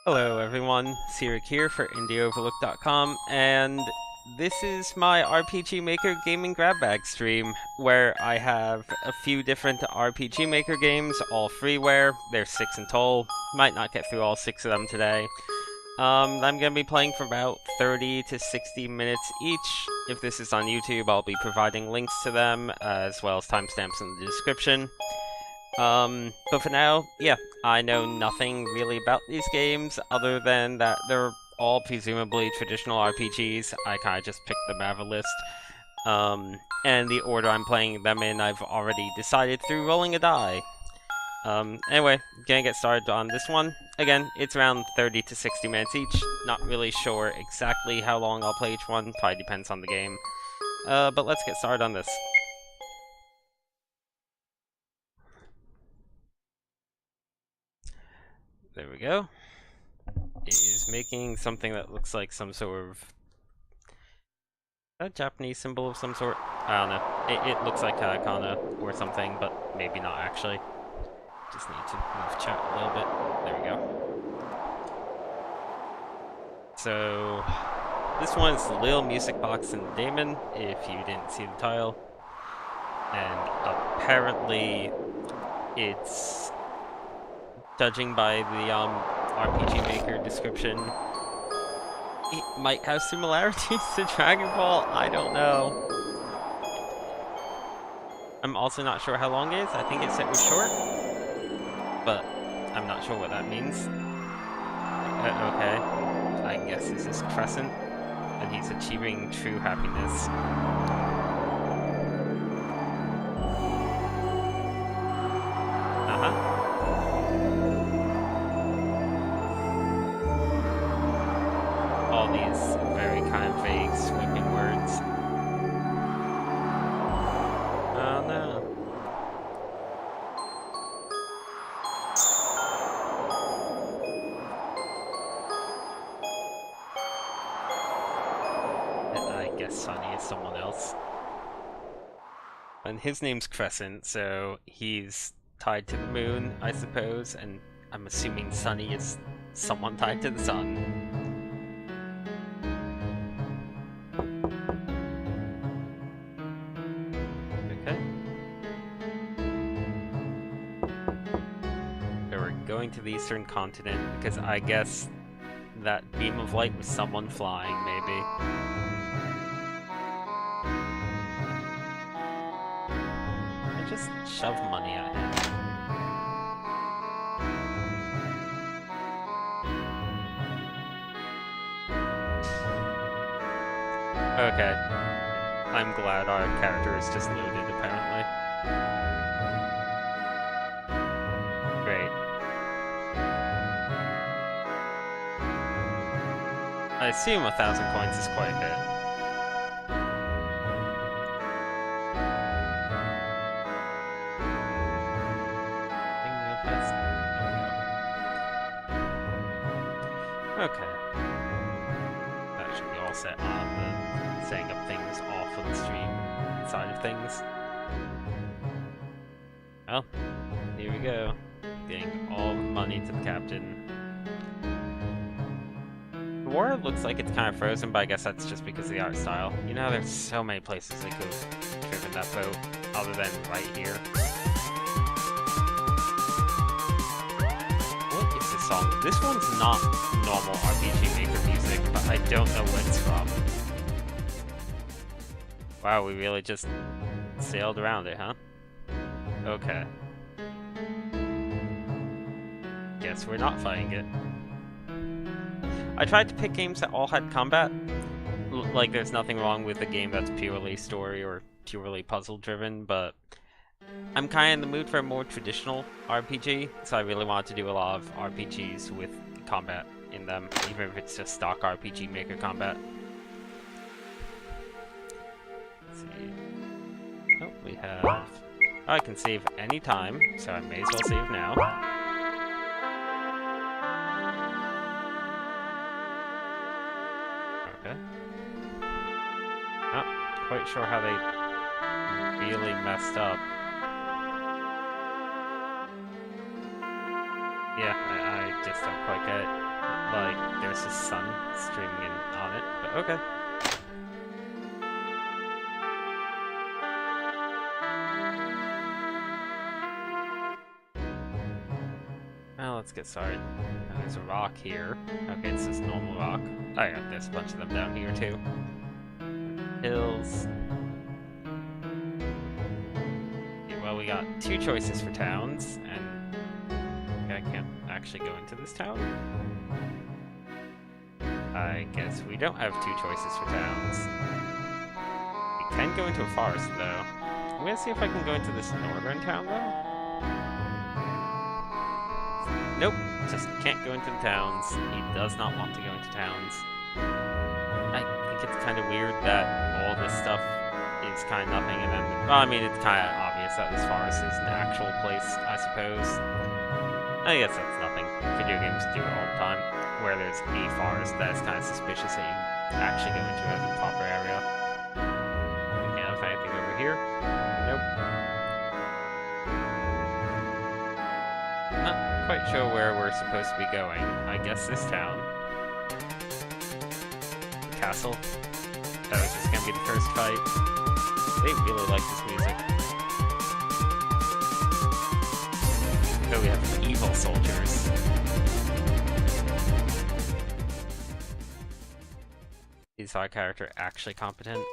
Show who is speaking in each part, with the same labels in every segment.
Speaker 1: Hello everyone, Sirik here for IndieOverlook.com, and this is my RPG Maker Gaming Grab Bag stream, where I have a few different RPG Maker games, all freeware. There's 6 in total. Might not get through all 6 of them today. I'm going to be playing for about 30 to 60 minutes each. If this is on YouTube, I'll be providing links to them, as well as timestamps in the description. But for now, yeah, I know nothing really about these games other than that they're all presumably traditional RPGs. I kind of just picked them out of a list. And the order I'm playing them in, I've already decided through rolling a die. Anyway, gonna get started on this one. Again, it's around 30 to 60 minutes each. Not really sure exactly how long I'll play each one, probably depends on the game. But let's get started on this. There we go. It is making something that looks like some sort of a Japanese symbol of some sort. I don't know. It looks like katakana or something, but maybe not actually. Just need to move chat a little bit. There we go. So this one is the little music box in Daemon, if you didn't see the title. And apparently it's, judging by the RPG Maker description, it might have similarities to Dragon Ball. I don't know. I'm also not sure how long it is. I think it said it was short, but I'm not sure what that means. Okay, I guess this is Crescent, and he's achieving true happiness. All these very kind of vague, sweeping words. Oh no. I guess Sunny is someone else. And his name's Crescent, so he's tied to the moon, I suppose, and I'm assuming Sunny is someone tied to the sun. To the eastern continent, because I guess that beam of light was someone flying, maybe. I just shove money at him. Okay. I'm glad our character is just loaded, apparently. I assume 1,000 coins is quite a bit. Okay. That should be all set on the setting up things off of the stream side of things. Well, here we go. Getting all the money to the captain. The water looks like it's kind of frozen, but I guess that's just because of the art style. You know, there's so many places they could have driven that boat, other than right here. What is this song? This one's not normal RPG Maker music, but I don't know what it's from. Wow, we really just sailed around it, huh? Okay. Guess we're not fighting it. I tried to pick games that all had combat. Like, there's nothing wrong with a game that's purely story or purely puzzle-driven, but I'm kind of in the mood for a more traditional RPG, so I really wanted to do a lot of RPGs with combat in them, even if it's just stock RPG Maker combat. Let's see. Oh, we have... Oh, I can save any time, so I may as well save now. Not quite sure how they really messed up. Yeah, I just don't quite get it. like there's a sun streaming in on it, but okay. Well, let's get started. Now, there's a rock here. Okay, it's just normal rock. Oh yeah, there's a bunch of them down here too. Hills. Yeah, well, we got two choices for towns, and I can't actually go into this town. I guess we don't have two choices for towns. We can go into a forest, though. I'm gonna see if I can go into this northern town, though. Nope, just can't go into the towns. He does not want to go into towns. I think it's kind of weird that all this stuff is kind of nothing, and then, well, I mean, it's kind of obvious that this forest is an actual place, I suppose. I guess that's nothing. Video games do it all the time, where there's a forest that's kind of suspicious that you actually go into as a proper area. We can't have anything over here. Nope. Not quite sure where we're supposed to be going. I guess this town. The castle. That was just gonna be the first fight. They really like this music. Oh, we have evil soldiers. Is our character actually competent?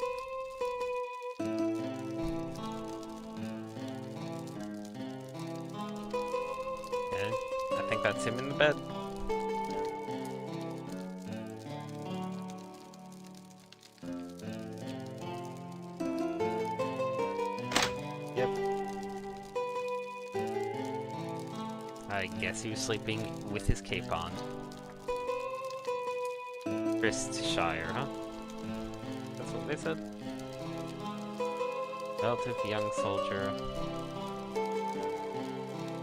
Speaker 1: Okay, I think that's him in the bed. Yep. I guess he was sleeping with his cape on. Shire, huh? That's what they said? Relative young soldier.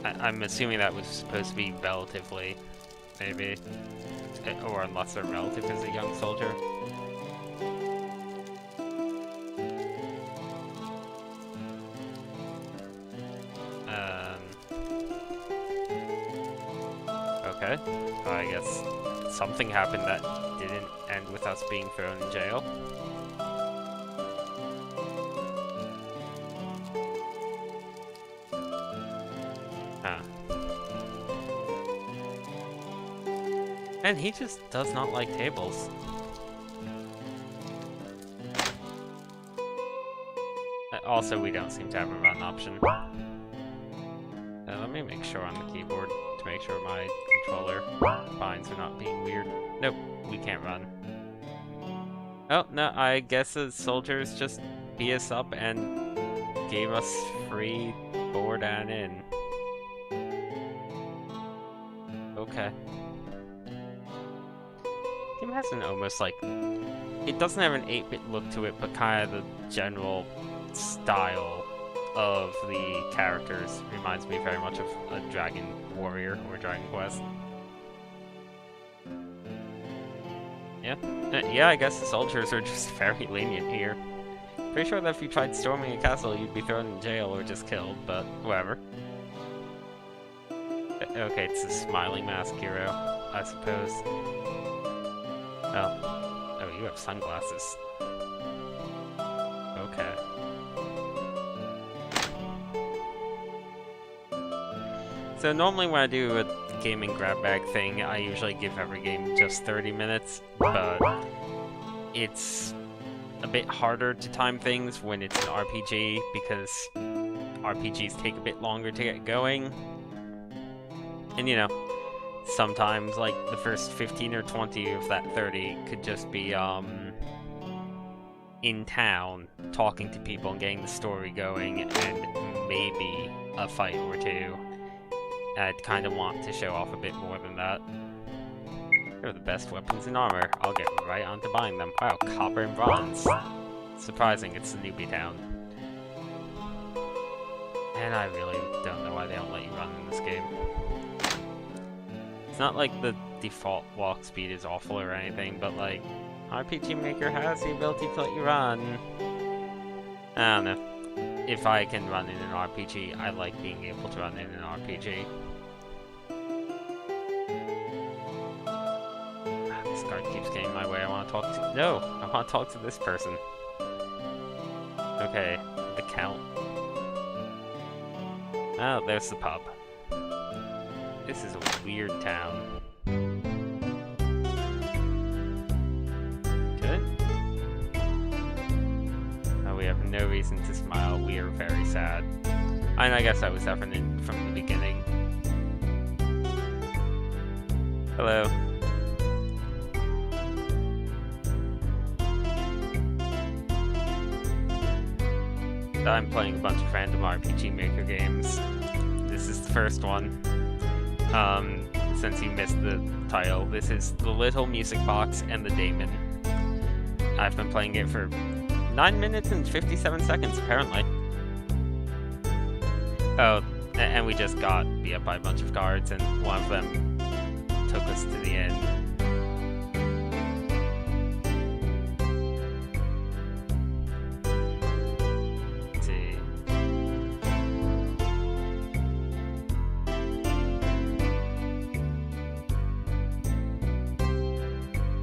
Speaker 1: I'm assuming that was supposed to be relatively, maybe. Or unless their relative is a young soldier. Okay. Well, I guess something happened that didn't end with us being thrown in jail. Huh. And he just does not like tables. Also, we don't seem to have a run option. Let me make sure on the keyboard to make sure my controller binds are not being weird. Nope, we can't run. Oh, no, I guess the soldiers just beat us up and gave us free board and in. Okay. The game has an almost like... It doesn't have an 8-bit look to it, but kind of the general style of the characters reminds me very much of a Dragon Warrior or Dragon Quest. Yeah. Yeah, I guess the soldiers are just very lenient here. Pretty sure that if you tried storming a castle, you'd be thrown in jail or just killed, but whatever. Okay, it's a smiling mask hero, I suppose. Oh, you have sunglasses. Okay. So normally when I do a gaming grab bag thing, I usually give every game just 30 minutes, but it's a bit harder to time things when it's an RPG because RPGs take a bit longer to get going. And you know, sometimes like the first 15 or 20 of that 30 could just be in town talking to people and getting the story going and maybe a fight or two. I'd kind of want to show off a bit more than that. They're the best weapons and armor. I'll get right on to buying them. Wow, copper and bronze. Surprising, it's a newbie town. And I really don't know why they don't let you run in this game. It's not like the default walk speed is awful or anything, but like, RPG Maker has the ability to let you run. I don't know. If I can run in an RPG, I like being able to run in an RPG. card keeps getting my way. I want to talk to... No! I want to talk to this person. Okay, the Count. Oh, there's the pub. This is a weird town. Good? Oh, we have no reason to smile. We are very sad. And I guess I was suffering from the beginning. Hello. I'm playing a bunch of random RPG Maker games. This is the first one. Since you missed the title, this is the Little Music Box and the Daemon. I've been playing it for 9 minutes and 57 seconds, apparently. Oh, and we just got beat up by a bunch of guards, and one of them took us to the inn. Let's see.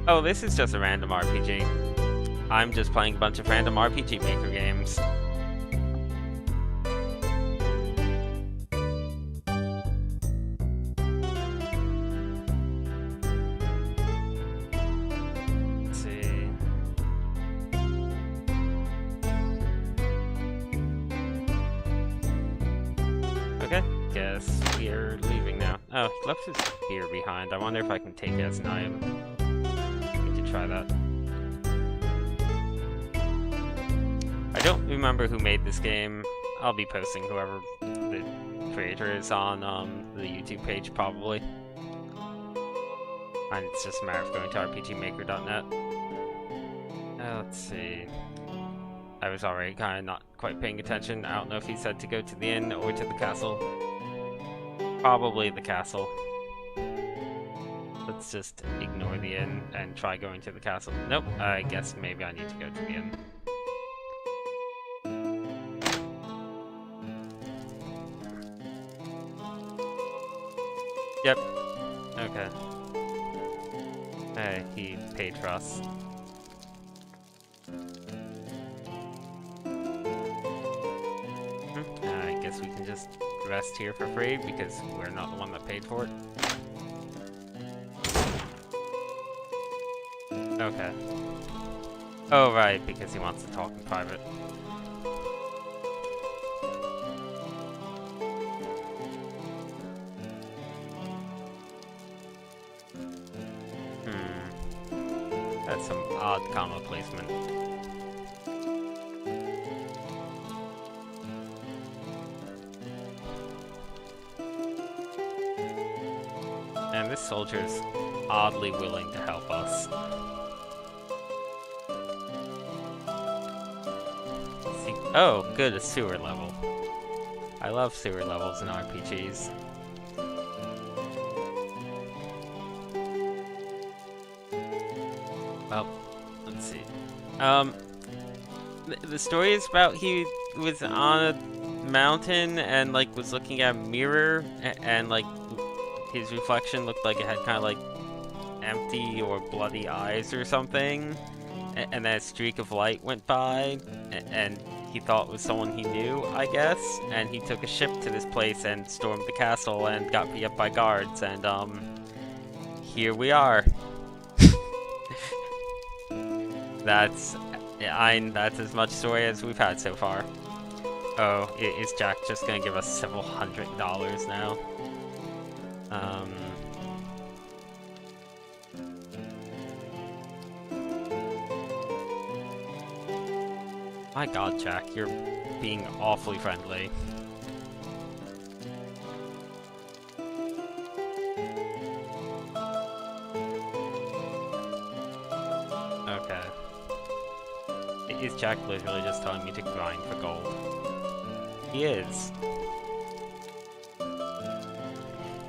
Speaker 1: Oh, this is just a random RPG. I'm just playing a bunch of random RPG Maker games. Okay, guess we're leaving now. Oh, he left his beer behind. I wonder if I can take it as an item. Need to try that. I don't remember who made this game. I'll be posting whoever the creator is on the YouTube page, probably. And it's just a matter of going to rpgmaker.net. Let's see. I was already kind of not quite paying attention. I don't know if he said to go to the inn or to the castle. Probably the castle. Let's just ignore the inn and try going to the castle. Nope, I guess maybe I need to go to the inn. Yep. Okay. Hey, he paid for us. I guess we can just rest here for free because we're not the one that paid for it. Okay. Oh, right, because he wants to talk in private. That's some odd comma placement. And this soldier is oddly willing to help us. See, oh, good, a sewer level. I love sewer levels in RPGs. Well, let's see. The story is about he was on a mountain and like was looking at a mirror and like his reflection looked like it had kind of like empty or bloody eyes or something, and then a streak of light went by and he thought it was someone he knew, I guess, and he took a ship to this place and stormed the castle and got beat up by guards, and here we are. That's as much story as we've had so far. Oh, is Jack just gonna give us several $100 now? My god, Jack, you're being awfully friendly. Okay. Is Jack literally just telling me to grind for gold? He is.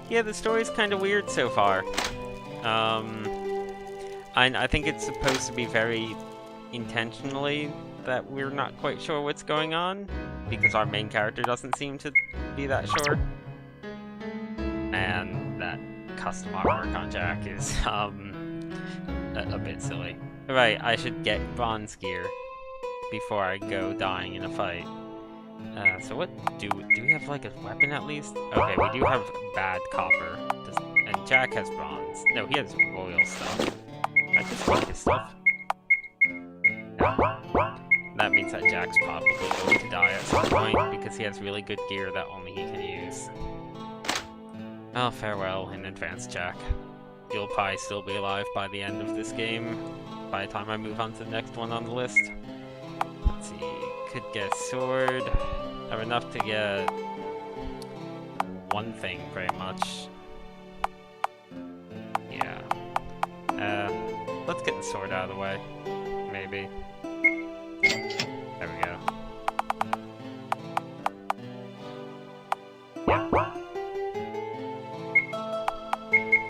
Speaker 1: Yeah, the story's kind of weird so far. I think it's supposed to be very intentionally that we're not quite sure what's going on, because our main character doesn't seem to be that sure. And that custom artwork on Jack is, a bit silly. Right, I should get bronze gear before I go dying in a fight. So what do we have, like, a weapon at least? Okay, we do have bad copper. And Jack has bronze. No, he has royal stuff. I just take his stuff. No. That means that Jack's probably going to die at some point because he has really good gear that only he can use. Oh, farewell in advance, Jack. You'll probably still be alive by the end of this game, by the time I move on to the next one on the list. Let's see, could get a sword. I have enough to get one thing, pretty much. Yeah. Let's get the sword out of the way, maybe. There we go. Yep.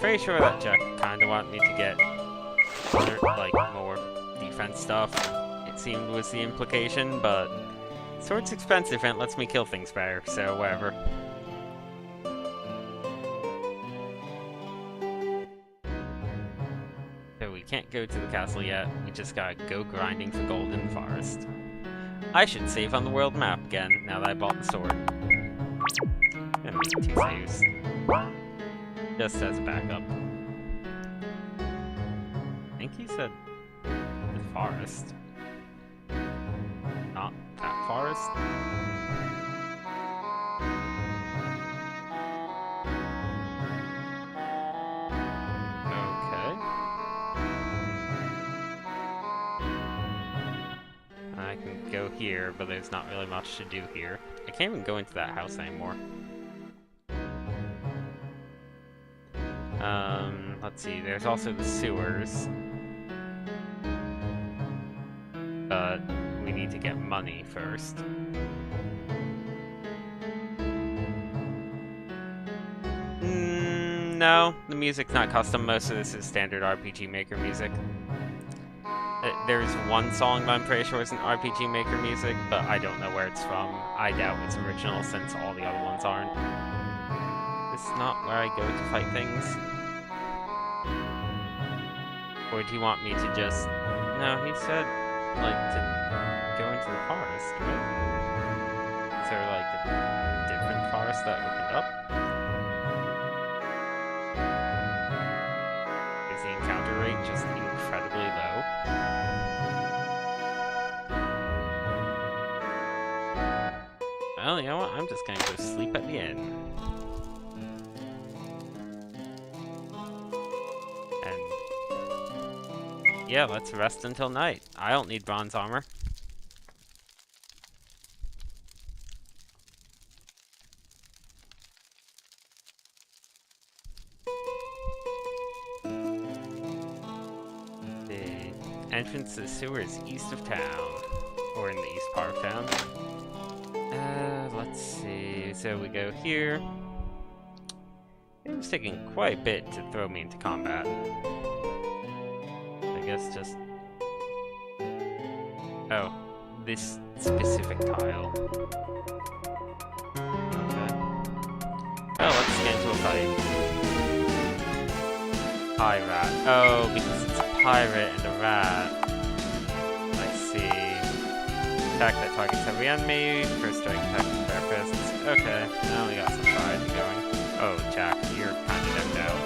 Speaker 1: Pretty sure that Jack kinda wanted me to get other, like, more defense stuff. It seemed was the implication, but sword's expensive and it lets me kill things better, so whatever. So we can't go to the castle yet, we just gotta go grinding for gold in the forest. I should save on the world map again, now that I bought the sword. Gonna make 2 saves. Just as a backup. I think he said the forest. Not that forest. Okay. I can go here, but there's not really much to do here. I can't even go into that house anymore. Let's see, there's also the sewers. But we need to get money first. No, the music's not custom. Most of this is standard RPG Maker music. There's one song that I'm pretty sure isn't RPG Maker music, but I don't know where it's from. I doubt it's original since all the other ones aren't. This is not where I go to fight things. Or do you want me to just... No, he said, like, to go into the forest, right? Is there, like, a different forest that opened up? Is the encounter rate just incredibly low? Well, you know what? I'm just gonna go sleep at the inn. Yeah, let's rest until night. I don't need bronze armor. The entrance to the sewer is east of town. Or in the east part of town. Let's see. So we go here. It was taking quite a bit to throw me into combat. I guess just... Oh, this specific tile. Okay. Oh, let's get into a fight. Pie rat. Oh, because it's a pirate and a rat. I see. Attack that targets every enemy. First strike attack with therapists. Okay, now we got some variety going. Oh, Jack, you're kind of decked out.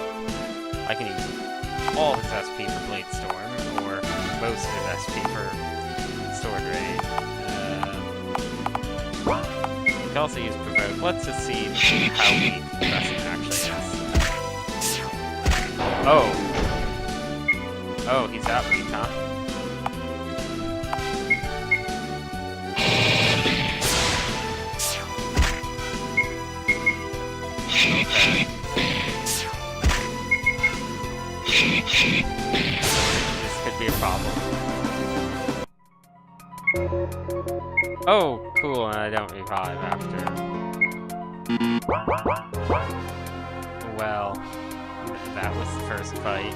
Speaker 1: I can use all of his SP for Blade Storm, or most of his SP for Sword Raid. You can also use Provoke. Let's just see how weak the Crescent actually is. Oh! Oh, he's that weak, huh? This could be a problem. Oh, cool, and I don't revive after. Well, that was the first fight.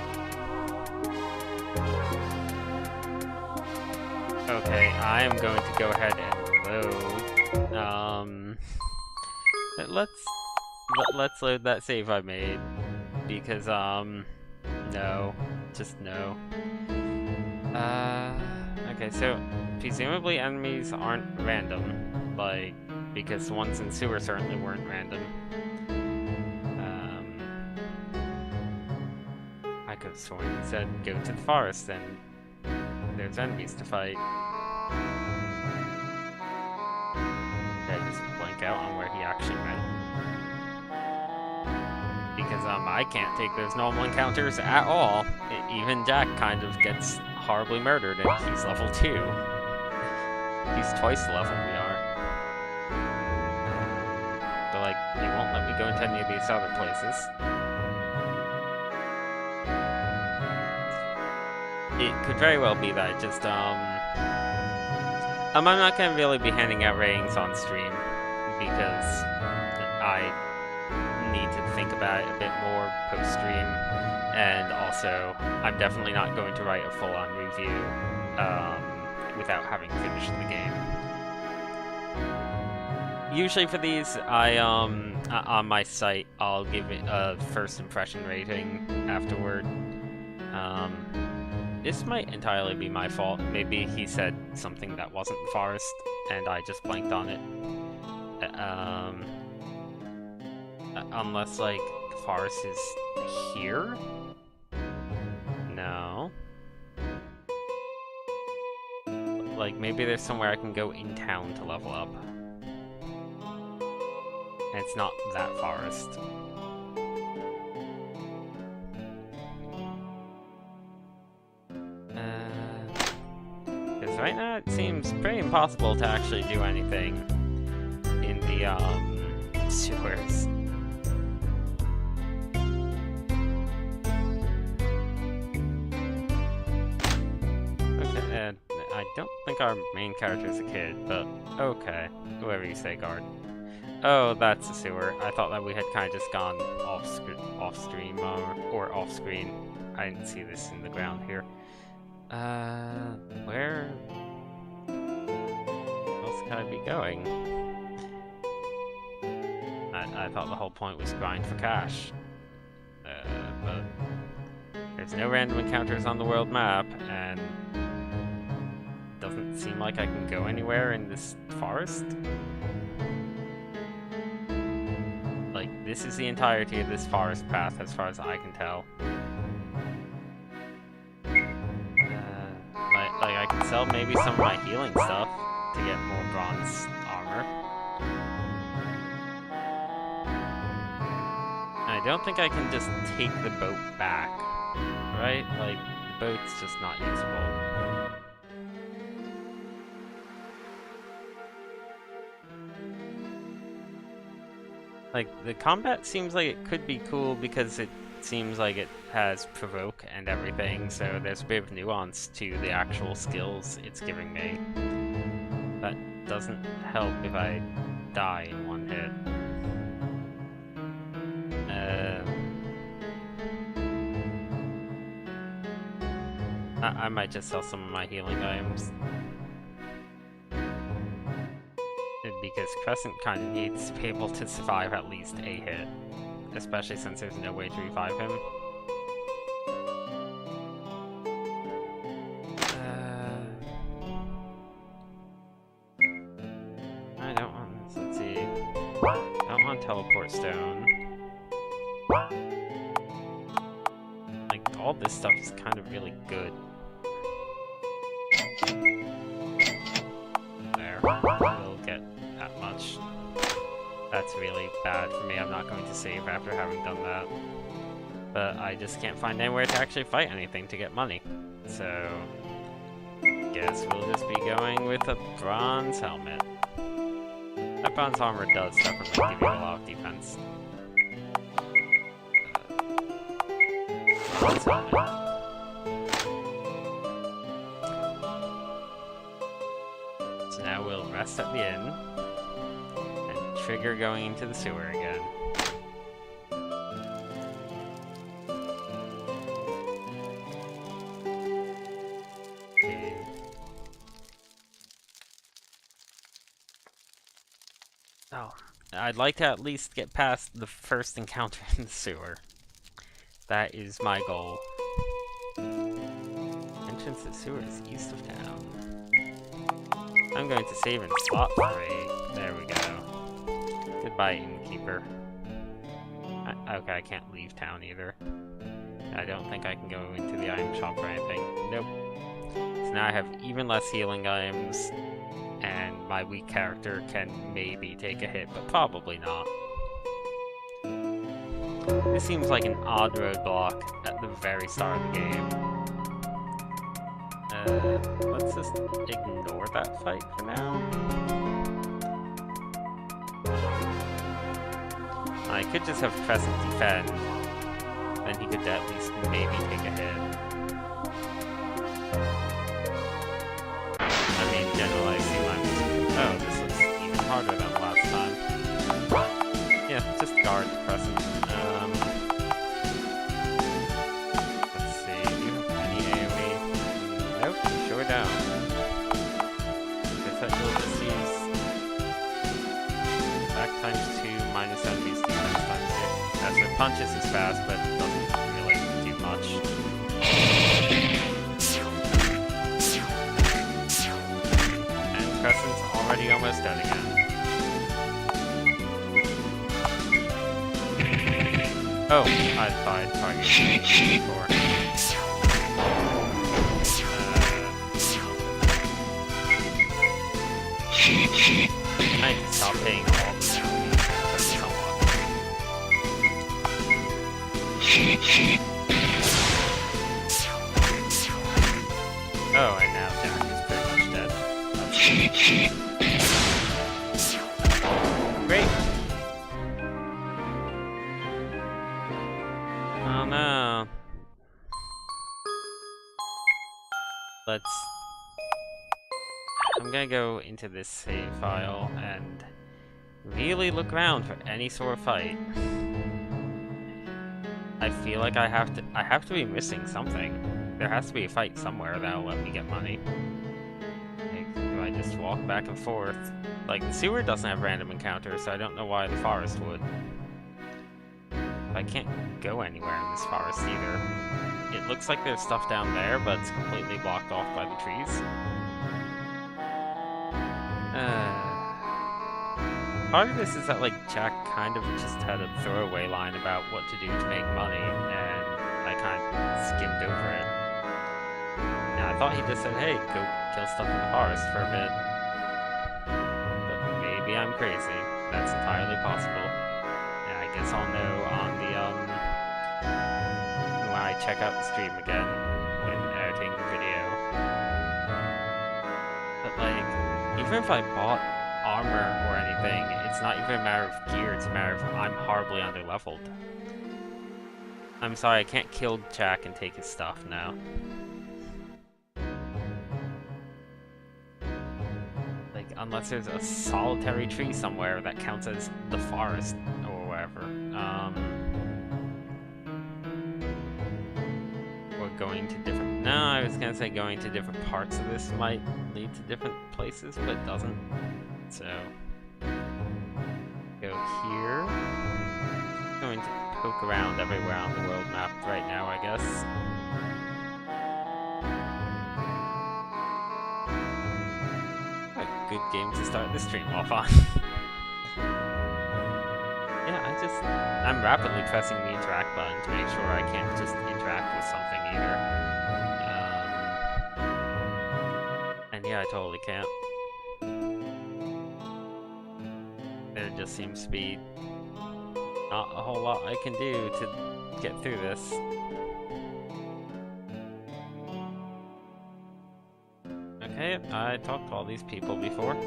Speaker 1: Okay, I am going to go ahead and load. Let's load that save I made, because No. Just no. Okay, so presumably enemies aren't random, like, because the ones in sewer certainly weren't random. I could have sworn he said go to the forest and there's enemies to fight. Did I just blank out on where he actually went? Because I can't take those normal encounters at all. Even Jack kind of gets horribly murdered, and he's level 2. He's twice the level we are. But like, they won't let me go into any of these other places. It could very well be that I just I'm not gonna really be handing out ratings on stream because I need to think about it a bit more post-stream, and also I'm definitely not going to write a full-on review without having finished the game. Usually for these, I on my site I'll give it a first impression rating afterward. This might entirely be my fault. Maybe he said something that wasn't the forest and I just blanked on it. Unless, like, the forest is here? No. Like, maybe there's somewhere I can go in town to level up. And it's not that forest. Because right now it seems pretty impossible to actually do anything in the, sewers. I don't think our main character is a kid, but okay. Whoever you say, guard. Oh, that's a sewer. I thought that we had kind of just gone off-stream, or off-screen. I didn't see this in the ground here. Where else can I be going? I thought the whole point was grind for cash. But there's no random encounters on the world map, and doesn't seem like I can go anywhere in this forest. Like, this is the entirety of this forest path as far as I can tell. Like I can sell maybe some of my healing stuff to get more bronze armor. I don't think I can just take the boat back, right? Like, the boat's just not usable. Like, the combat seems like it could be cool because it seems like it has provoke and everything, so there's a bit of nuance to the actual skills it's giving me. That doesn't help if I die in one hit. I might just sell some of my healing items. Because Crescent kind of needs to be able to survive at least a hit, especially since there's no way to revive him. I don't want this. Let's see. I don't want teleport stone. Like, all this stuff is kind of really good. There. We'll get that much. That's really bad for me. I'm not going to save after having done that. But I just can't find anywhere to actually fight anything to get money. So, guess we'll just be going with a bronze helmet. That bronze armor does definitely give you a lot of defense. Bronze helmet. So now we'll rest at the inn. Trigger going into the sewer again. Okay. Oh, I'd like to at least get past the first encounter in the sewer. That is my goal. entrance to sewers east of town. I'm going to save in slot 3. There we go. Goodbye, innkeeper. Okay, I can't leave town either. I don't think I can go into the item shop or anything. Nope. So now I have even less healing items, and my weak character can maybe take a hit, but probably not. This seems like an odd roadblock at the very start of the game. Let's just ignore that fight for now. I could just have Crescent defend, then he could at least maybe take a hit. I mean, generally I see mine was... Oh, this looks even harder than last time. Yeah, just guard Crescent. Let's see, do you have any AoE? Nope, sure don't. Guess that you'll just use attack times 2 minus enemies defense times 2. That's what punches is fast, but doesn't really do much. And Crescent's already almost dead again. Oh, I thought I'd target before. I need to stop paying all the enemies for someone. Oh, and now Jack is pretty much dead. Great! Oh no. I'm gonna go into this save file and really look around for any sort of fight. I feel like I have to be missing something. There has to be a fight somewhere that'll let me get money. Like, do I just walk back and forth? Like, the sewer doesn't have random encounters, so I don't know why the forest would. I can't go anywhere in this forest either. It looks like there's stuff down there, but it's completely blocked off by the trees. Part of this is that, like, Jack kind of just had a throwaway line about what to do to make money, and I kind of skimmed over it. Now, I thought he just said, hey, go kill stuff in the forest for a bit. But maybe I'm crazy. That's entirely possible. And I guess I'll know on the, when I check out the stream again, when editing the video. But, like, even if I bought armor or anything, it's not even a matter of gear, it's a matter of I'm horribly underleveled. I'm sorry, I can't kill Jack and take his stuff now. Like, unless there's a solitary tree somewhere that counts as the forest or whatever. Or going to different... No, I was gonna say going to different parts of this might lead to different places, but it doesn't. So, go here. Going to poke around everywhere on the world map right now, I guess. A good game to start the stream off on. Yeah, I'm rapidly pressing the interact button to make sure I can't just interact with something either. And yeah, I totally can't. There just seems to be not a whole lot I can do to get through this. Okay, I talked to all these people before.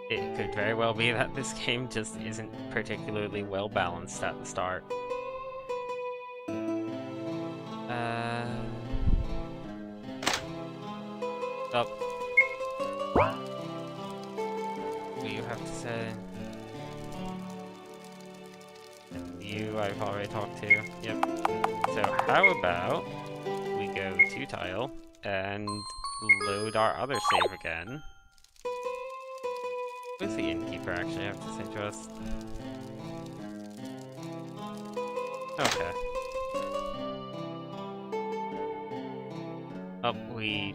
Speaker 1: It could very well be that this game just isn't particularly well balanced at the start. Up. What do you have to say? And you, I've already talked to. Yep. So how about we go to tile and load our other save again. What does the innkeeper actually have to say to us? Okay. Oh, we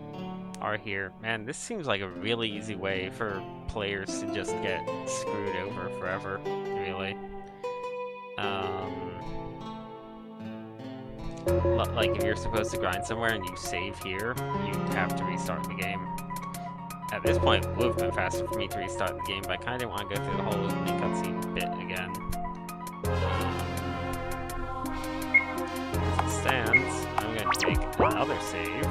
Speaker 1: are here. Man, this seems like a really easy way for players to just get screwed over forever, really. Like, if you're supposed to grind somewhere and you save here, you have to restart the game. At this point, it would have been faster for me to restart the game, but I kind of didn't want to go through the whole opening cutscene bit again. As it stands, I'm going to make another save.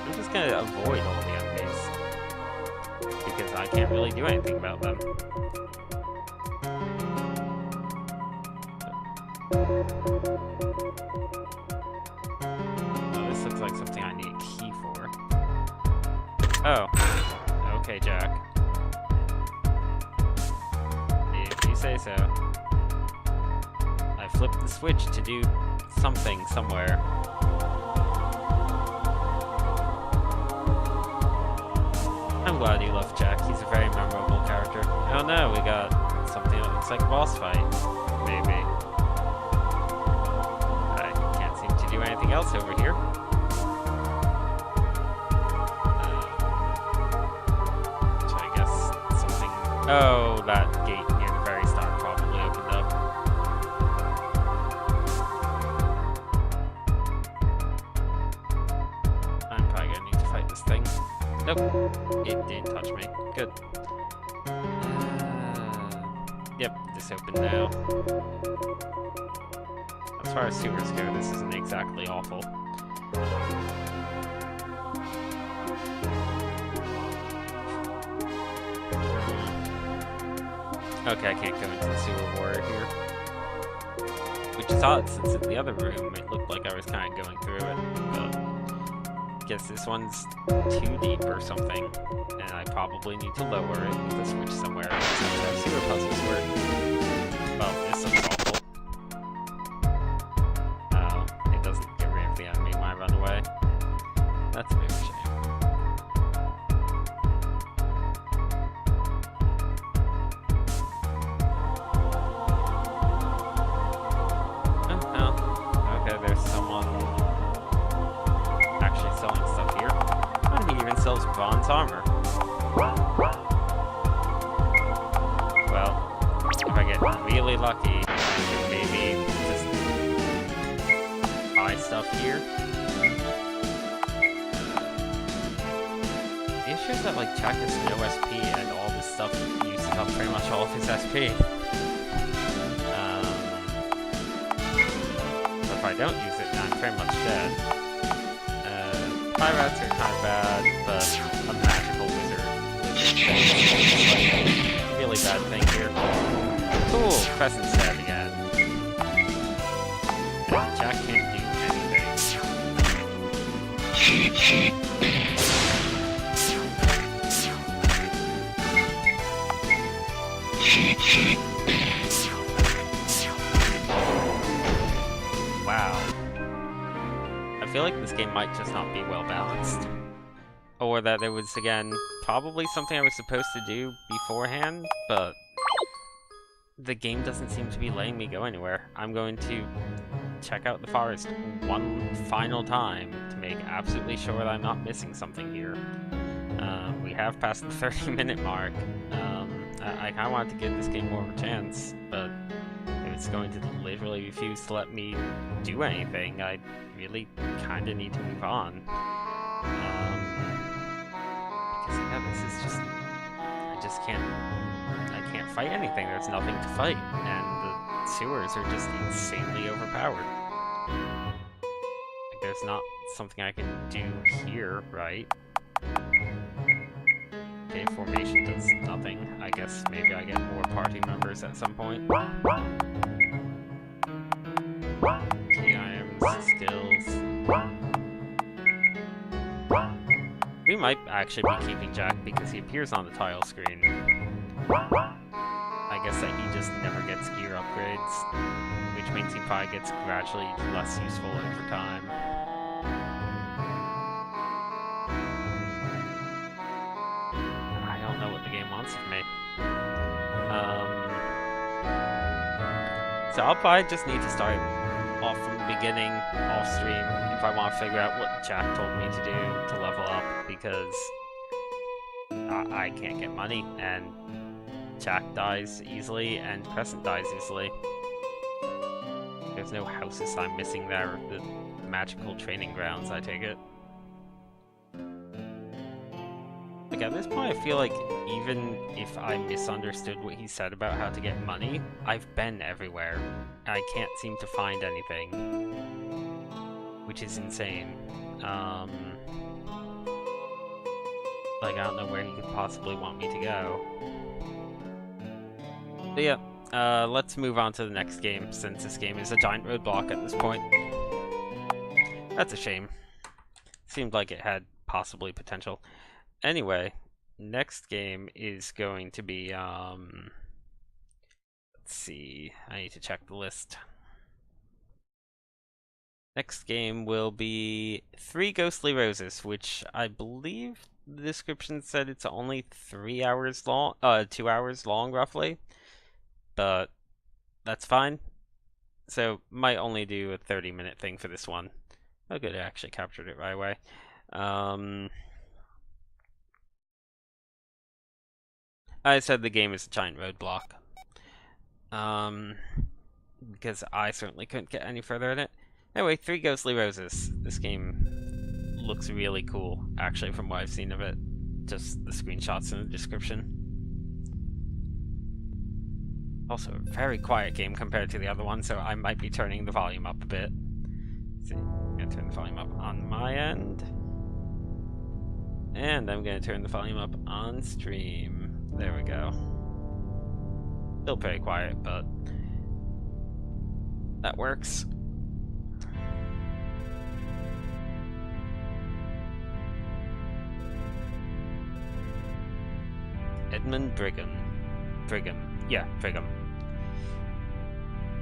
Speaker 1: I'm just going to avoid all the enemies, because I can't really do anything about them. Oh, this looks like something I need a key for. Oh. Okay, Jack. If you say so. I flipped the switch to do something somewhere. I'm glad you love Jack. He's a very memorable character. Oh no, we got something that looks like a boss fight. Maybe. I can't seem to do anything else over here. So I guess something... Oh, that gate near the very start probably opened up. I'm probably gonna need to fight this thing. Nope, it didn't touch me. Good. Yep, this opened now. As far as sewers go, this isn't exactly awful. Okay, I can't go into the sewer water here. Which is odd, since in the other room it looked like I was kind of going through it, but I guess this one's too deep or something, and I probably need to lower it with the switch somewhere. That's how sewer puzzles work. Well, this looks awful. Oh, it doesn't get rid of the enemy when I run away. That's a bit of a shame. Bronze armor. Well, if I get really lucky, I can maybe just buy stuff here. The issue is that, like, Jack has no SP and all this stuff uses up pretty much all of his SP. So if I don't use it, then I'm pretty much dead. Pirates are kind of bad, but a magical wizard is a really bad thing here. Cool, Crescent's dead again. And Jack can't do anything. Wow. I feel like this game might just not be well balanced. Or that there was, again, probably something I was supposed to do beforehand, but the game doesn't seem to be letting me go anywhere. I'm going to check out the forest one final time to make absolutely sure that I'm not missing something here. We have passed the 30-minute mark. I kind of wanted to give this game more of a chance, but if it's going to literally refuse to let me do anything, I really kind of need to move on. Because yeah, this is just... I can't fight anything. There's nothing to fight, and the sewers are just insanely overpowered. Like, there's not something I can do here, right? Okay, formation does nothing. I guess maybe I get more party members at some point. Key items, skills. We might actually be keeping Jack because he appears on the tile screen. I guess that he just never gets gear upgrades, which means he probably gets gradually less useful over time. I don't know what the game wants of me. So I'll probably just need to start off from the beginning, off stream, if I want to figure out what Jack told me to do to level up, because I can't get money, and Jack dies easily, and Crescent dies easily. There's no houses I'm missing there, the magical training grounds, I take it. Like, at this point, I feel like even if I misunderstood what he said about how to get money, I've been everywhere. I can't seem to find anything, which is insane. Like, I don't know where he could possibly want me to go. But yeah, let's move on to the next game, since this game is a giant roadblock at this point. That's a shame. Seemed like it had possibly potential. Anyway, next game is going to be, let's see, I need to check the list. Next game will be 3 Ghostly Roses, which I believe the description said it's only 3 hours long, 2 hours long roughly, but that's fine. So might only do a 30-minute thing for this one. Oh good, I actually captured it right away. I said the game is a giant roadblock. Because I certainly couldn't get any further in it. Anyway, 3 Ghostly Roses. This game looks really cool, actually, from what I've seen of it. Just the screenshots in the description. Also, a very quiet game compared to the other one, so I might be turning the volume up a bit. Let's see, I'm going to turn the volume up on my end. And I'm going to turn the volume up on stream. There we go. Still pretty quiet, but that works. Edmund Brigham. Yeah, Brigham.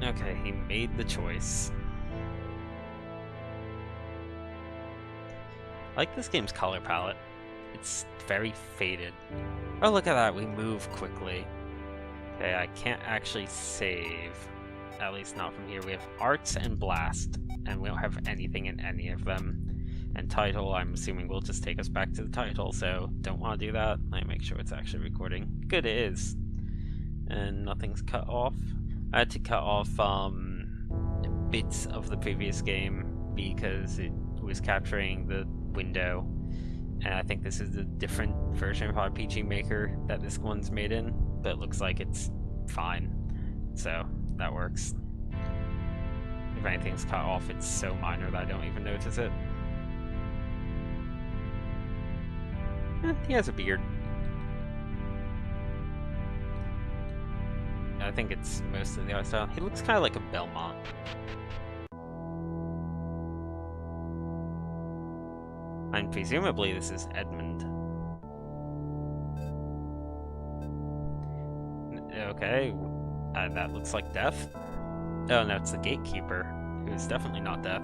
Speaker 1: Okay, he made the choice. I like this game's color palette. It's very faded. Oh, look at that, we move quickly. Okay, I can't actually save. At least not from here. We have Arts and Blast, and we don't have anything in any of them. And Title, I'm assuming will just take us back to the title, so don't want to do that. Let me make sure it's actually recording. Good, it is. And nothing's cut off. I had to cut off bits of the previous game because it was capturing the window. And I think this is a different version of RPG Maker that this one's made in, but it looks like it's fine. So that works. If anything's cut off, it's so minor that I don't even notice it. He has a beard. I think it's mostly the art style. He looks kind of like a Belmont. And presumably this is Edmund. Okay, that looks like Death. Oh no, it's the Gatekeeper, who's definitely not Death.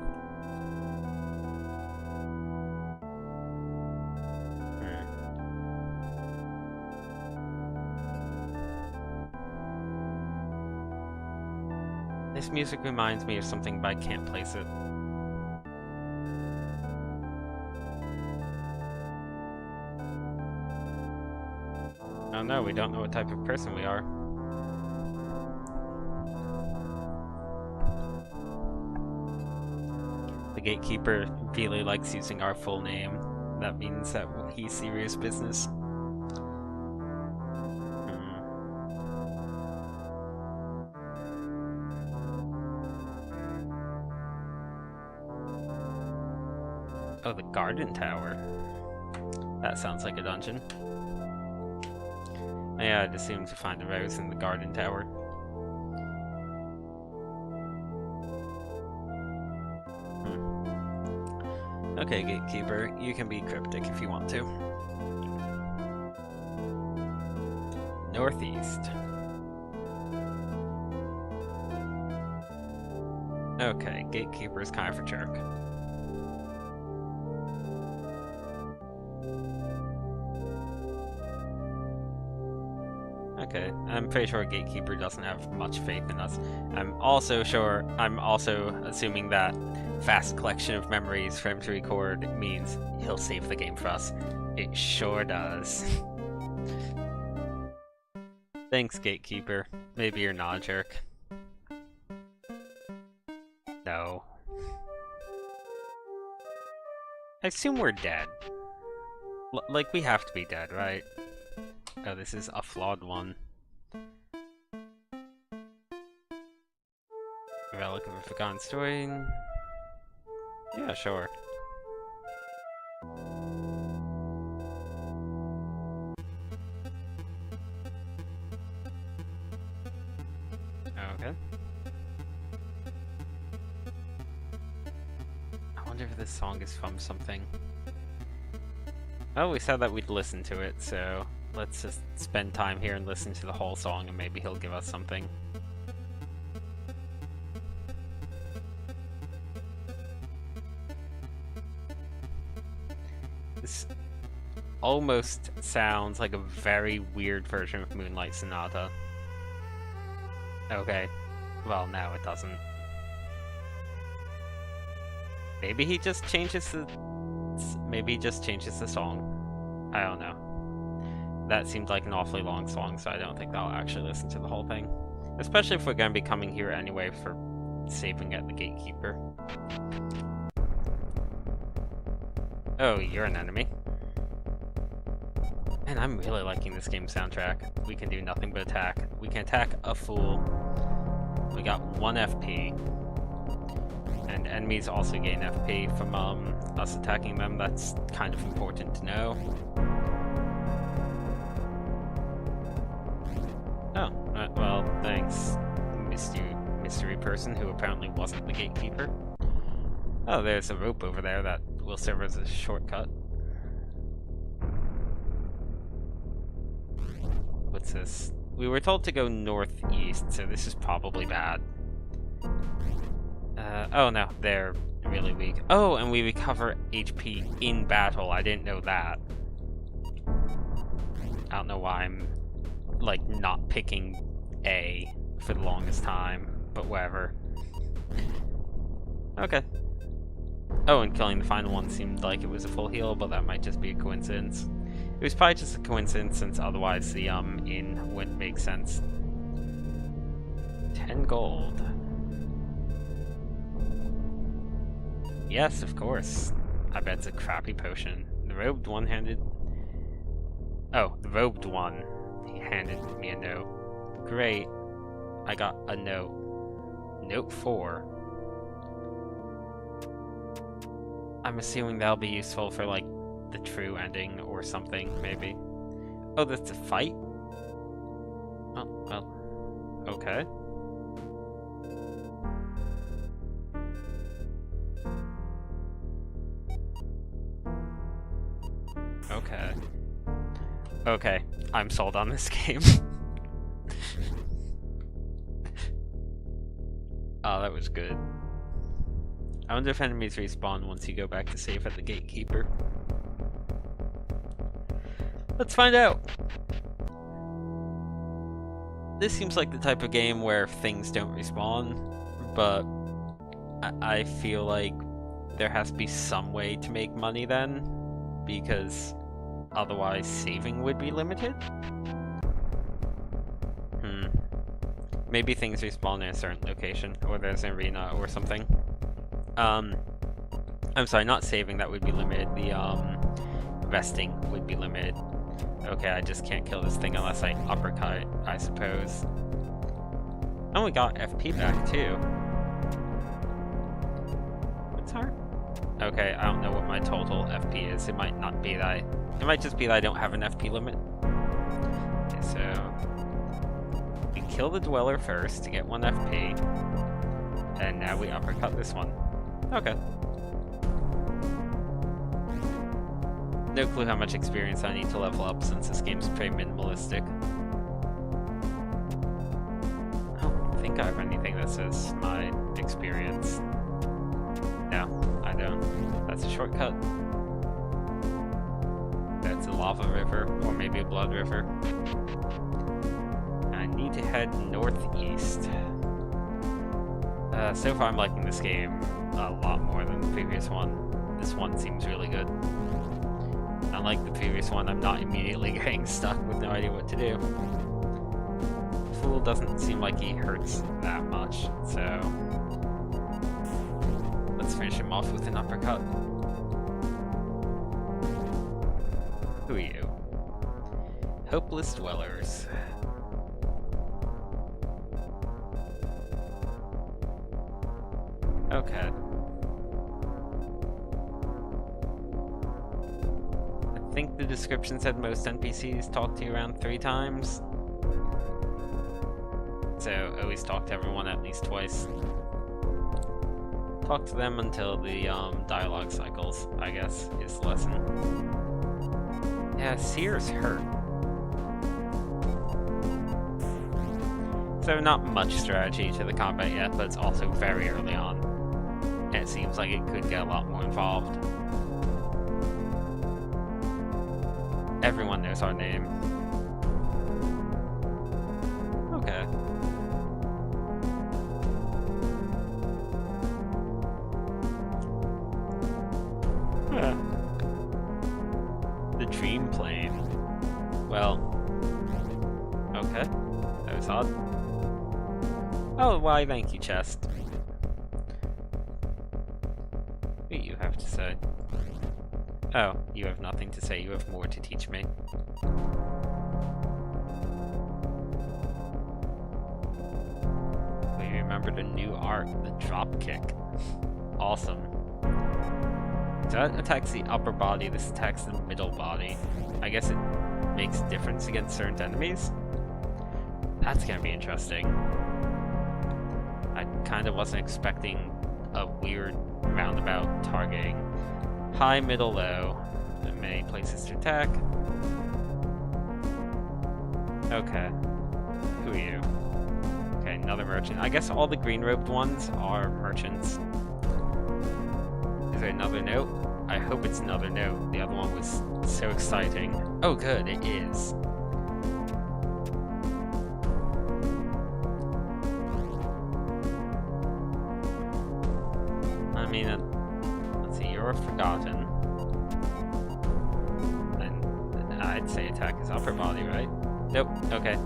Speaker 1: This music reminds me of something, but I can't place it. Oh no, we don't know what type of person we are. The Gatekeeper really likes using our full name. That means that he's serious business. Oh, the Garden Tower. That sounds like a dungeon. Yeah, I'd assume to find a rose in the Garden Tower. Okay, Gatekeeper, you can be cryptic if you want to. Northeast. Okay, Gatekeeper's kind of a jerk. Okay, I'm pretty sure Gatekeeper doesn't have much faith in us. I'm also assuming that fast collection of memories for him to record means he'll save the game for us. It sure does. Thanks, Gatekeeper. Maybe you're not a jerk. No. I assume we're dead. Like, we have to be dead, right? Oh, this is a flawed one. Relic of a Forgotten Story. Yeah, sure. Okay. I wonder if this song is from something. Oh, we said that we'd listen to it, so let's just spend time here and listen to the whole song, and maybe he'll give us something. This almost sounds like a very weird version of Moonlight Sonata. Okay, well, now it doesn't. Maybe he just changes the... Maybe he just changes the song. I don't know. That seemed like an awfully long song, so I don't think I'll actually listen to the whole thing. Especially if we're going to be coming here anyway for saving at the Gatekeeper. Oh, you're an enemy. Man, I'm really liking this game's soundtrack. We can do nothing but attack. We can attack a fool. We got 1 FP. And enemies also gain FP from us attacking them. That's kind of important to know. Oh, well, thanks, mystery person who apparently wasn't the Gatekeeper. Oh, there's a rope over there that will serve as a shortcut. What's this? We were told to go northeast, so this is probably bad. Oh no, they're really weak. Oh, and we recover HP in battle. I didn't know that. I don't know why I'm, like, not picking A for the longest time, but whatever. Okay. Oh, and killing the final one seemed like it was a full heal, but that might just be a coincidence. It was probably just a coincidence, since otherwise the inn wouldn't make sense. 10 gold. Yes, of course. I bet it's a crappy potion. The robed one handed... Oh, the robed one. He handed me a note. Great. I got a note. Note 4. I'm assuming that'll be useful for, like, the true ending or something, maybe. Oh, that's a fight? Oh, well. Okay. Okay. Okay, I'm sold on this game. Oh, that was good. I wonder if enemies respawn once you go back to save at the Gatekeeper. Let's find out! This seems like the type of game where things don't respawn, but I feel like there has to be some way to make money then, because otherwise saving would be limited? Maybe things respawn in a certain location, or there's an arena or something. I'm sorry, not saving that would be limited, the resting would be limited. Okay, I just can't kill this thing unless I uppercut, I suppose. Oh, we got FP back too. What's hard? Okay, I don't know what my total FP is. It might not be that it might just be that I don't have an FP limit. Okay, so we kill the Dweller first to get 1 FP. And now we uppercut this one. Okay. No clue how much experience I need to level up since this game's pretty minimalistic. I don't think I have anything that says my experience. No, I don't. That's a shortcut. That's a lava river, or maybe a blood river. head northeast. So far I'm liking this game a lot more than the previous one. This one seems really good. Unlike the previous one, I'm not immediately getting stuck with no idea what to do. Fool doesn't seem like he hurts that much, so let's finish him off with an uppercut. Who are you? Hopeless Dwellers. Okay. I think the description said most NPCs talk to you around 3 times. So always talk to everyone at least twice. Talk to them until the dialogue cycles, I guess, is the lesson. Yeah, Seer's hurt. So not much strategy to the combat yet, but it's also very early on. And it seems like it could get a lot more involved. Everyone knows our name. Okay. Huh. The dream plane. Well, okay. That was odd. Oh, why thank you, chest. What do you have to say? Oh, you have nothing to say. You have more to teach me. We remembered a new art, the drop kick. Awesome. So that attacks the upper body, this attacks the middle body. I guess it makes a difference against certain enemies? That's gonna be interesting. I kinda wasn't expecting a weird roundabout targeting. High, middle, low. There are many places to attack. Okay. Who are you? Okay, another merchant. I guess all the green-robed ones are merchants. Is there another note? I hope it's another note. The other one was so exciting. Oh good, it is. I mean, let's see, you're forgotten. Then I'd say attack his upper body, right? Nope, okay.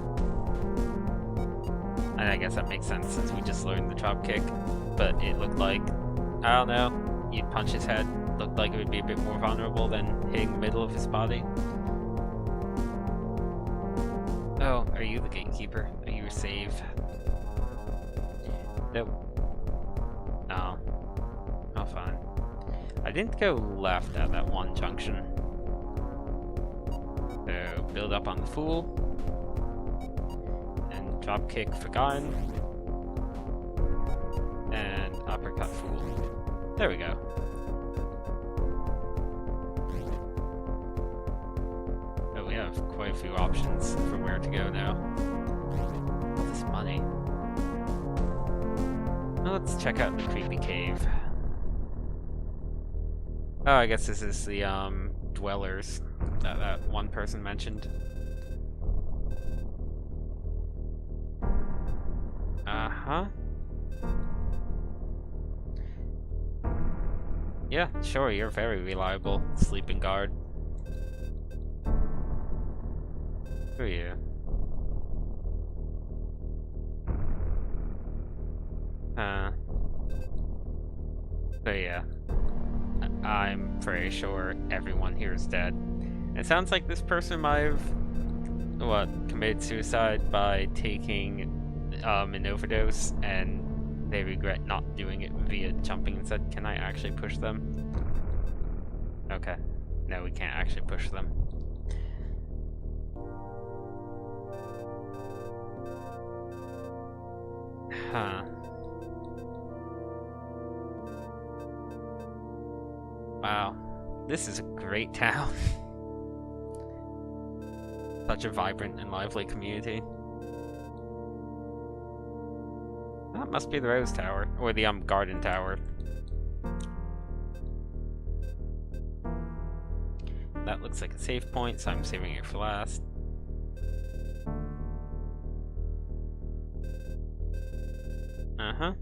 Speaker 1: And I guess that makes sense since we just learned the drop kick. But it looked like, I don't know, you'd punch his head. Looked like it would be a bit more vulnerable than hitting the middle of his body. Oh, are you the gatekeeper? Are you a save? Nope. Oh. Oh, fine. I didn't go left at that one junction. So, build up on the Fool. And drop kick Forgotten. And uppercut Fool. There we go. Oh, we have quite a few options for where to go now. All this money. Now let's check out the creepy cave. Oh, I guess this is the dwellers that one person mentioned. Uh-huh. Yeah, sure, you're very reliable, sleeping guard. Who are you? So yeah. I'm pretty sure everyone here is dead. It sounds like this person might have, committed suicide by taking an overdose, and they regret not doing it via jumping instead. Can I actually push them? Okay. No, we can't actually push them. Huh. Wow. This is a great town. Such a vibrant and lively community. That must be the Rose Tower, or the Garden Tower. That looks like a save point, so I'm saving it for last. Uh-huh.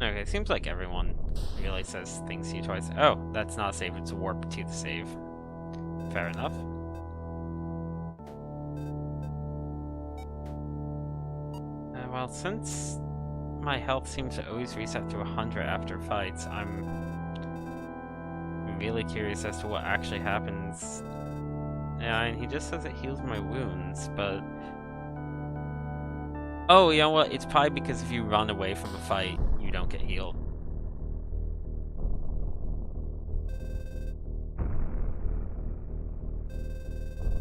Speaker 1: Okay, seems like everyone really says things to you twice. Oh, that's not a save, it's a warp to the save. Fair enough. Well, since my health seems to always reset to 100 after fights, I'm really curious as to what actually happens. Yeah, and he just says it heals my wounds, but... Oh, you know what? It's probably because if you run away from a fight, you don't get healed.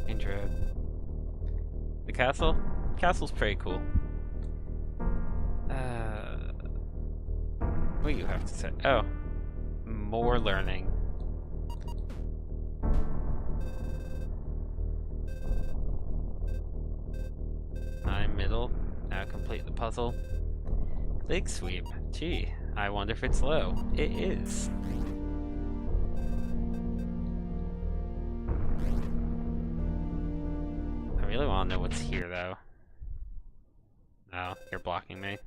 Speaker 1: Intro. The castle? Castle's pretty cool. What do you have to say? Oh. More learning. I'm middle. Now complete the puzzle. Leg sweep. Gee, I wonder if it's low. It is. I really want to know what's here, though. No, you're blocking me.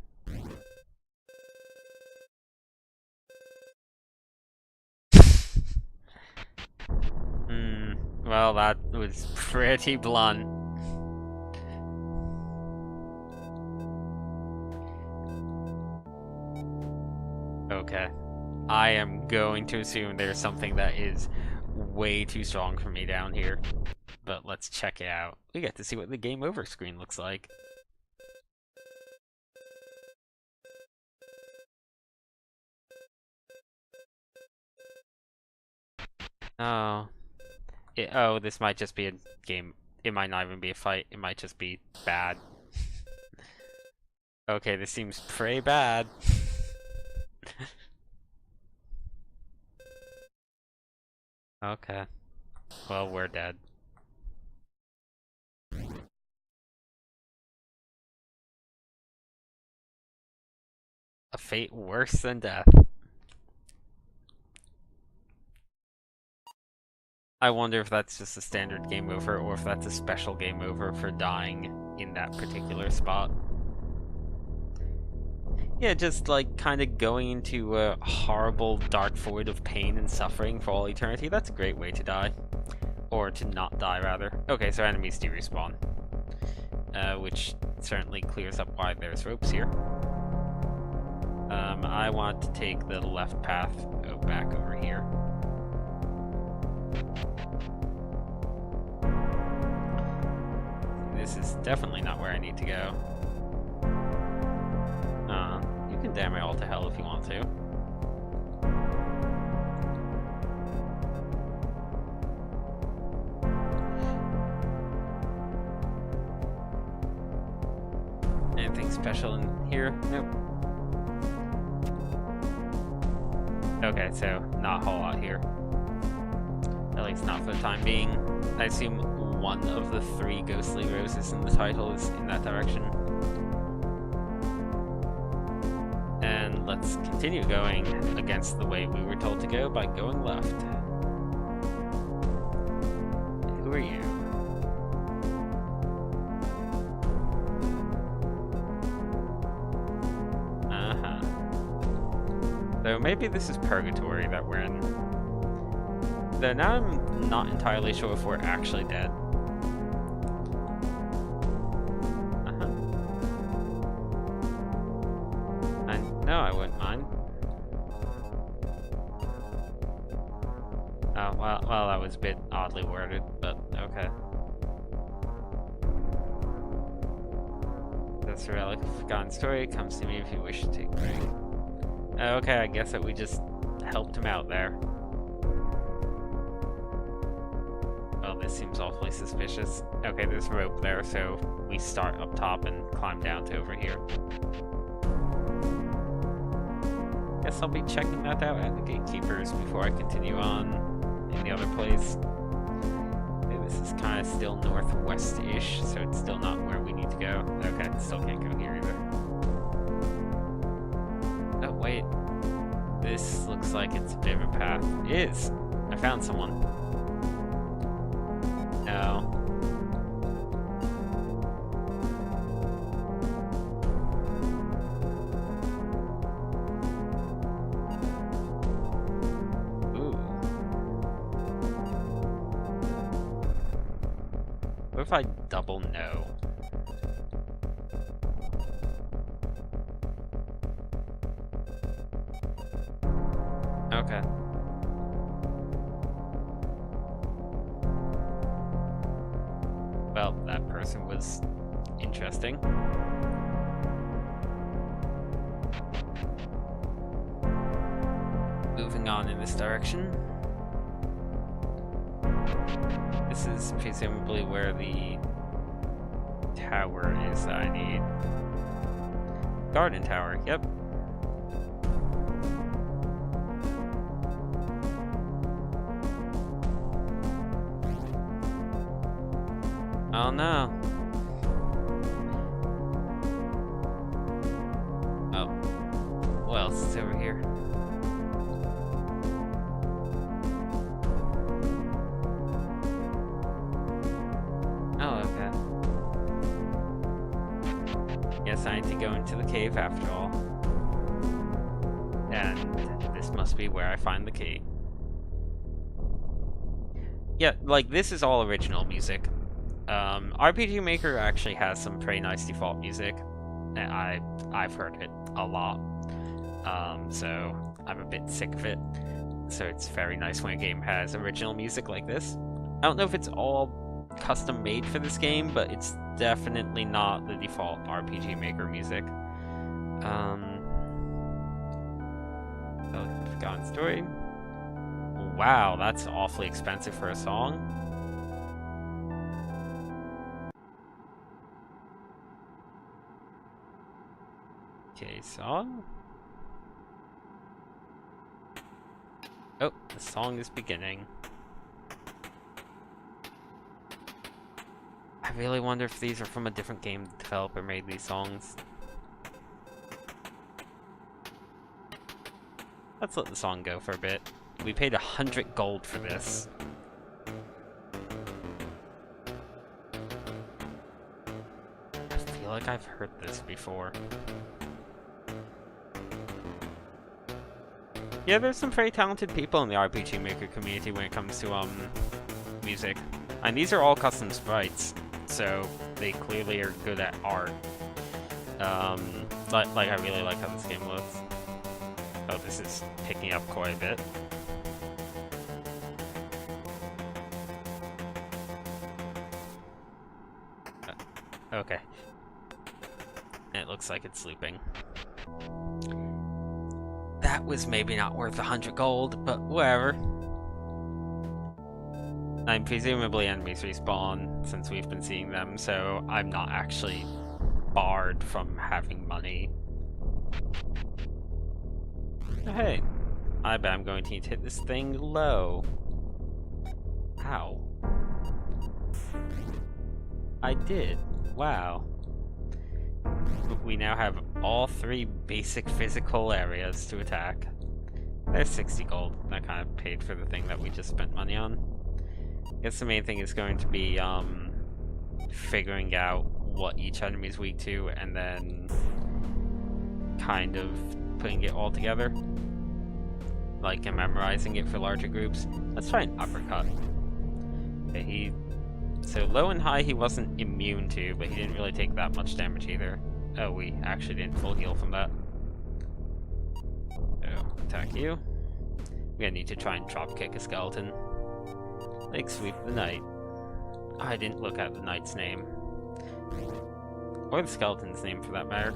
Speaker 1: Well, that was pretty blunt. Okay. I am going to assume there's something that is way too strong for me down here. But let's check it out. We get to see what the game over screen looks like. Oh. Oh, this might just be a game. It might not even be a fight. It might just be bad. Okay, this seems pretty bad. Okay. Well, we're dead. A fate worse than death. I wonder if that's just a standard game over or if that's a special game over for dying in that particular spot. Yeah, just like kind of going into a horrible dark void of pain and suffering for all eternity. That's a great way to die. Or to not die, rather. Okay, so enemies do respawn. Which certainly clears up why there's ropes here. I want to take the left path back over here. This is definitely not where I need to go. You can damn it all to hell if you want to. Anything special in here? Nope. Okay, so not a whole lot here. At least not for the time being. I assume one of the 3 ghostly roses in the title is in that direction. And let's continue going against the way we were told to go by going left. Who are you? So maybe this is purgatory that we're in. Though now I'm not entirely sure if we're actually dead. No, I wouldn't mind. Oh, well, that was a bit oddly worded, but okay. That's a relic of forgotten story. Comes to me if you wish to take a break. Okay, I guess that we just helped him out there. Well, this seems awfully suspicious. Okay, there's rope there, so we start up top and climb down to over here. Guess I'll be checking that out at the gatekeepers before I continue on in the other place. Okay, this is kind of still northwest-ish, so it's still not where we need to go. Okay, still can't go here either. Oh, wait. This looks like it's a bit of a path. It is! I found someone. No. Ooh. What if I double no? Okay. Well, that person was interesting. Moving on in this direction. This is presumably where the tower is that I need. Garden tower, yep. Oh no. Oh. What else is over here? Oh, okay. Guess I need to go into the cave after all. And this must be where I find the key. Yeah, like, this is all original music. RPG Maker actually has some pretty nice default music. And I've heard it a lot. So I'm a bit sick of it. So it's very nice when a game has original music like this. I don't know if it's all custom made for this game, but it's definitely not the default RPG Maker music. Forgotten Story. Wow, that's awfully expensive for a song. Okay, song. Oh, the song is beginning. I really wonder if these are from a different game the developer made these songs. Let's let the song go for a bit. We paid 100 gold for this. I feel like I've heard this before. Yeah, there's some very talented people in the RPG Maker community when it comes to music. And these are all custom sprites, so they clearly are good at art. Like I really like how this game looks. Oh, this is picking up quite a bit. Okay. It looks like it's looping. That was maybe not worth 100 gold, but whatever. And presumably enemies respawn, since we've been seeing them, so I'm not actually barred from having money. Oh, hey, I bet I'm going to need to hit this thing low. Ow. I did. Wow. We now have all 3 basic physical areas to attack. There's 60 gold. That kind of paid for the thing that we just spent money on. I guess the main thing is going to be figuring out what each enemy is weak to, and then kind of putting it all together. Like, and memorizing it for larger groups. Let's try an uppercut. Okay, so low and high he wasn't immune to, but he didn't really take that much damage either. Oh, we actually didn't full heal from that. So, attack you. We're gonna need to try and drop kick a skeleton. Like sweep the knight. Oh, I didn't look at the knight's name. Or the skeleton's name for that matter.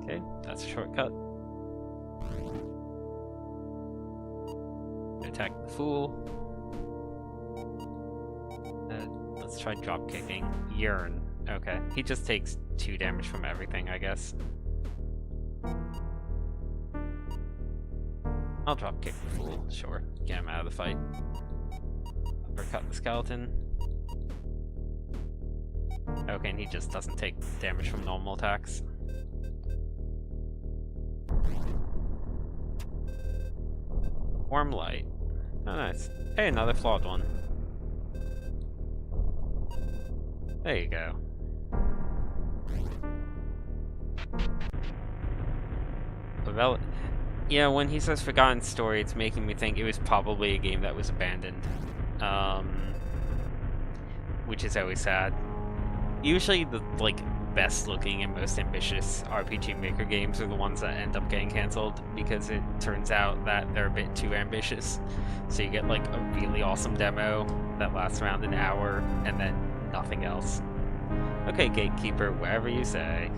Speaker 1: Okay, that's a shortcut. Attack the fool. Let's try drop kicking. Yearn. Okay, he just takes 2 damage from everything, I guess. I'll drop kick the fool, sure. Get him out of the fight. Uppercut the skeleton. Okay, and he just doesn't take damage from normal attacks. Warm light. Oh, nice. Hey, another flawed one. There you go. Well, yeah, when he says Forgotten Story, it's making me think it was probably a game that was abandoned. Which is always sad. Usually the, like, best looking and most ambitious RPG Maker games are the ones that end up getting cancelled because it turns out that they're a bit too ambitious. So you get, like, a really awesome demo that lasts around an hour and then nothing else. Okay, Gatekeeper, whatever you say.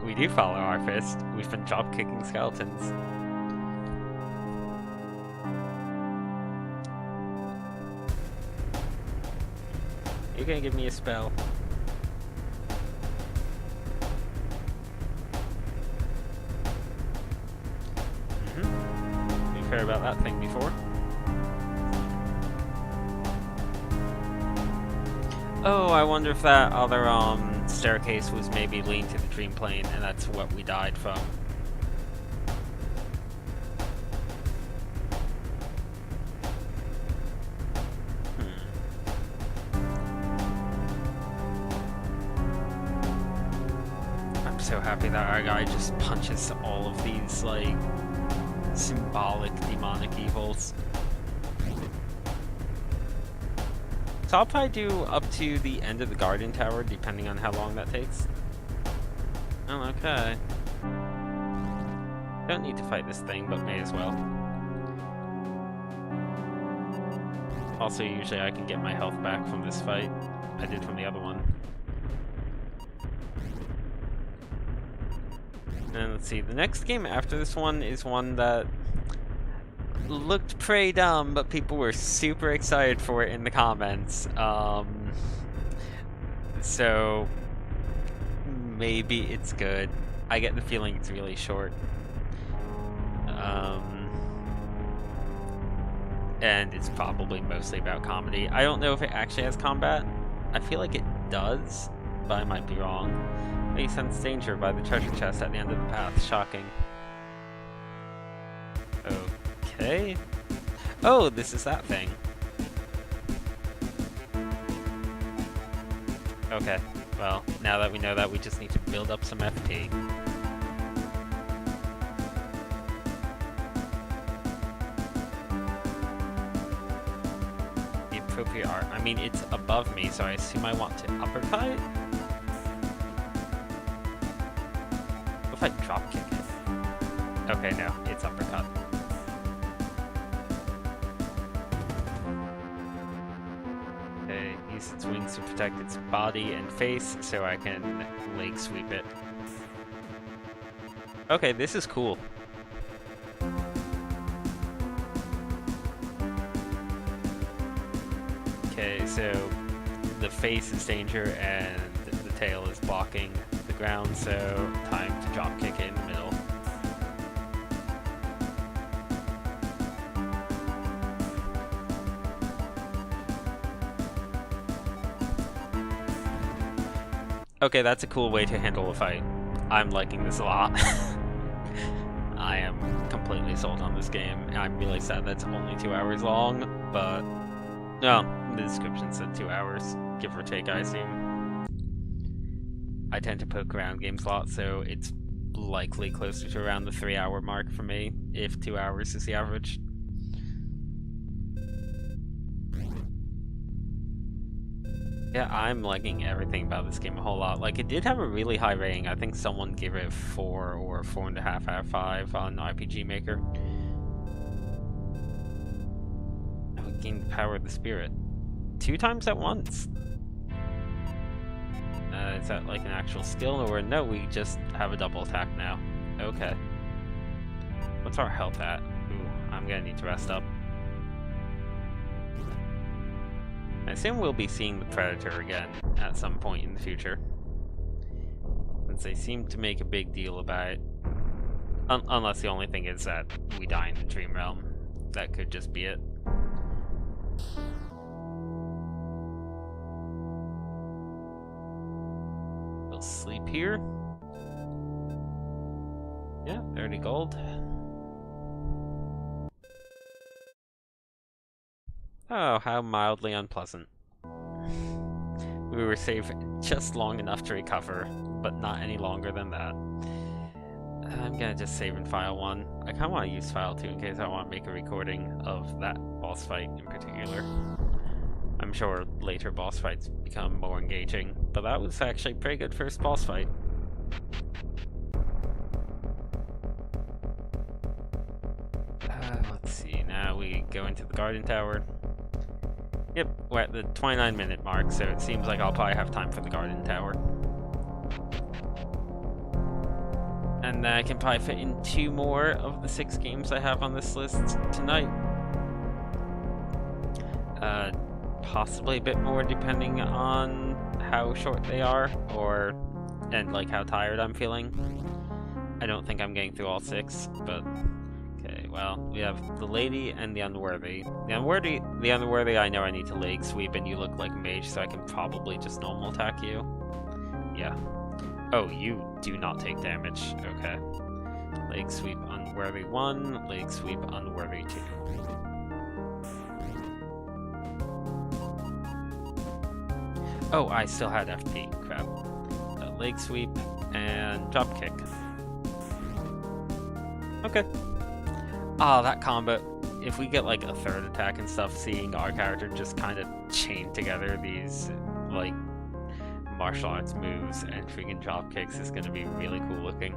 Speaker 1: We do follow our fist. We've been drop-kicking skeletons. You're gonna give me a spell. We've heard about that thing before. Oh, I wonder if that other staircase was maybe leading to the dream plane, and that's what we died from. I'm so happy that our guy just punches all of these, like, symbolic demonic evils. So I'll probably do up to the end of the Guardian Tower, depending on how long that takes. Oh, okay. Don't need to fight this thing, but may as well. Also, usually I can get my health back from this fight. I did from the other one. And let's see, the next game after this one is one that looked pretty dumb, but people were super excited for it in the comments. So maybe it's good. I get the feeling it's really short. And it's probably mostly about comedy. I don't know if it actually has combat. I feel like it does, but I might be wrong. They sense danger by the treasure chest at the end of the path. Shocking. Okay. Oh, this is that thing. Okay. Well, now that we know that, we just need to build up some FP. The appropriate art. I mean, it's above me, so I assume I want to uppercut it? What if I drop kick it? Okay, no, it's uppercut. Okay, use its wings to protect its body and face so I can leg sweep it. Okay, this is cool. Okay, so the face is danger and the tail is blocking the ground, so time to drop kick it in the middle. Okay, that's a cool way to handle a fight. I'm liking this a lot. I am completely sold on this game. I'm really sad that's only 2 hours long, but no, the description said 2 hours, give or take, I assume. I tend to poke around games a lot, so it's likely closer to around the 3-hour mark for me, if 2 hours is the average. Yeah, I'm liking everything about this game a whole lot. Like, it did have a really high rating. I think someone gave it 4 or 4.5 out of 5 on RPG Maker. I would gain the power of the spirit 2 times at once. Is that like an actual skill, or no, we just have a double attack now? Okay. What's our health at? Ooh, I'm gonna need to rest up. I assume we'll be seeing the Predator again at some point in the future, since they seem to make a big deal about it. Unless the only thing is that we die in the Dream Realm. That could just be it. We'll sleep here. Yeah, 30 gold. Oh, how mildly unpleasant. We were safe just long enough to recover, but not any longer than that. I'm gonna just save in file 1. I kinda wanna use file 2 in case I wanna make a recording of that boss fight in particular. I'm sure later boss fights become more engaging, but that was actually a pretty good first boss fight. Let's see, now we go into the garden tower. Yep, we're at the 29-minute mark, so it seems like I'll probably have time for the garden tower. And then I can probably fit in 2 more of the 6 games I have on this list tonight. Possibly a bit more depending on how short they are, and like how tired I'm feeling. I don't think I'm getting through all 6, but okay, well, we have the lady and the unworthy. The unworthy I know I need to leg sweep, and you look like a mage, so I can probably just normal attack you. Yeah. Oh, you do not take damage. Okay. Leg sweep unworthy 1, leg sweep unworthy 2. Oh, I still had FP. Crap. Leg sweep and drop kick. Okay. Ah, that combo. If we get like a third attack and stuff, seeing our character just kind of chain together these like martial arts moves and freaking drop kicks is gonna be really cool looking.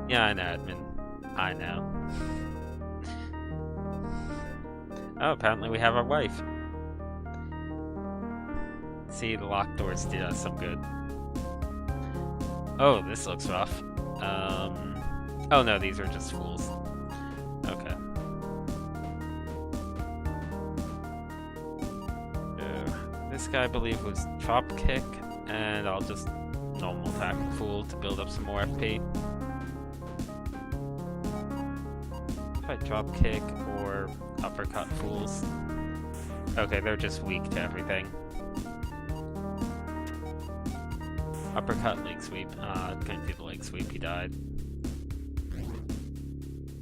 Speaker 1: Yeah, I know, admin. I know. Oh, apparently we have our wife. See, the locked doors did us some good. Oh, this looks rough. Oh no, these are just fools. Okay. This guy, I believe, was drop kick, and I'll just normal attack the fool to build up some more FP. If I drop kick or uppercut fools. Okay, they're just weak to everything. Uppercut, leg sweep. Couldn't do the leg sweep, he died.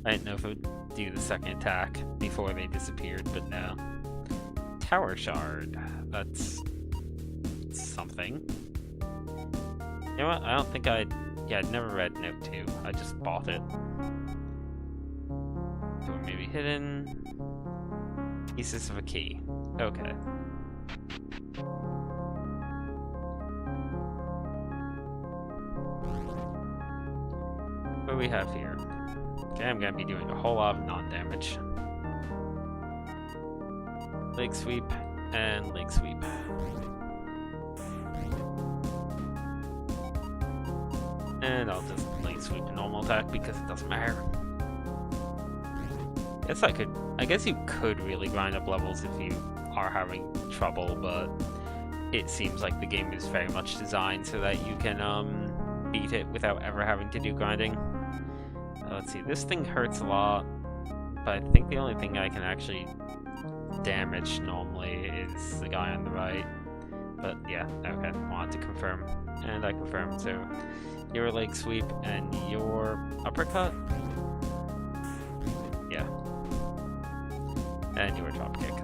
Speaker 1: I didn't know if it would do the second attack before they disappeared, but no. Tower shard. That's something. You know what? I don't think I'd never read Note 2. I just bought it. Or maybe hidden. Pieces of a key. Okay. What do we have here? Okay, I'm gonna be doing a whole lot of non-damage. Leg sweep and leg sweep. And I'll just leg sweep a normal attack because it doesn't matter. I guess you could really grind up levels if you are having trouble, but it seems like the game is very much designed so that you can beat it without ever having to do grinding. Let's see, this thing hurts a lot, but I think the only thing I can actually damage normally is the guy on the right. But yeah, okay, I wanted to confirm, and I confirmed. So your leg sweep and your uppercut, yeah, and your drop kick.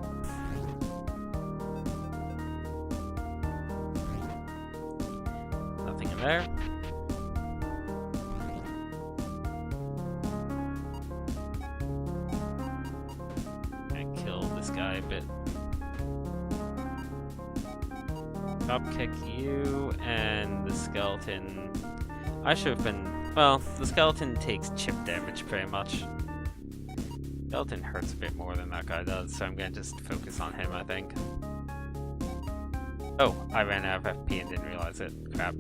Speaker 1: Nothing in there. Guy a bit. Drop kick you and the skeleton. I should have been. Well, the skeleton takes chip damage pretty much. Skeleton hurts a bit more than that guy does, so I'm gonna just focus on him, I think. Oh, I ran out of FP and didn't realize it. Crap.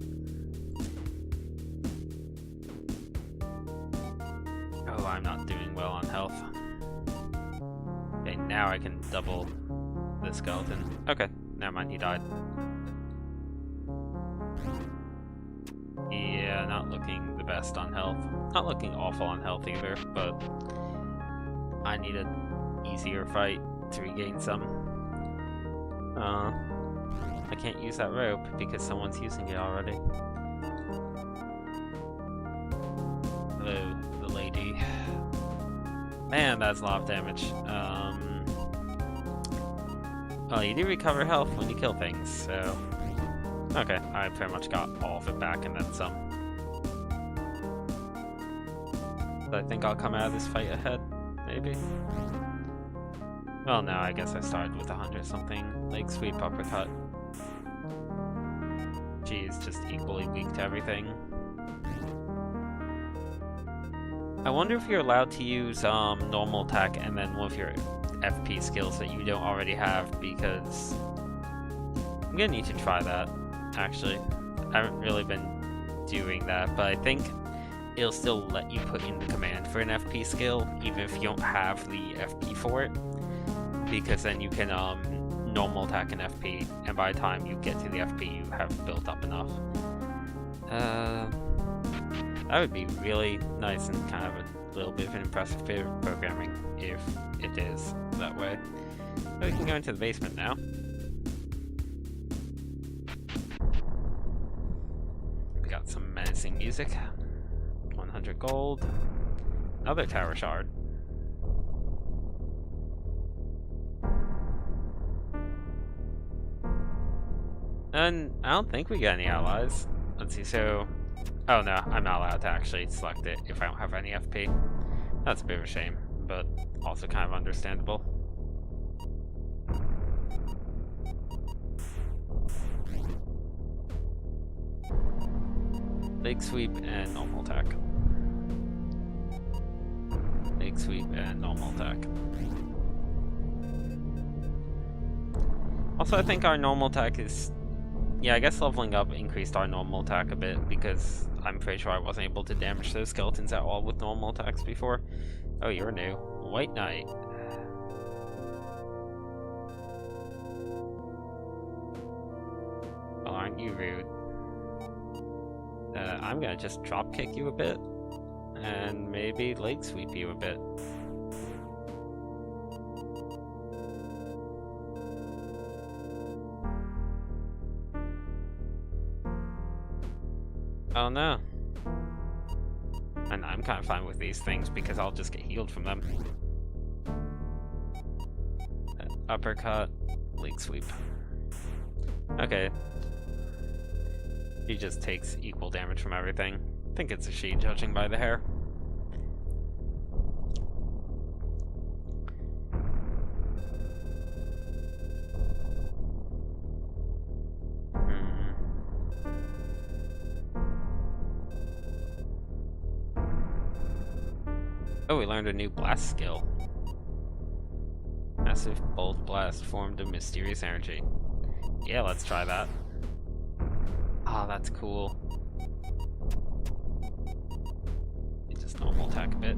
Speaker 1: Oh, I'm not doing well on health. Okay, now I can double the skeleton. Okay, never mind, he died. Yeah, not looking the best on health. Not looking awful on health either, but I need an easier fight to regain some. I can't use that rope because someone's using it already. Hello, the lady. Man, that's a lot of damage. Well, you do recover health when you kill things, so... Okay, I pretty much got all of it back and then some. But I think I'll come out of this fight ahead, maybe? Well, no, I guess I started with 100-something. Leg sweep, uppercut. She is just equally weak to everything. I wonder if you're allowed to use normal attack and then one of your FP skills that you don't already have, because I'm gonna need to try that, actually. I haven't really been doing that, but I think it'll still let you put in the command for an FP skill, even if you don't have the FP for it, because then you can normal attack an FP, and by the time you get to the FP, you have built up enough. That would be really nice and kind of a little bit of an impressive bit of programming, if it is that way. So we can go into the basement now. We got some menacing music. 100 gold. Another tower shard. And I don't think we got any allies. Let's see, so... Oh no, I'm not allowed to actually select it if I don't have any FP. That's a bit of a shame, but also kind of understandable. Leg sweep and normal attack. Leg sweep and normal attack. Also, I think our normal attack is... Yeah, I guess leveling up increased our normal attack a bit, because I'm pretty sure I wasn't able to damage those skeletons at all with normal attacks before. Oh, you're new. White Knight. Well, aren't you rude? I'm gonna just drop kick you a bit, and maybe leg sweep you a bit. Oh no. And I'm kind of fine with these things because I'll just get healed from them. Uppercut, leg sweep. Okay. He just takes equal damage from everything. I think it's a she, judging by the hair. Oh, we learned a new blast skill. Massive bolt blast formed of mysterious energy. Yeah, let's try that. Ah, oh, that's cool. Just normal attack a bit.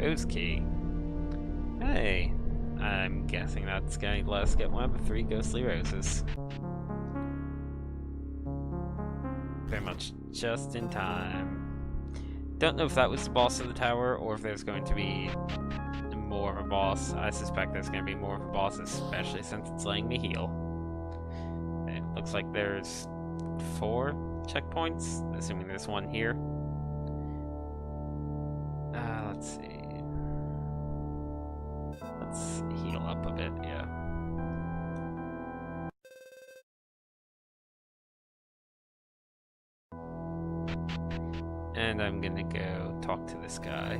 Speaker 1: Rose key. Hey, I'm guessing that's going to let us get one of the 3 ghostly roses. Very much just in time. Don't know if that was the boss of the tower or if there's going to be more of a boss. I suspect there's going to be more of a boss, especially since it's letting me heal. It looks like there's 4 checkpoints, assuming there's one here. Let's see. Let's heal up a bit, yeah. And I'm gonna go talk to this guy.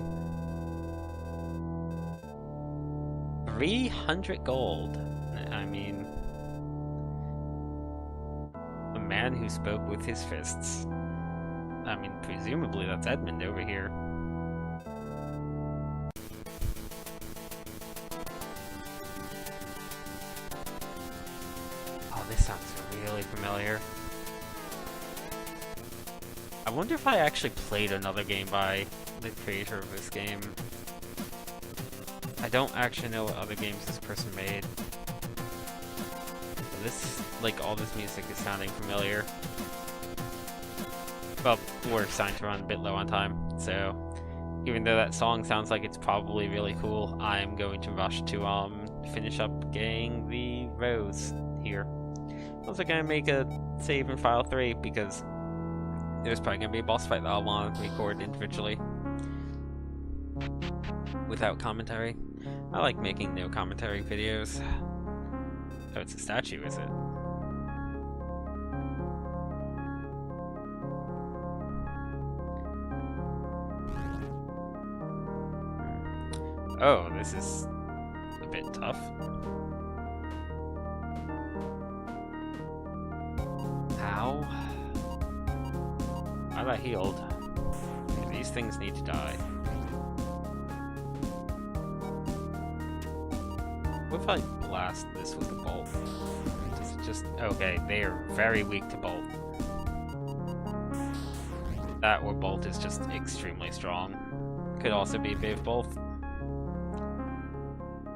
Speaker 1: 300 gold. I mean, a man who spoke with his fists. I mean, presumably that's Edmund over here. Oh, this sounds really familiar. I wonder if I actually played another game by the creator of this game. I don't actually know what other games this person made. But this, like, all this music is sounding familiar. Well, we're starting to run a bit low on time, so even though that song sounds like it's probably really cool, I'm going to rush to finish up getting the rose here. I'm also gonna make a save in file 3 because there's probably gonna be a boss fight that I'll want to record individually. without commentary. I like making no commentary videos. Oh, it's a statue, is it? Oh, this is a bit tough. Ow. I got healed. These things need to die. What if I blast this with a bolt? Does it just... Okay, they are very weak to bolt. That or bolt is just extremely strong. Could also be a bit of both.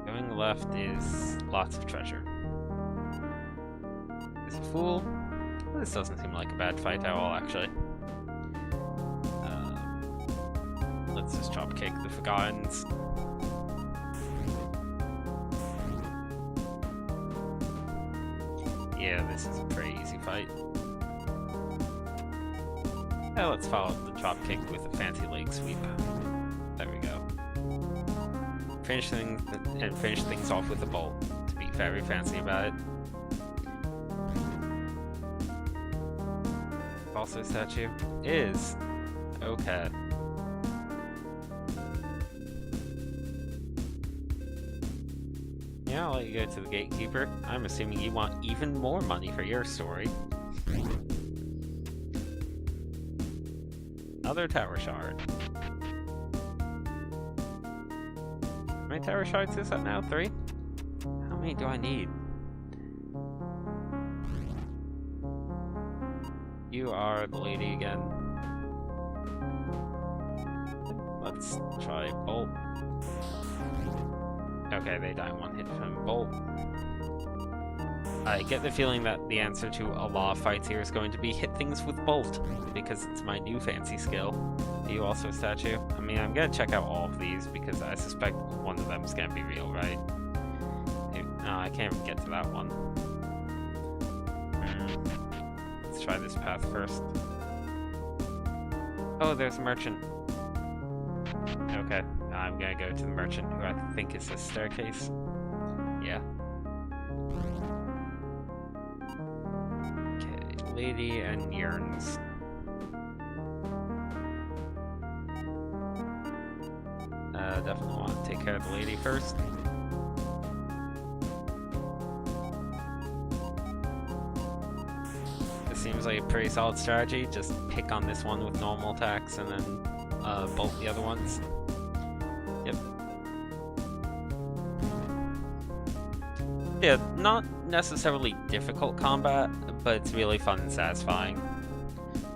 Speaker 1: Going left is lots of treasure. Is a fool? This doesn't seem like a bad fight at all, actually. Let's just drop kick the Forgottens. Yeah, this is a pretty easy fight. Now let's follow the drop kick with a fancy leg sweep. There we go. Finish things off with a bolt, to be very fancy about it. Also statue is okay. Yeah, I'll let you go to the gatekeeper. I'm assuming you want even more money for your story. Another tower shard. How many tower shards is that now? 3? How many do I need? You are the lady again. Let's try bolt. Okay, they die in one hit from bolt. I get the feeling that the answer to a lot of fights here is going to be hit things with bolt, because it's my new fancy skill. Are you also a statue? I mean, I'm gonna check out all of these, because I suspect one of them is gonna be real, right? No, I can't even get to that one. Let's try this path first. Oh, there's a merchant. Okay, I'm gonna go to the merchant, who I think is a staircase. Yeah. Okay, lady and yearns. Definitely want to take care of the lady first. This seems like a pretty solid strategy. Just pick on this one with normal attacks and then bolt the other ones. Yep. Yeah, not necessarily difficult combat, but it's really fun and satisfying.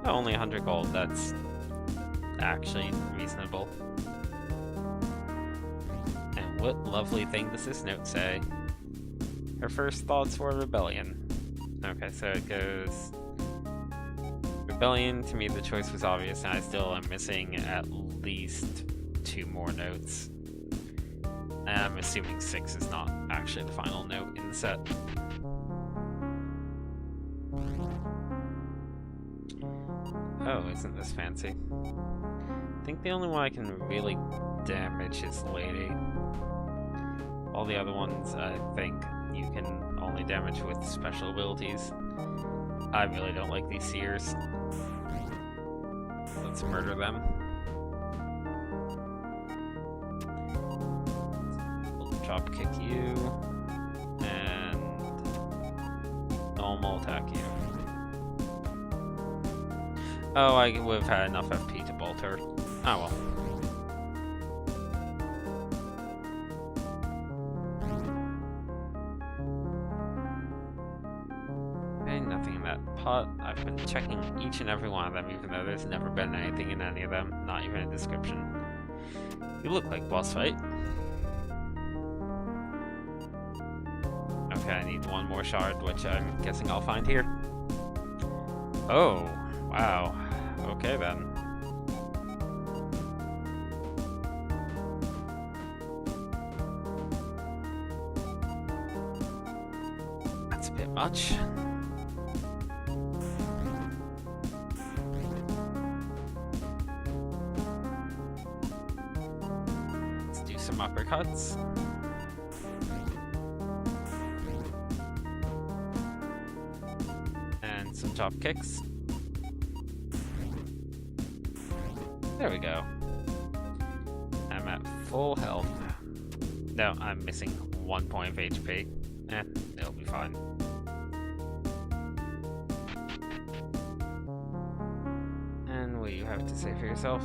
Speaker 1: Only 100 gold, that's actually reasonable. And what lovely thing does this note say? Her first thoughts were rebellion. Okay, so it goes... Rebellion, to me the choice was obvious, and I still am missing at least 2 more notes. And I'm assuming 6 is not actually the final note in the set. Oh, isn't this fancy? I think the only one I can really damage is Lady. All the other ones, I think you can only damage with special abilities. I really don't like these seers. Let's murder them. We'll drop kick you. And normal attack you. Oh, I would have had enough FP to bolt her. Oh well. Okay, nothing in that pot. I've been checking each and every one of them, even though there's never been anything in any of them, not even a description. You look like boss fight. Okay, I need 1 more shard, which I'm guessing I'll find here. Oh, wow. Okay then. That's a bit much. some uppercuts. And some drop kicks. There we go. I'm at full health. No, I'm missing 1 point of HP. It'll be fine. And what do you have to say for yourself?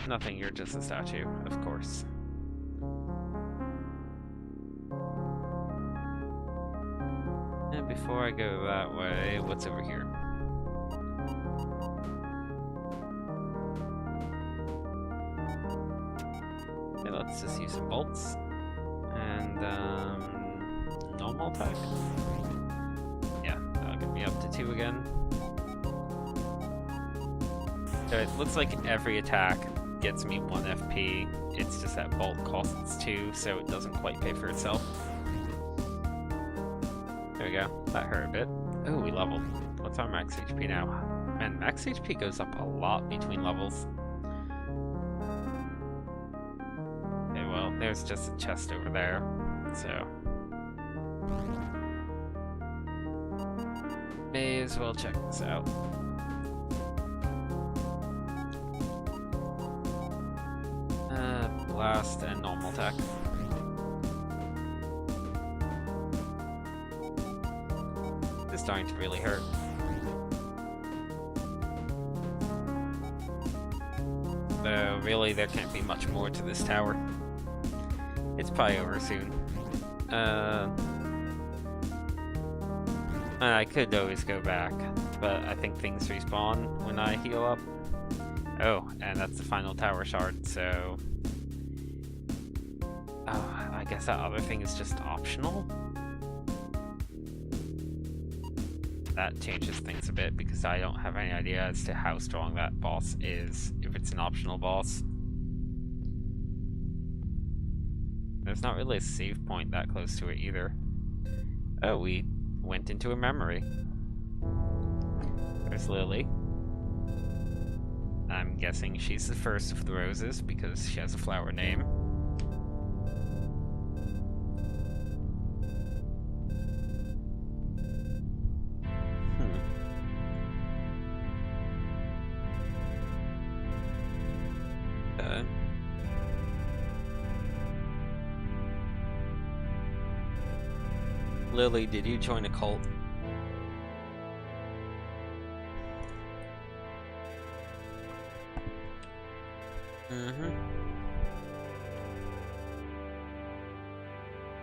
Speaker 1: Nothing, you're just a statue, of course. And before I go that way, what's over here? Okay, let's just use some bolts. And, normal attack? Yeah, that'll get me up to 2 again. So it looks like every attack gets me 1 FP. It's just that bolt costs 2, so it doesn't quite pay for itself. There we go. That hurt a bit. Oh, we leveled. What's our max HP now? Man, max HP goes up a lot between levels. Okay, well, there's just a chest over there, so... may as well check this out. Blast and normal attack. It's starting to really hurt. Though, really, there can't be much more to this tower. It's probably over soon. I could always go back, but I think things respawn when I heal up. Oh, and that's the final tower shard, so... oh, I guess that other thing is just optional? That changes things a bit, because I don't have any idea as to how strong that boss is, if it's an optional boss. There's not really a save point that close to it either. Oh, we went into a memory. There's Lily. I'm guessing she's the first of the roses because she has a flower name. Lily, did you join a cult?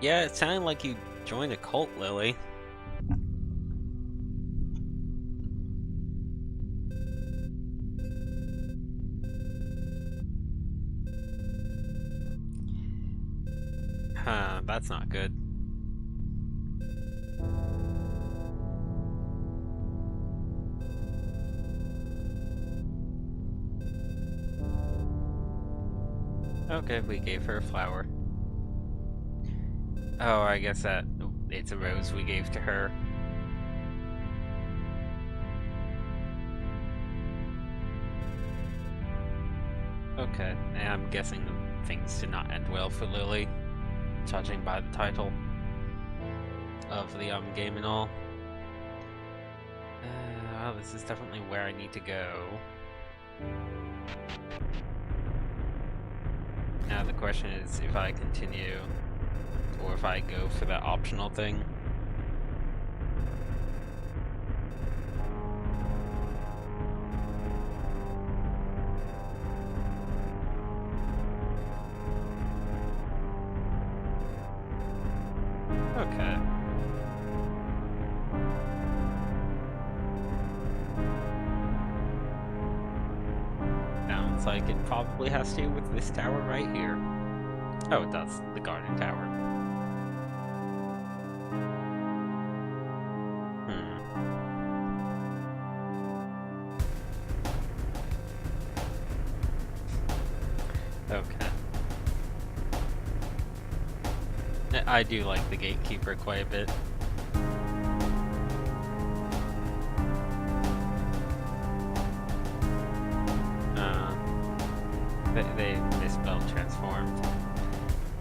Speaker 1: Yeah, it sounded like you joined a cult, Lily. Huh, that's not good. Okay, we gave her a flower. Oh, I guess that it's a rose we gave to her. Okay, and I'm guessing things did not end well for Lily, judging by the title of the game and all. Well, this is definitely where I need to go. Now the question is if I continue, or if I go for that optional thing. Okay. Sounds like it probably has to do with this tower right here. Oh, it does. The garden tower. Okay. I do like the gatekeeper quite a bit. They misspelled transformed.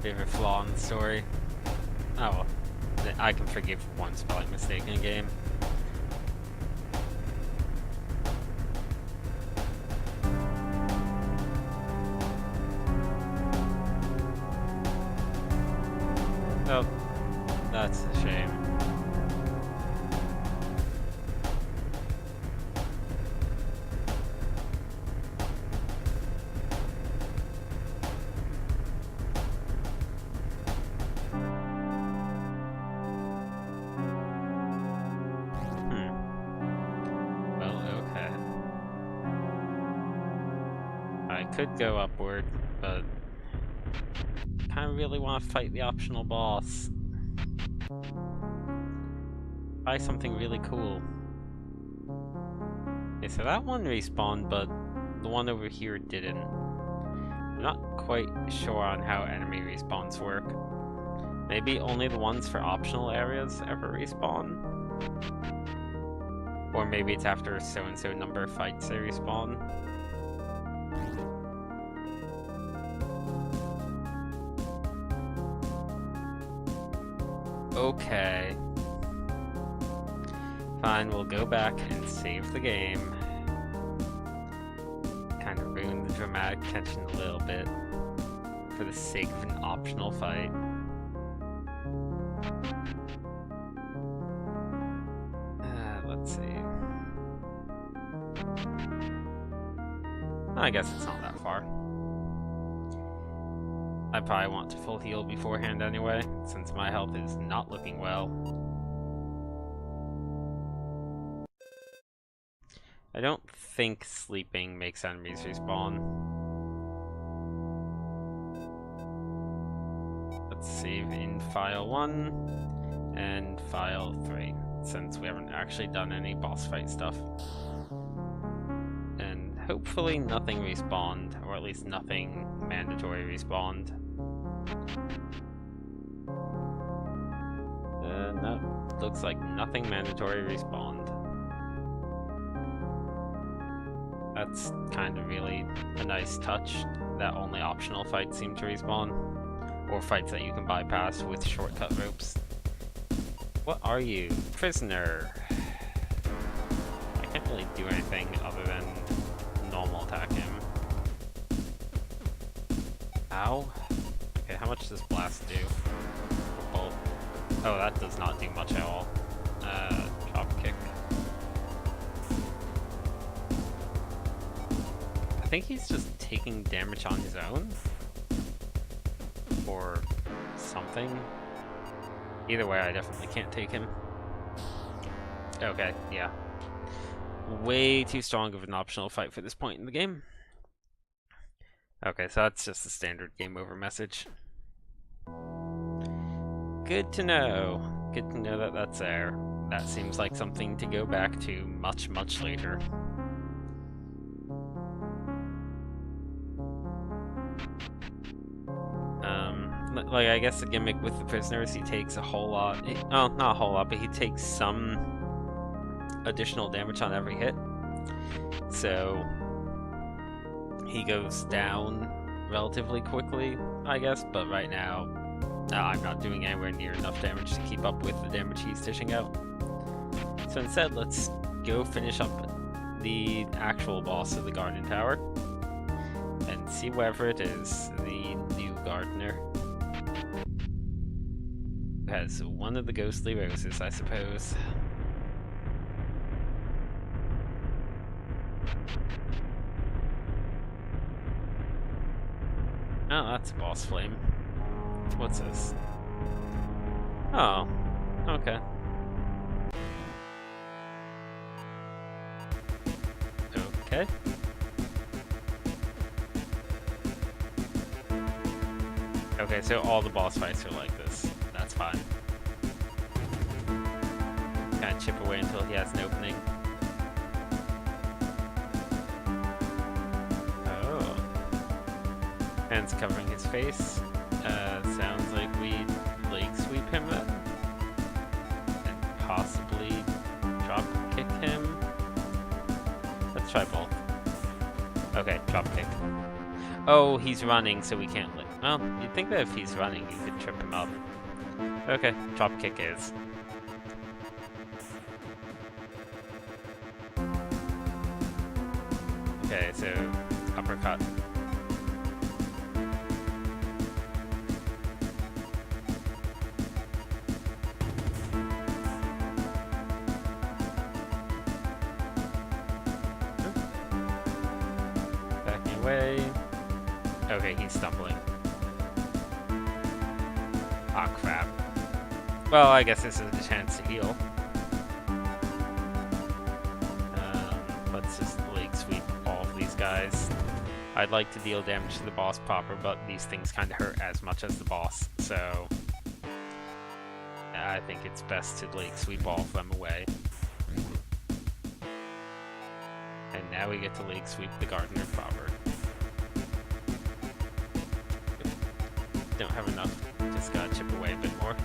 Speaker 1: Bit of a flaw in the story. Oh well. I can forgive one spelling mistake in a game. Oh, that's a shame. Well, okay. I could go upward, but I kind of really want to fight the optional boss. Buy something really cool. Okay, so that one respawned, but the one over here didn't. I'm not quite sure on how enemy respawns work. Maybe only the ones for optional areas ever respawn? Or maybe it's after so-and-so number of fights they respawn. Okay. Fine, we'll go back and save the game. Kind of ruin the dramatic tension a little bit for the sake of an optional fight. Let's see. I guess it's not that far. I probably want to full heal beforehand anyway, since my health is not looking well. I don't think sleeping makes enemies respawn. Let's save in file 1 and file 3, since we haven't actually done any boss fight stuff. And hopefully nothing respawned, or at least nothing mandatory respawned. No, looks like nothing mandatory respawned. That's kind of really a nice touch, that only optional fights seem to respawn, or fights that you can bypass with shortcut ropes. What are you? Prisoner. I can't really do anything other than normal attack him. Ow. Okay, how much does blast do? Bolt. Oh, that does not do much at all. Drop kick. I think he's just taking damage on his own? Or something? Either way, I definitely can't take him. Okay, yeah. Way too strong of an optional fight for this point in the game. Okay, so that's just a standard game over message. Good to know. Good to know that that's there. That seems like something to go back to much, much later. Like, I guess the gimmick with the prisoners, he takes a whole lot. Oh, not a whole lot, but he takes some additional damage on every hit. So he goes down relatively quickly, I guess, but right now I'm not doing anywhere near enough damage to keep up with the damage he's dishing out. So instead, let's go finish up the actual boss of the Garden Tower and see wherever it is, the new gardener. Who has one of the ghostly roses, I suppose. Oh, that's a boss flame. What's this? Oh, okay. Okay. Okay, so all the boss fights are like this. That's fine. Kind of chip away until he has an opening. Oh. Hands covering his face. Sounds like we leg sweep him then. And possibly drop kick him. Let's try both. Okay, drop kick. Oh, he's running, so we can't Well, you'd think that if he's running, you could trip him up. Okay, drop kick is. Okay, so uppercut. Backing away. Okay, he's stumbling. Ah, crap. Well, I guess this is a chance to heal. Let's just leg sweep all of these guys. I'd like to deal damage to the boss proper, but these things kind of hurt as much as the boss, so I think it's best to leg sweep all of them away. And now we get to leg sweep the gardener proper. Don't have enough, just gotta chip away a bit more.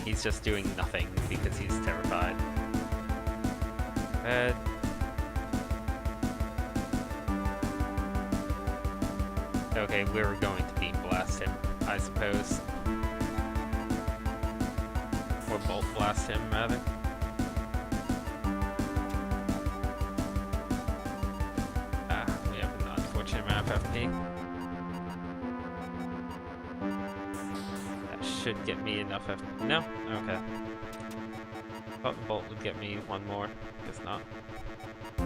Speaker 1: He's just doing nothing because he's terrified. Okay, we're going to beam blast him, I suppose. Or bolt blast him, rather. We have an unfortunate amount of FP. That should get me enough FP. No? Okay. Thought the bolt would get me one more. Guess not.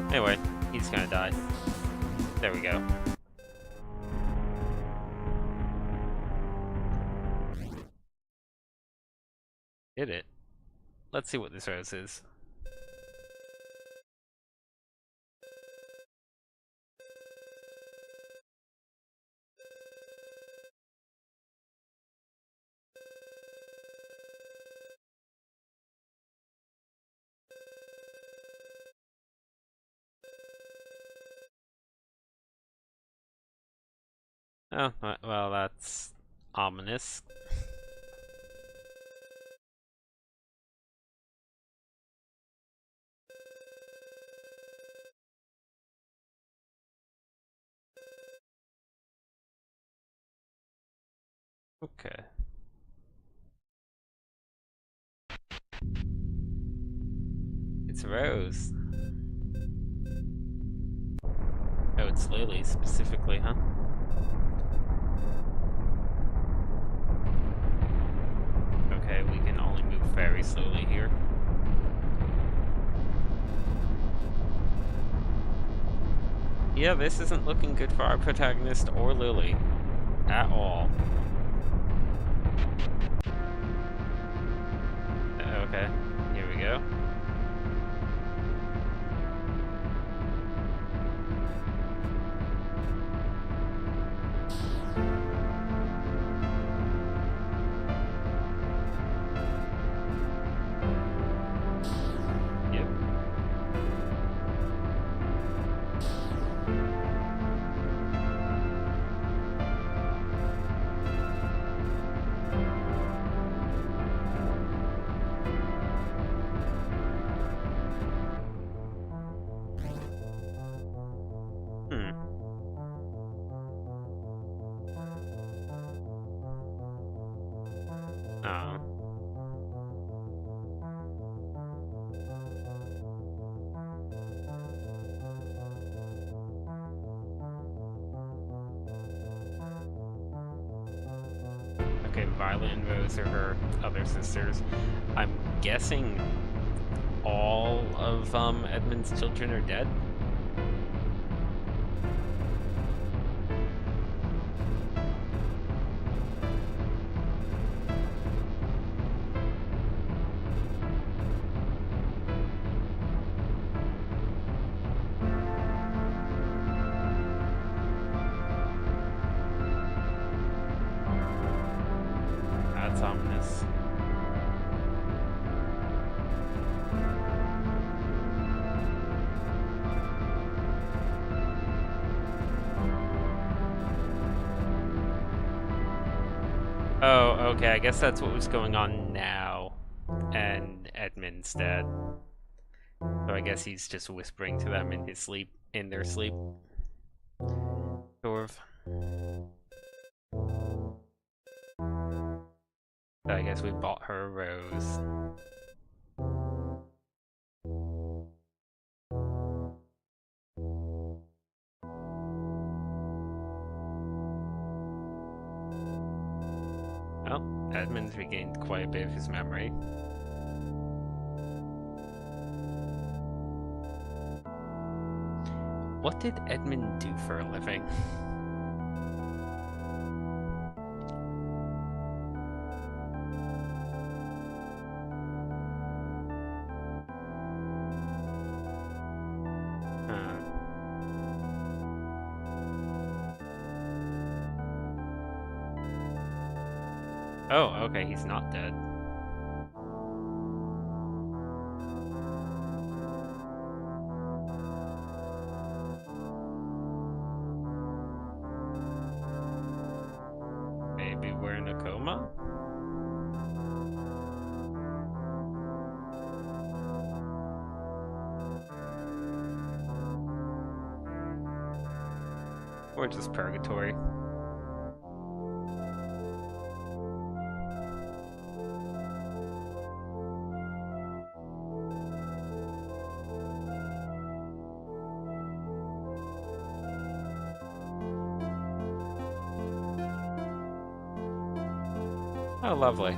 Speaker 1: Anyway, he's gonna die. There we go. Did it. Let's see what this rose is. Oh, well, that's ominous. Okay. It's Rose. Oh, it's Lily specifically, huh? Okay, we can only move very slowly here. Yeah, this isn't looking good for our protagonist or Lily. At all. Okay, here we go. Yep. Okay, Violet and Rose are her other sisters. I'm guessing all of Edmund's children are dead. That's ominous. Oh, okay, I guess that's what was going on now. And Edmund's dead. So I guess he's just whispering to them in his sleep, in their sleep. Sort of. So I guess we bought her a rose. Well, Edmund's regained quite a bit of his memory. What did Edmund do for a living? Oh, okay, he's not dead. Maybe we're in a coma? Or just purgatory. Oh, lovely.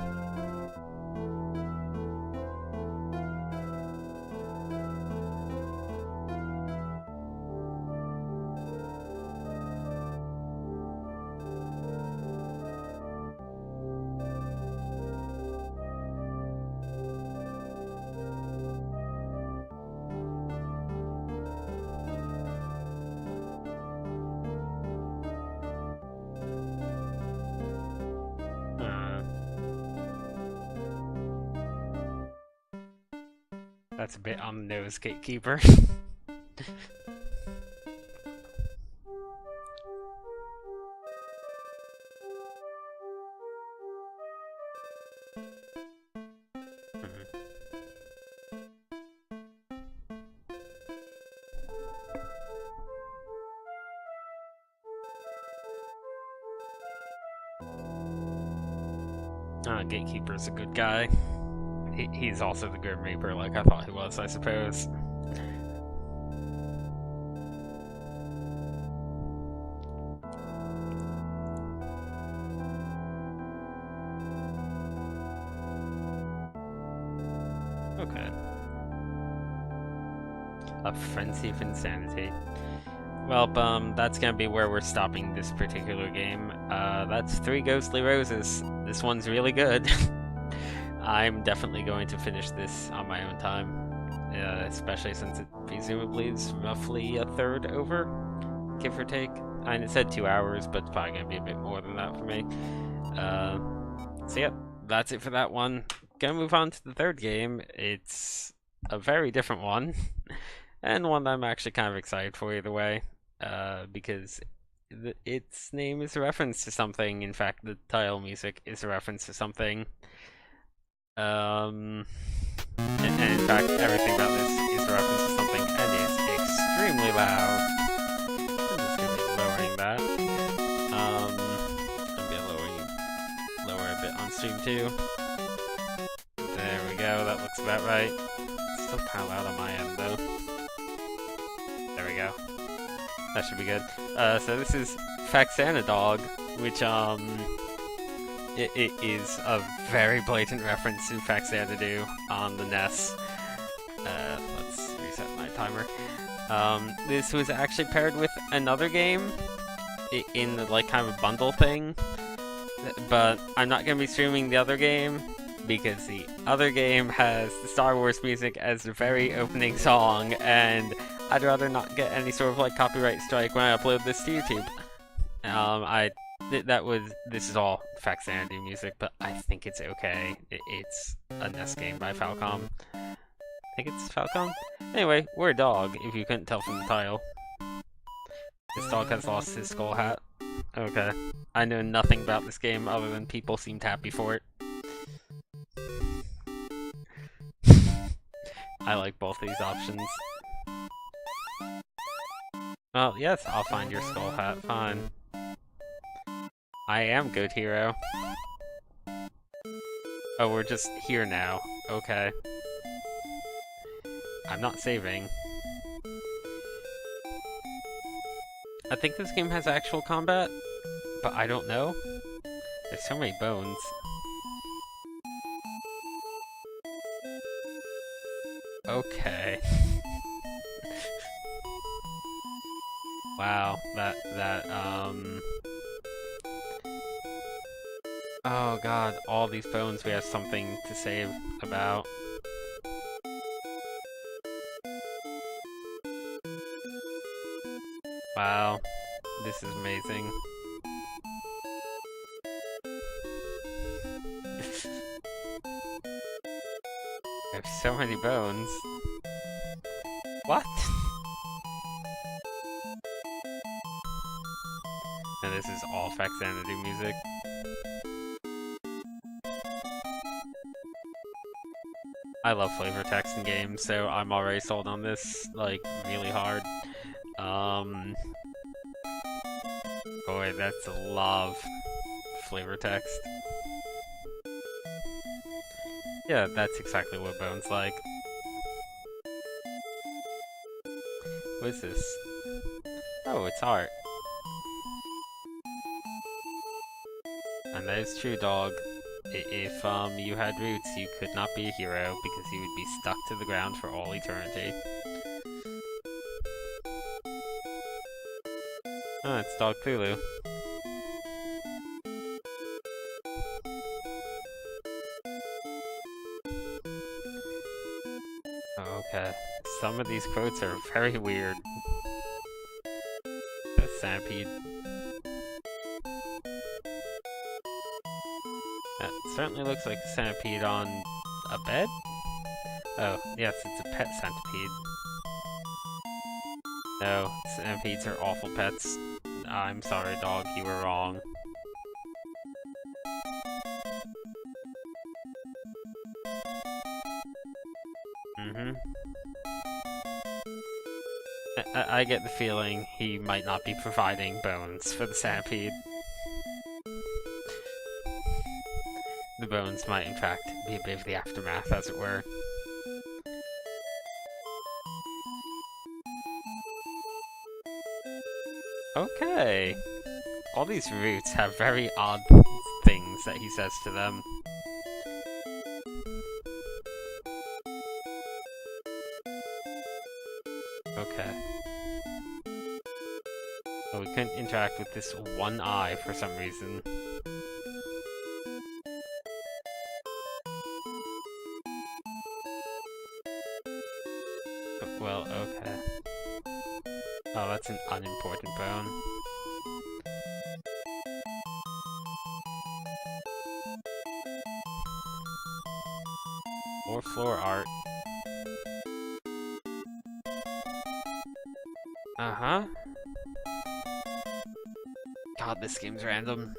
Speaker 1: That's a bit on the nose, Gatekeeper. Gatekeeper's a good guy. He's also the Grim Reaper, like I thought he was, I suppose. Okay. A frenzy of insanity. Well, that's gonna be where we're stopping this particular game. That's 3 Ghostly Roses. This one's really good. I'm definitely going to finish this on my own time, especially since it presumably is roughly a third over, give or take. And it said 2 hours, but it's probably gonna be a bit more than that for me. So yeah, that's it for that one. Gonna move on to the third game. It's a very different one, and one that I'm actually kind of excited for either way, because its name is a reference to something. In fact, the title music is a reference to something. And in fact, everything about this is a reference to something, and is extremely loud. I'm just gonna be lowering that. I'm gonna lower a bit on stream too. There we go, that looks about right. It's still kind of loud on my end though. There we go. That should be good. So this is Faxanadog, which it is a very blatant reference to Faxanadog on the NES. Let's reset my timer. This was actually paired with another game in the, like, kind of a bundle thing, but I'm not going to be streaming the other game because the other game has the Star Wars music as the very opening song, and I'd rather not get any sort of like copyright strike when I upload this to YouTube. This is all Faxanadog music, but I think it's okay. It's a NES game by Falcom. I think it's Falcom? Anyway, we're a dog, if you couldn't tell from the title. This dog has lost his skull hat. Okay. I know nothing about this game other than people seemed happy for it. I like both these options. Well, yes, I'll find your skull hat, fine. I am good hero. Oh, we're just here now. Okay. I'm not saving. I think this game has actual combat, but I don't know. There's so many bones. Okay. Wow, oh god, all these bones we have something to save about. Wow, this is amazing. There's so many bones. What? And this is all Faxanadog music. I love flavor text in games, so I'm already sold on this, like, really hard. Boy, that's a lot of flavor text. Yeah, that's exactly what Bone's like. What is this? Oh, it's art. And that is true, dog. If you had roots, you could not be a hero because you would be stuck to the ground for all eternity. Oh, it's Dog Cthulhu. Okay. Some of these quotes are very weird. The centipede. That certainly looks like a centipede on a bed? Oh, yes, it's a pet centipede. No, centipedes are awful pets. I'm sorry, dog, you were wrong. I get the feeling he might not be providing bones for the centipede. The bones might, in fact, be a bit of the aftermath, as it were. Okay. All these roots have very odd things that he says to them. Okay. Oh, we couldn't interact with this one eye for some reason. Well, okay. Oh, that's an unimportant bone. More floor art. Uh-huh. God, this game's random.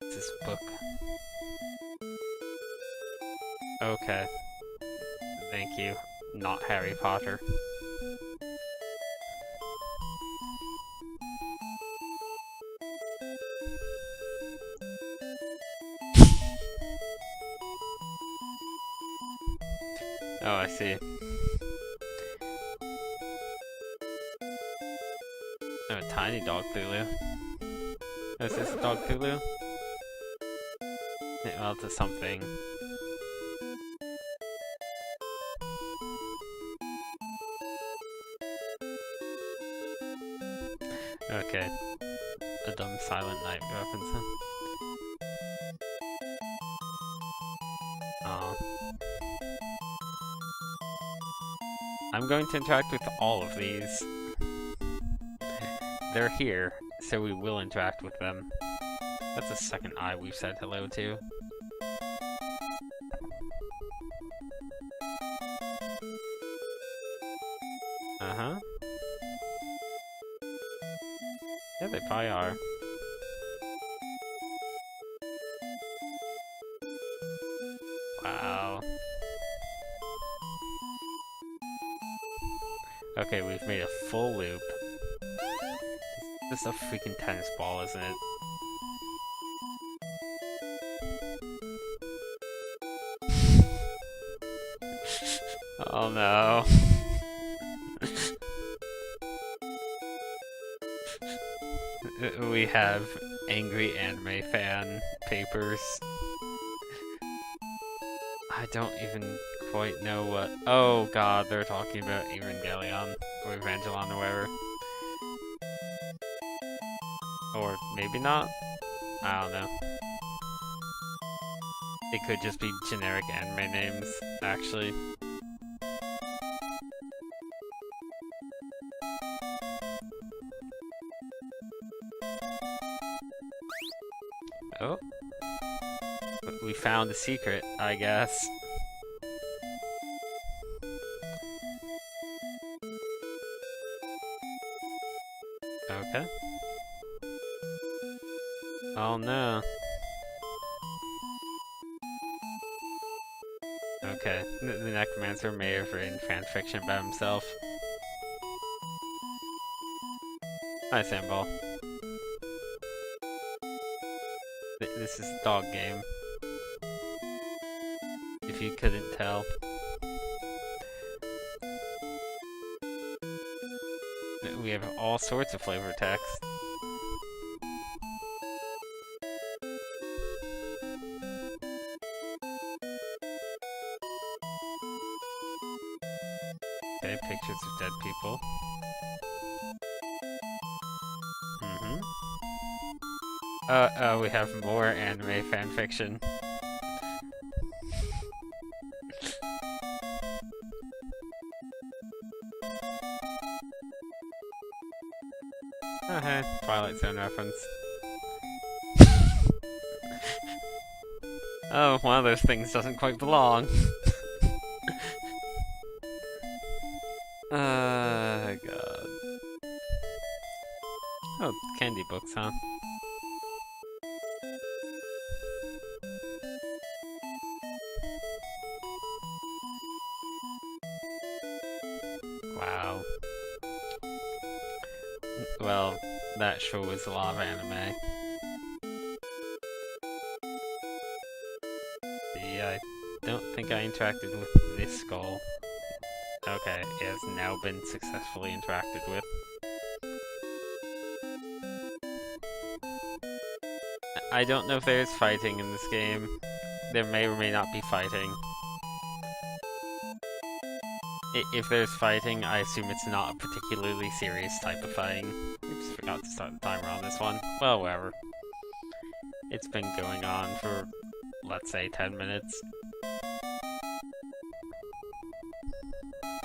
Speaker 1: This book. Okay. Thank you. Not Harry Potter. Oh, I see. Oh, tiny Dog Cthulhu. Oh, is this a Dog Cthulhu? Yeah, well, it's a something. Okay. A dumb Silent Night reference. Aw. I'm going to interact with all of these. They're here, so we will interact with them. That's the second eye we've said hello to. Uh-huh. Yeah, they probably are. Wow. Okay, we've made a full loop. This is a freaking tennis ball, isn't it? Oh no. We have angry anime fan papers. I don't even quite know what. Oh god, they're talking about Evangelion or Evangelon or whatever. Or maybe not. I don't know. It could just be generic anime names, actually. Oh. We found a secret, I guess. Okay. Oh no. Okay, the Necromancer may have written fanfiction about himself. Hi, Sandball. This is a dog game. If you couldn't tell. We have all sorts of flavor text. Okay, pictures of dead people. We have more anime fanfiction. Oh hey, Twilight Zone reference. Oh, one of those things doesn't quite belong. God. Oh, candy books, huh? Wow. Well, that sure was a lot of anime. Yeah, I don't think I interacted with this skull. Okay, it has now been successfully interacted with. I don't know if there's fighting in this game. There may or may not be fighting. If there's fighting, I assume it's not a particularly serious type of fighting. Oops, forgot to start the timer on this one. Well, whatever. It's been going on for, let's say, 10 minutes.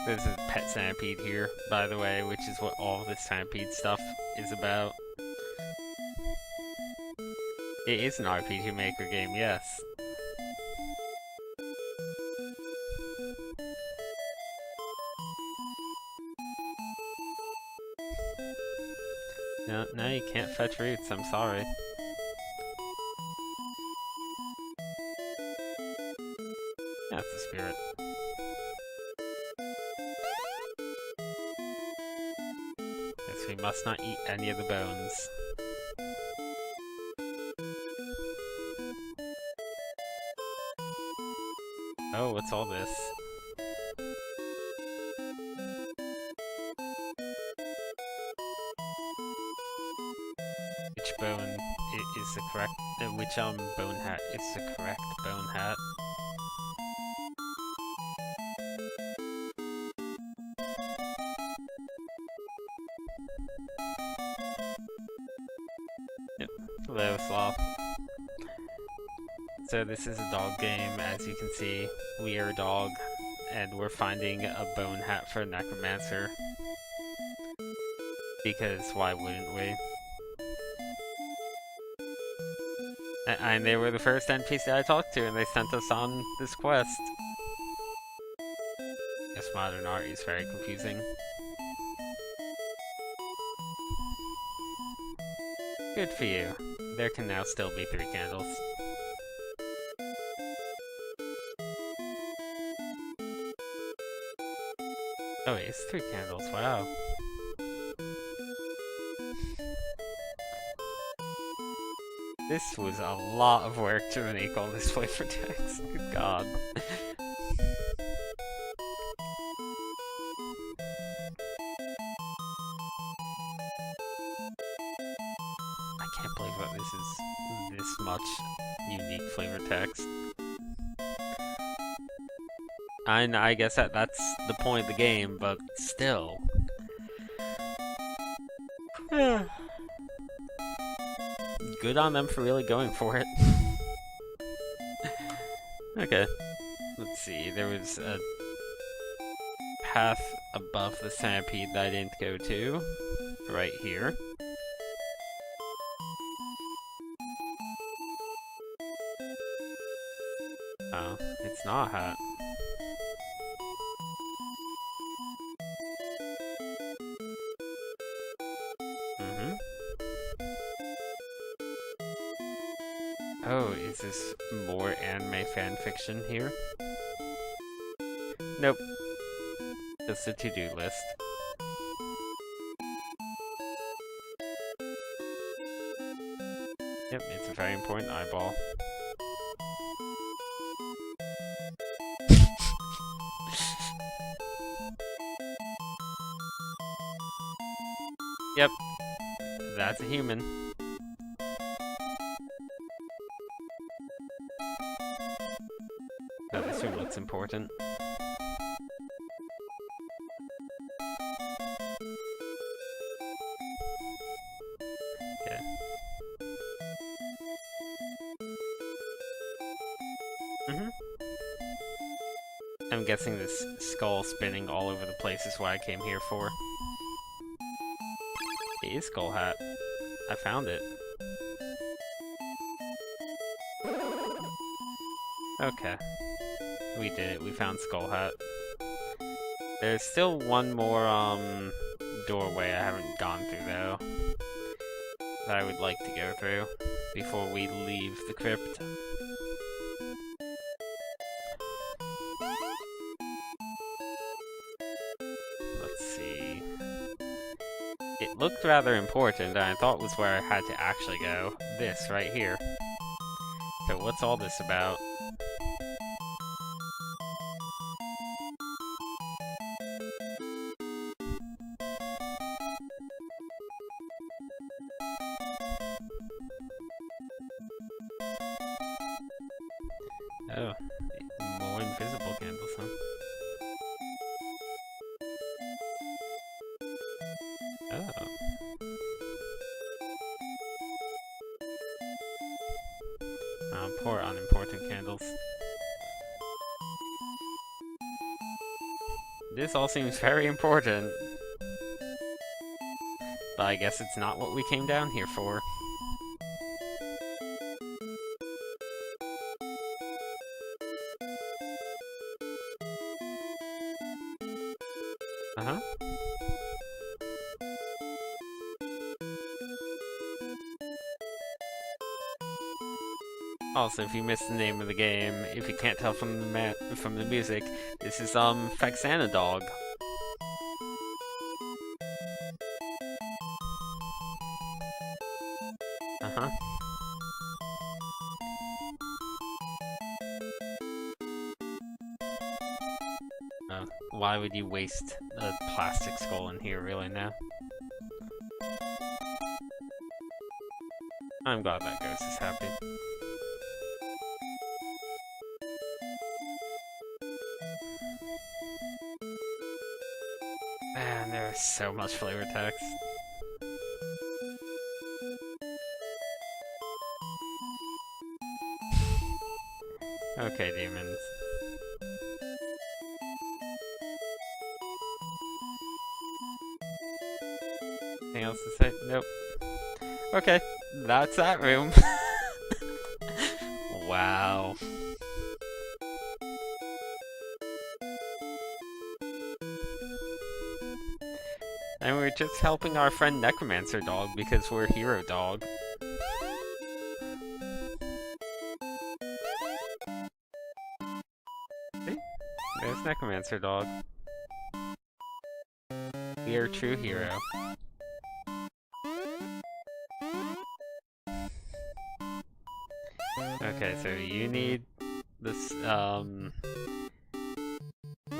Speaker 1: There's a pet centipede here, by the way, which is what all this centipede stuff is about. It is an RPG Maker game, yes. No, you can't fetch roots, I'm sorry. That's the spirit. Yes, we must not eat any of the bones. Oh, what's all this? Which bone is the correct... which bone hat is the correct bone hat? Yep, hello, Sloth. So this is a dog game, as you can see. We are a dog, and we're finding a bone hat for a Necromancer. Because why wouldn't we? And they were the first NPC I talked to, and they sent us on this quest. Yes, modern art is very confusing. Good for you. There can now still be 3 candles. Oh, it's 3 candles, wow. This was a lot of work to make all this flavor text. Good god. I can't believe that this is this much unique flavor text. And I guess that's the point of the game, but still. Good on them for really going for it. Okay. Let's see, there was a path above the centipede that I didn't go to. Right here. Oh, it's not a hat. Oh, is this more anime fanfiction here? Nope. Just a to-do list. Yep, it's a very important eyeball. Yep, that's a human. Oh, this room looks important. Okay. I'm guessing this skull spinning all over the place is what I came here for. It is Skull Hat. I found it. Okay. We did it. We found Skull Hat. There's still one more, doorway I haven't gone through, though. That I would like to go through before we leave the crypt. Let's see. It looked rather important, and I thought was where I had to actually go. This, right here. So what's all this about? Oh, more invisible candles, huh? Oh. Oh, poor unimportant candles. This all seems very important. But I guess it's not what we came down here for. Uh-huh. Also, if you missed the name of the game, if you can't tell from the music, this is Faxanadog. Uh-huh. Why would you waste a plastic skull in here, really, now? I'm glad that ghost is happy. Man, there's so much flavor text. Okay, demons. Anything else to say? Nope. Okay, that's that room. Wow. And we're just helping our friend Necromancer Dog because we're Hero Dog. See? There's Necromancer Dog. your true hero. Okay, so you need this, what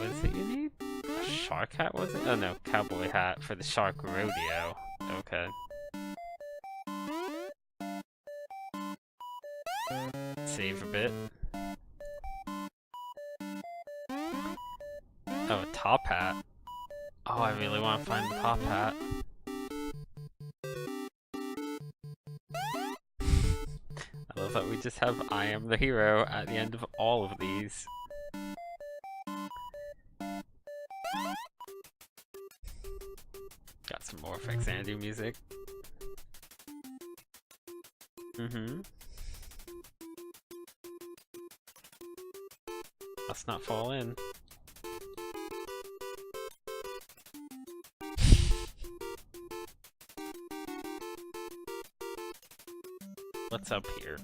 Speaker 1: is it you need? A shark hat, was it? Oh no, cowboy hat for the shark rodeo. Okay. Save a bit. Oh, a top hat. Oh, I really want to find the top hat. I love that we just have I am the hero at the end of all of these. Got some more Faxanadog music. Must not fall in. What's up here?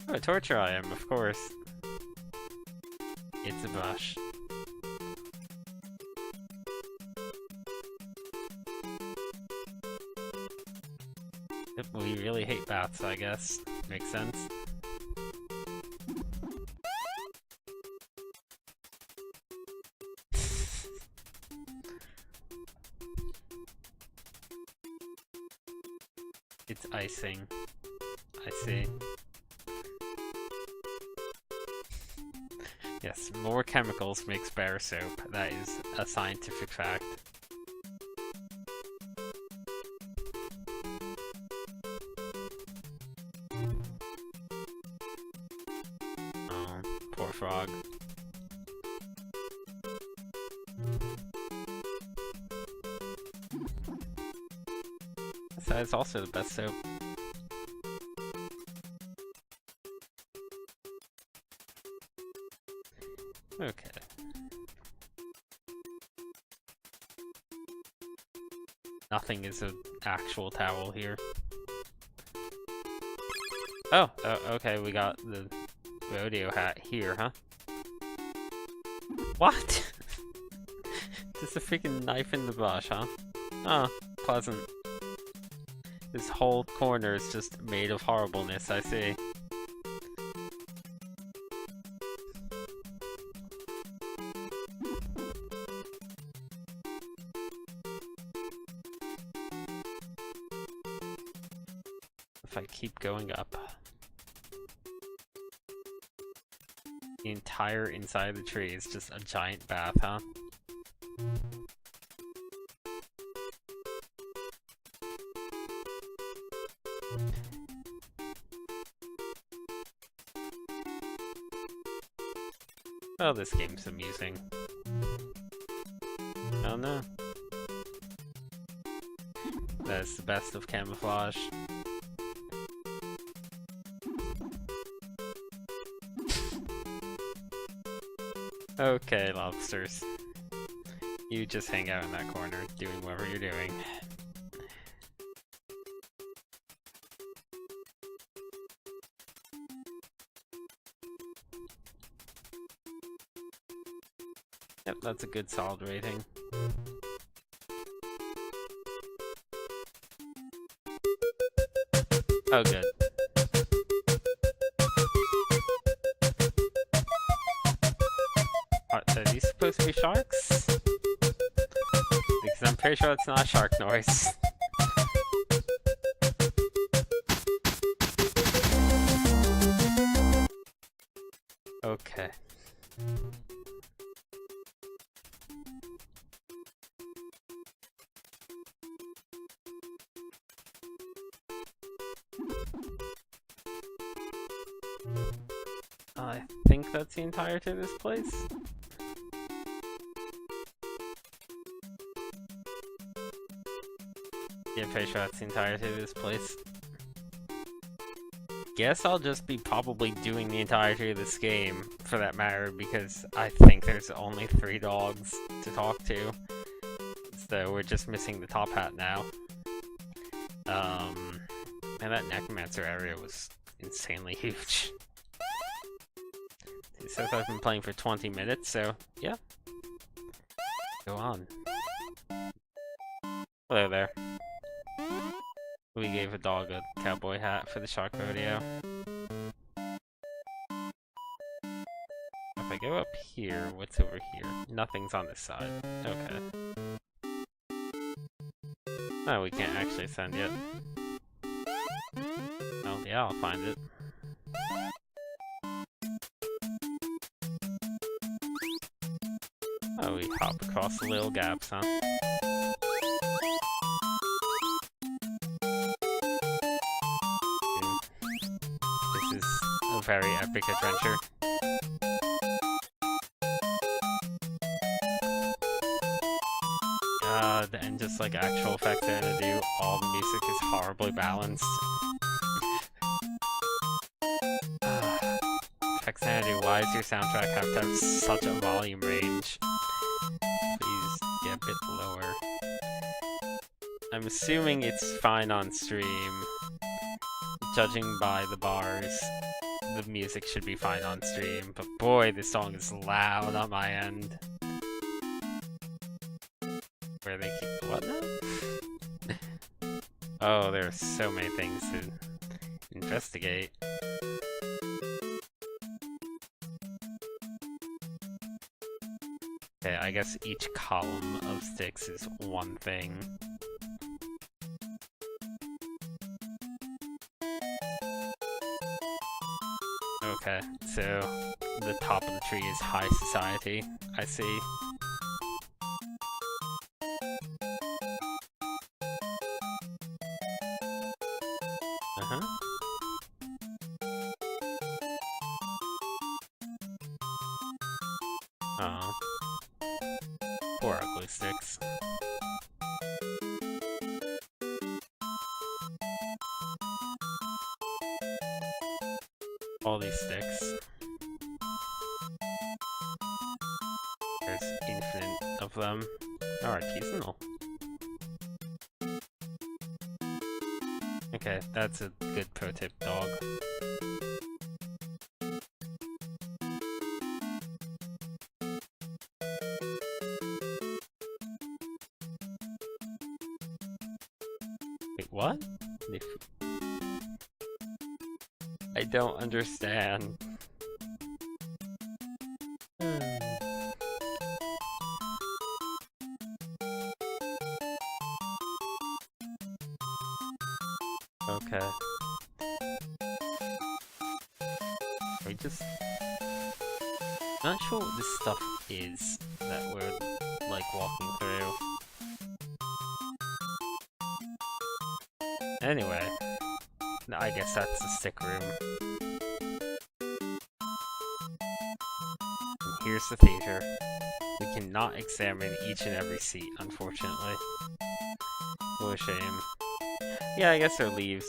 Speaker 1: Oh, a torture item, of course. It's a brush. Yep, we really hate bats, I guess. Makes sense. It's icing. I see. Yes, more chemicals makes better soap. That is a scientific fact. Oh, poor frog. That is also the best soap. Okay. Nothing is an actual towel here. Oh, okay, we got the rodeo hat here, huh? What? Just a freaking knife in the bush, huh? Oh, pleasant. This whole corner is just made of horribleness, I see. If I keep going up. The entire inside of the tree is just a giant bath, huh? Oh, this game's amusing. Oh no. That's the best of camouflage. Okay, lobsters. You just hang out in that corner, doing whatever you're doing. Yep, that's a good solid rating. Oh, good. Are these supposed to be sharks? Because I'm pretty sure it's not a shark noise. Okay. I think that's the entirety of this place. Yeah, pretty sure that's the entirety of this place. Guess I'll just be probably doing the entirety of this game, for that matter, because I think there's only 3 dogs to talk to. So we're just missing the top hat now. And that necromancer area was insanely huge. It says I've been playing for 20 minutes, so yeah. go on? Hello there. We gave a dog a cowboy hat for the shark rodeo. If I go up here, what's over here? Nothing's on this side. Okay. Oh, we can't actually ascend yet. Oh, yeah, I'll find it. Oh, we hop across the little gaps, huh? This is a very epic adventure. And just like actual Faxanadog, all the music is horribly balanced. Faxanadog, why does your soundtrack have to have such a volume range? Please get a bit lower. I'm assuming it's fine on stream. Judging by the bars, the music should be fine on stream, but boy, this song is loud on my end. Where they keep what now? Oh, there are so many things to investigate. Okay, I guess each column of sticks is one thing. Okay, so the top of the tree is high society. I see. Oh. Poor ugly sticks. All these sticks. There's infinite of them. Artisanal. Okay, that's a good pro tip, dog. Wait, what? I don't understand. Okay. We just... Not sure what this stuff is that we're, like, walking through. Anyway. I guess that's the stick room. And here's the theater. We cannot examine each and every seat, unfortunately. What a shame. Yeah, I guess they're leaves.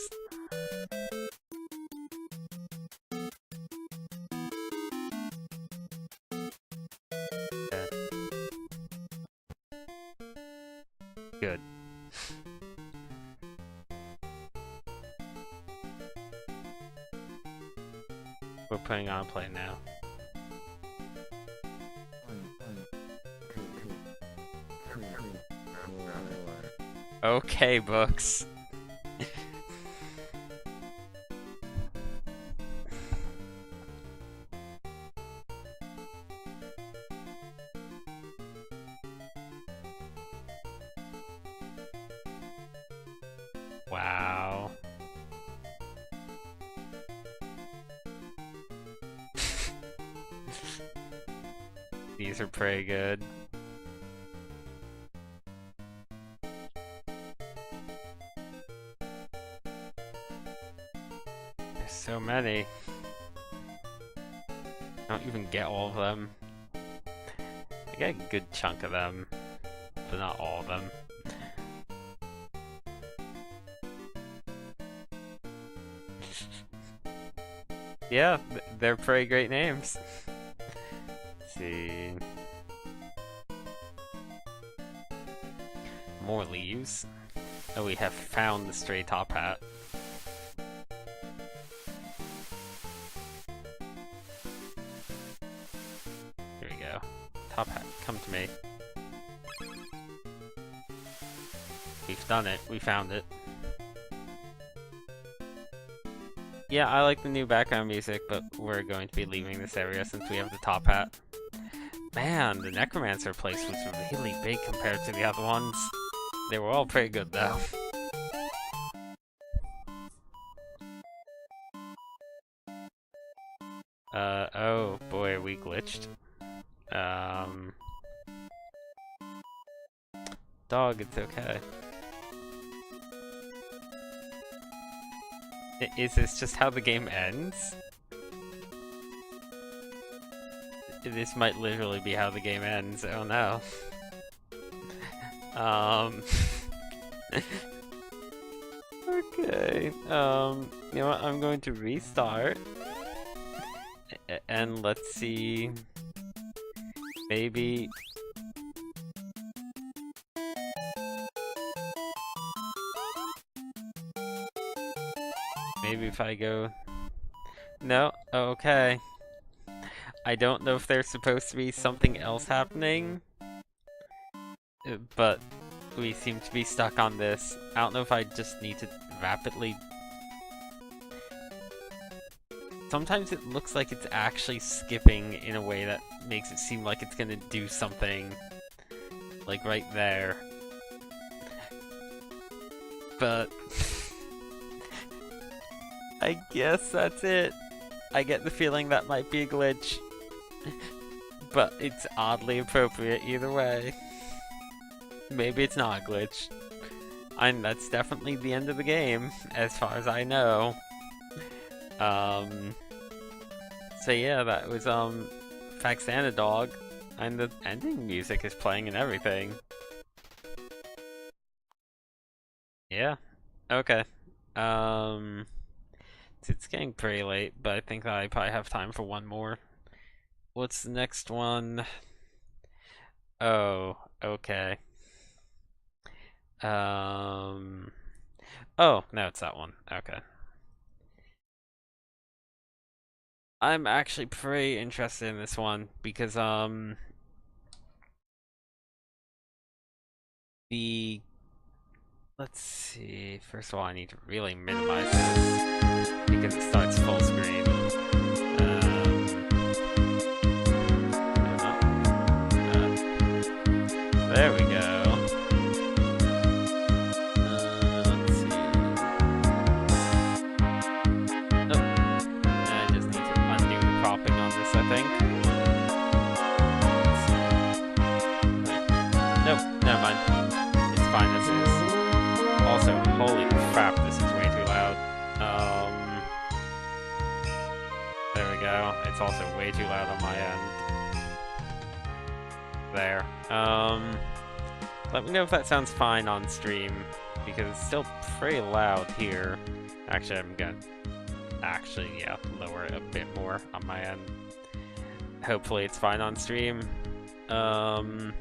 Speaker 1: Okay. Good. We're putting on play now. Okay, books. Wow. These are pretty good. There's so many. I don't even get all of them. I get a good chunk of them, but not all of them. Yeah, they're pretty great names. Let's see. More leaves. Oh, we have found the stray top hat. Here we go. Top hat, come to me. we've done it. We found it. Yeah, I like the new background music, but we're going to be leaving this area since we have the top hat. Man, the Necromancer place was really big compared to the other ones. They were all pretty good, though. Oh boy, we glitched. Dog, it's okay. Is this just how the game ends? This might literally be how the game ends. Oh no. Okay. You know what? I'm going to restart. And let's see. Maybe. Maybe if I go... No? Okay. I don't know if there's supposed to be something else happening, but we seem to be stuck on this. I don't know if I just need to rapidly... Sometimes it looks like it's actually skipping in a way that makes it seem like it's gonna do something, like right there. But... I guess that's it. I get the feeling that might be a glitch. But it's oddly appropriate either way. Maybe it's not a glitch. And that's definitely the end of the game, as far as I know. So yeah, that was, Faxanadog. And the ending music is playing and everything. Yeah. Okay. It's getting pretty late, but I think I probably have time for one more. What's the next one? Oh, okay. Oh, no, it's that one. Okay. I'm actually pretty interested in this one because, let's see. First of all, I need to really minimize this because it starts full screen. There we go. Let's see. Nope. I just need to undo the cropping on this, I think. Nope, never mind. It's fine as is. Also, holy crap, this is way too loud. There we go. It's also way too loud on my end. There. Let me know if that sounds fine on stream, because it's still pretty loud here. Actually, I'm gonna yeah, lower it a bit more on my end. Hopefully it's fine on stream. Yeah,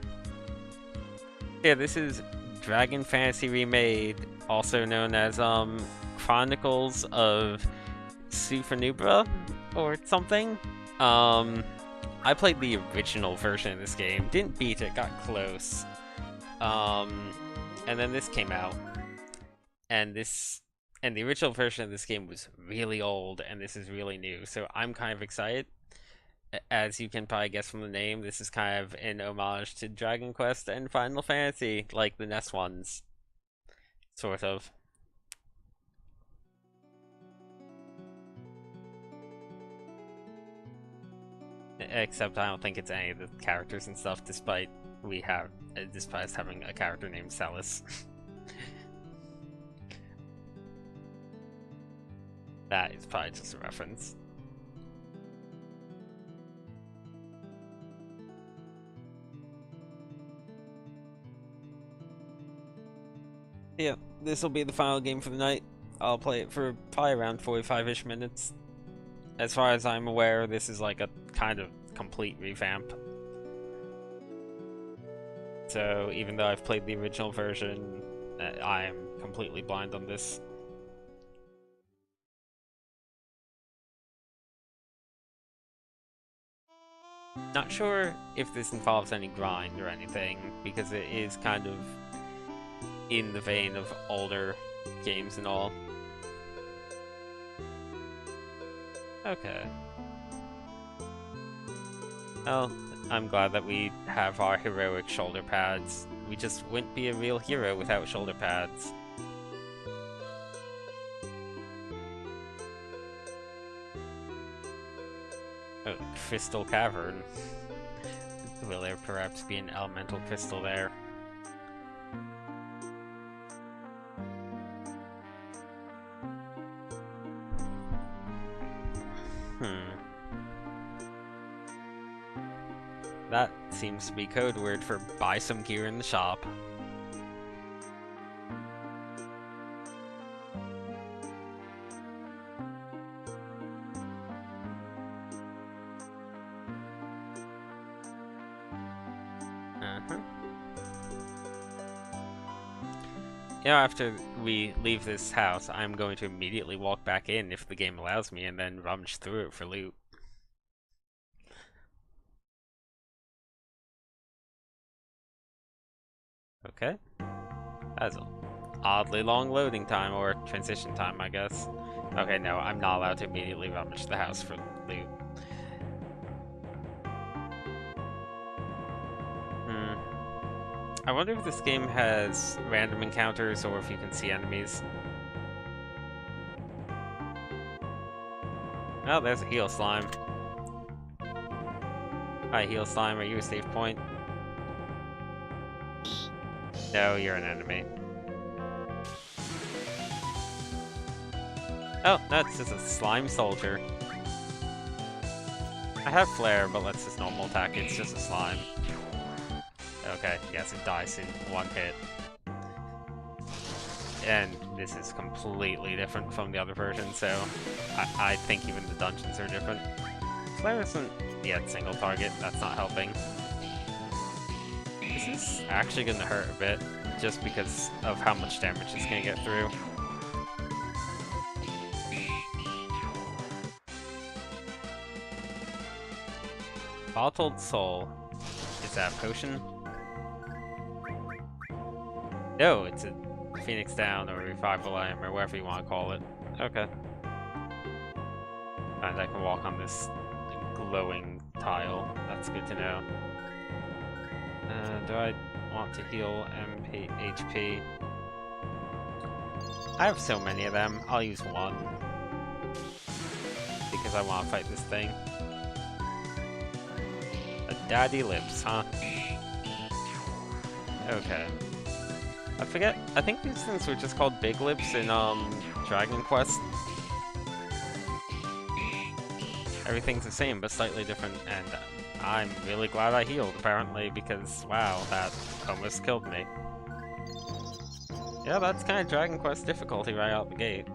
Speaker 1: this is Dragon Fantasy Remade, also known as, Chronicles of Tsufanubra, or something. I played the original version of this game, didn't beat it, got close. And then this came out, and the original version of this game was really old, and this is really new, so I'm kind of excited. As you can probably guess from the name, this is kind of an homage to Dragon Quest and Final Fantasy, like the NES ones. Sort of. Except I don't think it's any of the characters and stuff, despite us having a character named Celis. That is probably just a reference. Yeah, this will be the final game for the night. I'll play it for probably around 45-ish minutes. As far as I'm aware, this is like a kind of complete revamp. So even though I've played the original version, I am completely blind on this. Not sure if this involves any grind or anything, because it is kind of in the vein of older games and all. Okay. Well, I'm glad that we have our heroic shoulder pads. We just wouldn't be a real hero without shoulder pads. Oh, Crystal Cavern. Will there perhaps be an elemental crystal there? That seems to be code word for buy some gear in the shop. You know, after we leave this house, I'm going to immediately walk back in if the game allows me, and then rummage through it for loot. Okay. That's an oddly long loading time, or transition time, I guess. Okay, no, I'm not allowed to immediately rummage the house for loot. I wonder if this game has random encounters or if you can see enemies. Oh, there's a heal slime. Hi, heal slime, are you a safe point? No, you're an enemy. Oh, no, it's just a slime soldier. I have flare, but let's just normal attack, it's just a slime. Okay, yes, it dies in one hit. And this is completely different from the other version, so I think even the dungeons are different. Flare isn't yet single target, that's not helping. This is actually gonna hurt a bit, just because of how much damage it's gonna get through. Bottled Soul. Is that a potion? No, it's a Phoenix Down or Revival Item or whatever you want to call it. Okay. And I can walk on this glowing tile. That's good to know. Do I want to heal HP? I have so many of them. I'll use one. Because I want to fight this thing. A daddy lips, huh? Okay. I forget, I think these things were just called Big Lips in, Dragon Quest. Everything's the same, but slightly different, and I'm really glad I healed, apparently, because, wow, that almost killed me. Yeah, that's kind of Dragon Quest difficulty right out the gate.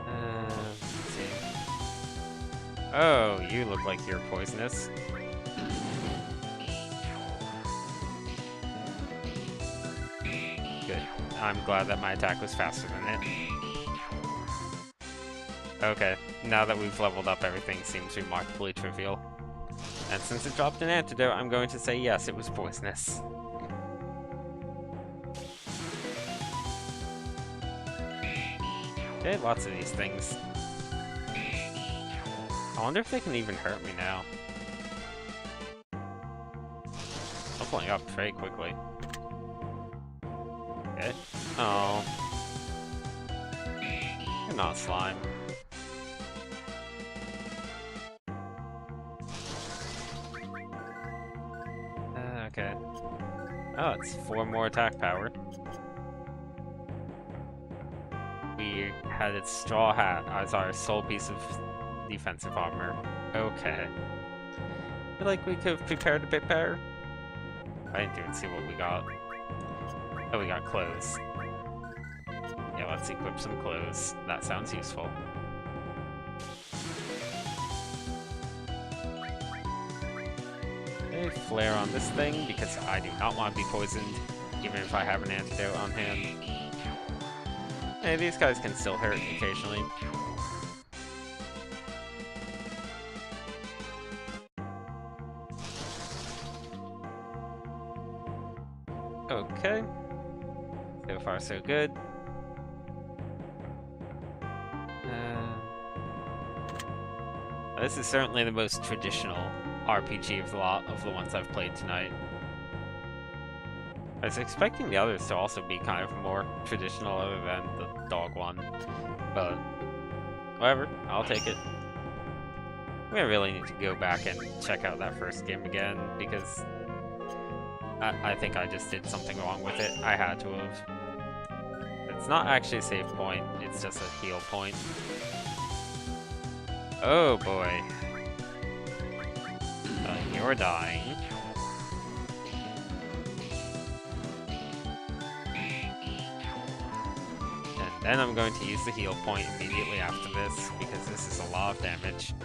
Speaker 1: Let's see. Oh, you look like you're poisonous. Good. I'm glad that my attack was faster than it. Okay, now that we've leveled up, everything seems remarkably trivial. And since it dropped an antidote, I'm going to say yes, it was poisonous. Okay, lots of these things. I wonder if they can even hurt me now. Leveling up very quickly. Okay. Oh. You're not slime. Okay. Oh, it's 4 more attack power. We had its straw hat as our sole piece of defensive armor. Okay. I feel like we could have prepared a bit better. I didn't even see what we got. Oh, we got clothes. Yeah, let's equip some clothes. That sounds useful. Okay, flare on this thing, because I do not want to be poisoned, even if I have an antidote on hand. Hey, these guys can still hurt occasionally. so good. This is certainly the most traditional RPG of the lot of the ones I've played tonight. I was expecting the others to also be kind of more traditional other than the dog one, but whatever, I'll take it. I really need to go back and check out that first game again, because I think I just did something wrong with it. I had to have. It's not actually a save point, it's just a heal point. Oh boy. You're dying. And then I'm going to use the heal point immediately after this, because this is a lot of damage.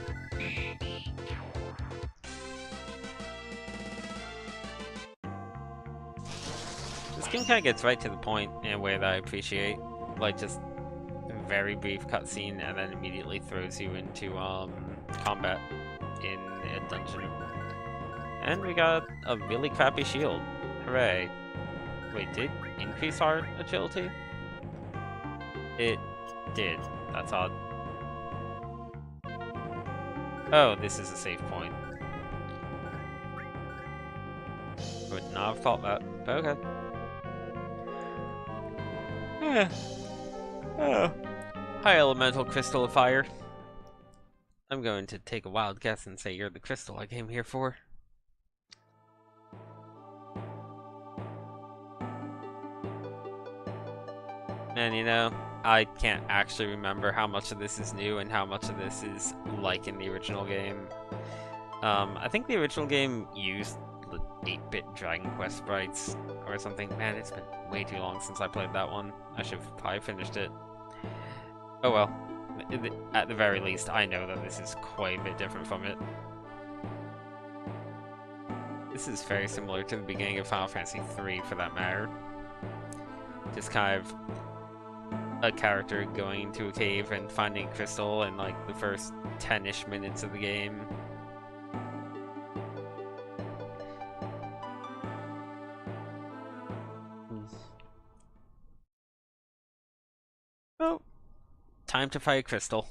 Speaker 1: This game kind of gets right to the point in a way that I appreciate. Like, just a very brief cutscene and then immediately throws you into combat in a dungeon. And we got a really crappy shield. Hooray. Wait, did it increase our agility? It did. That's odd. Oh, this is a save point. Would not have thought that, but okay. Yeah. Oh. Hi, elemental crystal of fire. I'm going to take a wild guess and say you're the crystal I came here for. And you know, I can't actually remember how much of this is new and how much of this is like in the original game. I think the original game used the 8-bit Dragon Quest sprites or something. Man, it's been way too long since I played that one. I should have probably finished it. Oh well. At the very least, I know that this is quite a bit different from it. This is very similar to the beginning of Final Fantasy III, for that matter. Just kind of a character going into a cave and finding a crystal in like the first 10-ish minutes of the game. Oh, time to fight a crystal.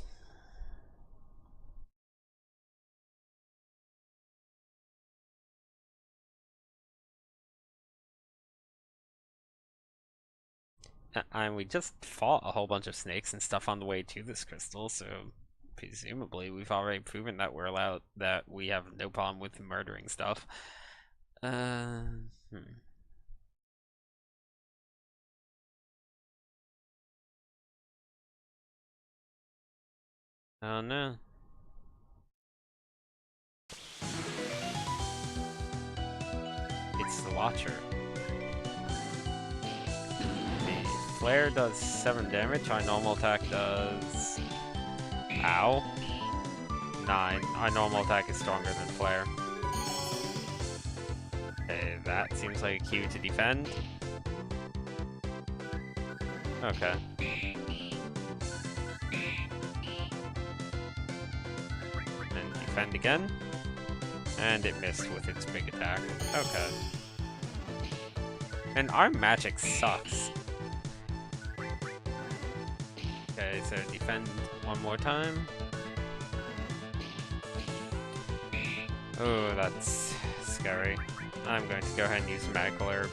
Speaker 1: And we just fought a whole bunch of snakes and stuff on the way to this crystal, so presumably we've already proven that we have no problem with murdering stuff. Oh no. It's the Watcher. The flare does 7 damage, our normal attack does... Ow. 9. Our normal attack is stronger than flare. Okay, that seems like a cue to defend. Okay. And defend again. And it missed with its big attack. Okay. And our magic sucks. Okay, so defend one more time. Oh, that's scary. I'm going to go ahead and use Magical Herb.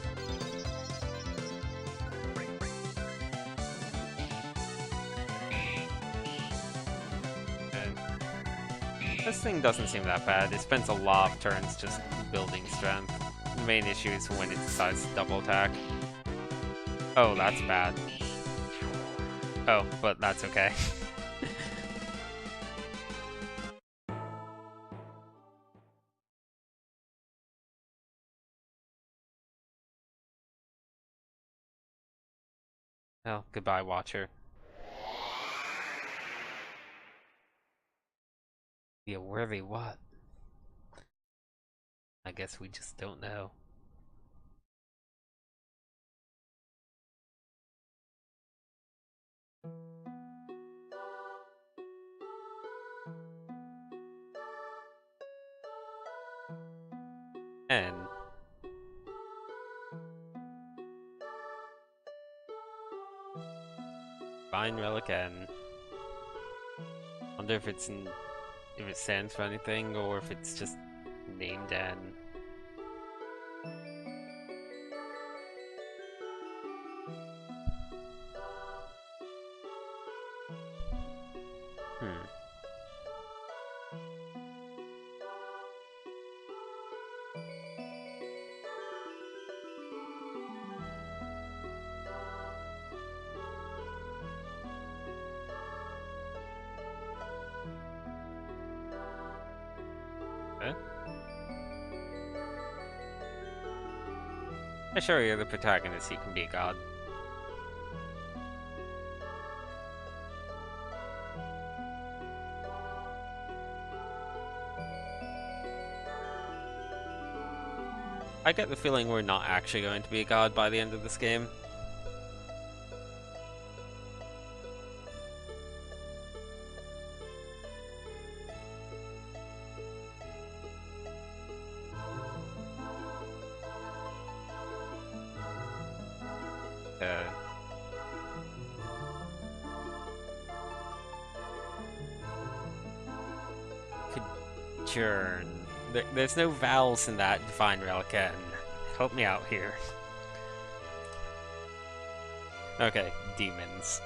Speaker 1: And this thing doesn't seem that bad. It spends a lot of turns just building strength. The main issue is when it decides to double attack. Oh, that's bad. Oh, but that's okay. Well, goodbye, Watcher. Be a worthy what? I guess we just don't know. And Divine Relic N. Wonder if if it stands for anything or if it's just named N. Sure, you're the protagonist, you can be a god. I get the feeling we're not actually going to be a god by the end of this game. Sojourn. There's no vowels in that Divine Relic N. Help me out here. Okay, demons.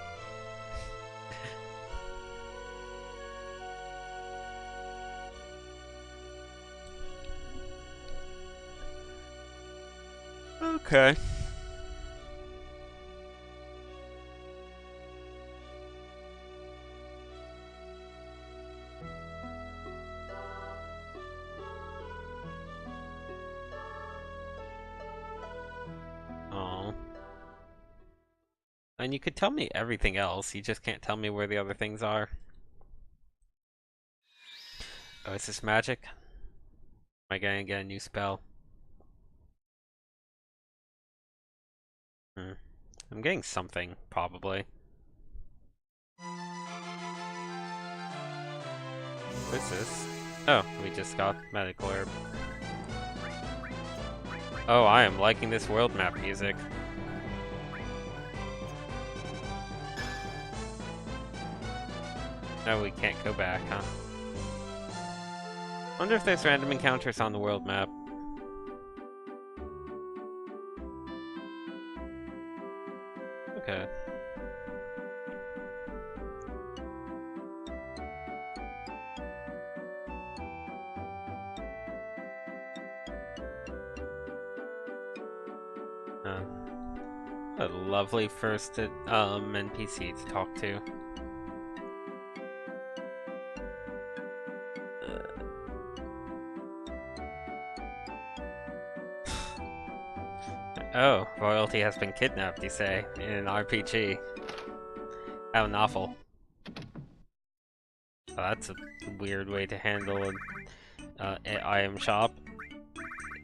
Speaker 1: Okay. Oh. And you could tell me everything else, you just can't tell me where the other things are. Oh, is this magic? Am I gonna get a new spell? I'm getting something, probably. What is this? Oh, we just got medical herb. Oh, I am liking this world map music. No, we can't go back, huh? Wonder if there's random encounters on the world map. Okay. A lovely first NPC to talk to. Oh, royalty has been kidnapped, you say, in an RPG. How novel. Oh, that's a weird way to handle an item shop.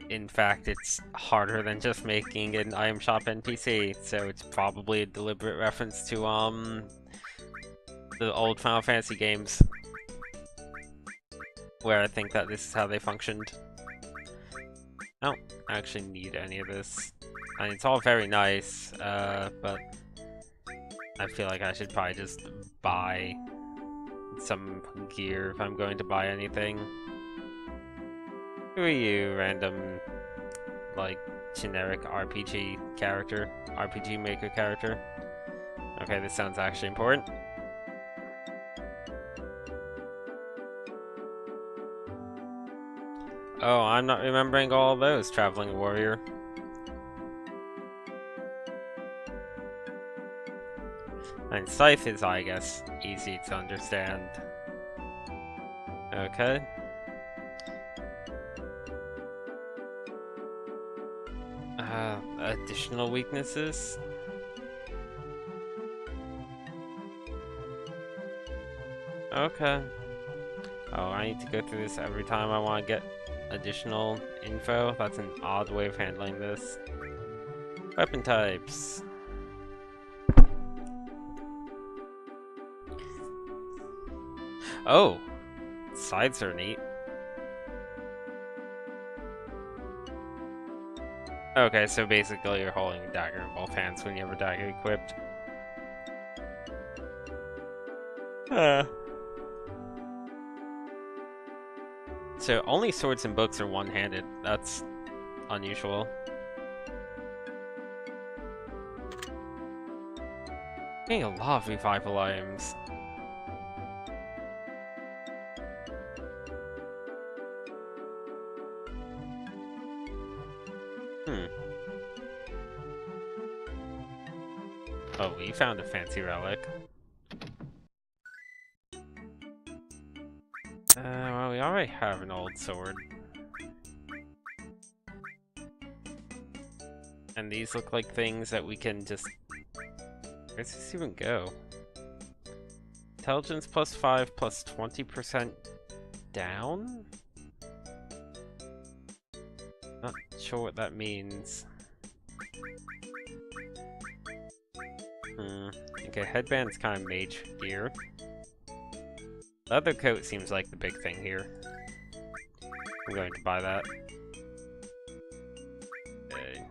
Speaker 1: In fact, it's harder than just making an item shop NPC, so it's probably a deliberate reference to the old Final Fantasy games, where I think that this is how they functioned. I don't actually need any of this. I mean, it's all very nice, but I feel like I should probably just buy some gear if I'm going to buy anything. Who are you, random, like, generic RPG character? RPG maker character? Okay, this sounds actually important. Oh, I'm not remembering all those, Traveling Warrior. And Scythe is, I guess, easy to understand. Okay. Additional weaknesses? Okay. Oh, I need to go through this every time I want to get additional info? That's an odd way of handling this. Weapon types. Oh! Sides are neat. Okay, so basically you're holding a dagger in both hands when you have a dagger equipped. Uh. So only swords and books are one-handed. That's unusual. Getting a lot of revival items. Oh, we found a fancy relic. Well, we already have an old sword. And these look like things that we can just... Where does this even go? Intelligence plus 5 plus 20% down? Not sure what that means. Okay, headband's kind of mage gear. Leather coat seems like the big thing here. I'm going to buy that. Okay.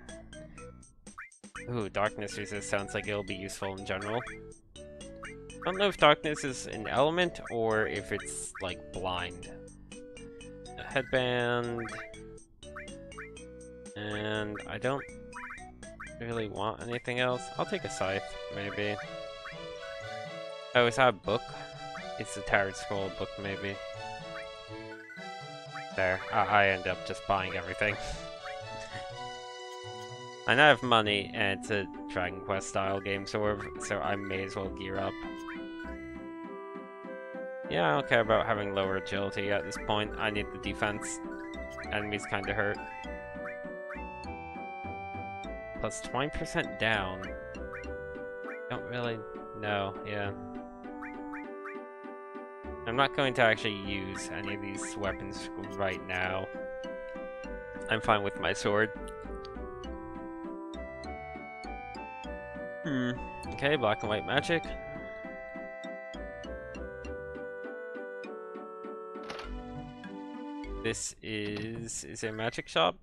Speaker 1: Ooh, darkness resist sounds like it'll be useful in general. I don't know if darkness is an element or if it's like blind. A headband. And I don't really want anything else. I'll take a scythe, maybe. Oh, is that a book? It's a tarot scroll book, maybe. There, I end up just buying everything. I now have money, and it's a Dragon Quest style game, so I may as well gear up. Yeah, I don't care about having lower agility at this point. I need the defense. Enemies kinda hurt. Plus 20% down. Don't really know, yeah. I'm not going to actually use any of these weapons right now. I'm fine with my sword. Okay, black and white magic. This is it a magic shop?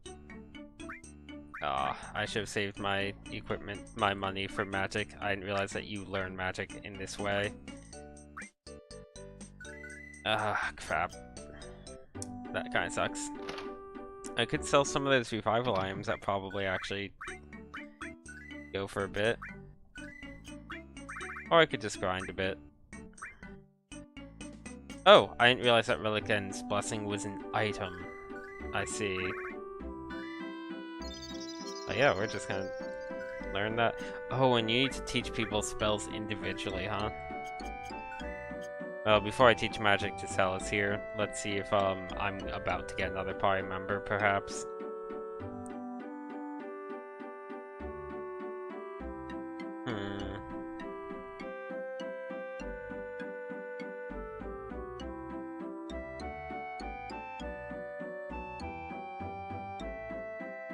Speaker 1: I should have saved my equipment, my money for magic. I didn't realize that you learn magic in this way. Crap. That kinda sucks. I could sell some of those revival items that probably actually go for a bit. Or I could just grind a bit. Oh, I didn't realize that Relic End's Blessing was an item. I see. Oh yeah, we're just gonna learn that. Oh, and you need to teach people spells individually, huh? Well, before I teach magic to Celis here, let's see if I'm about to get another party member, perhaps.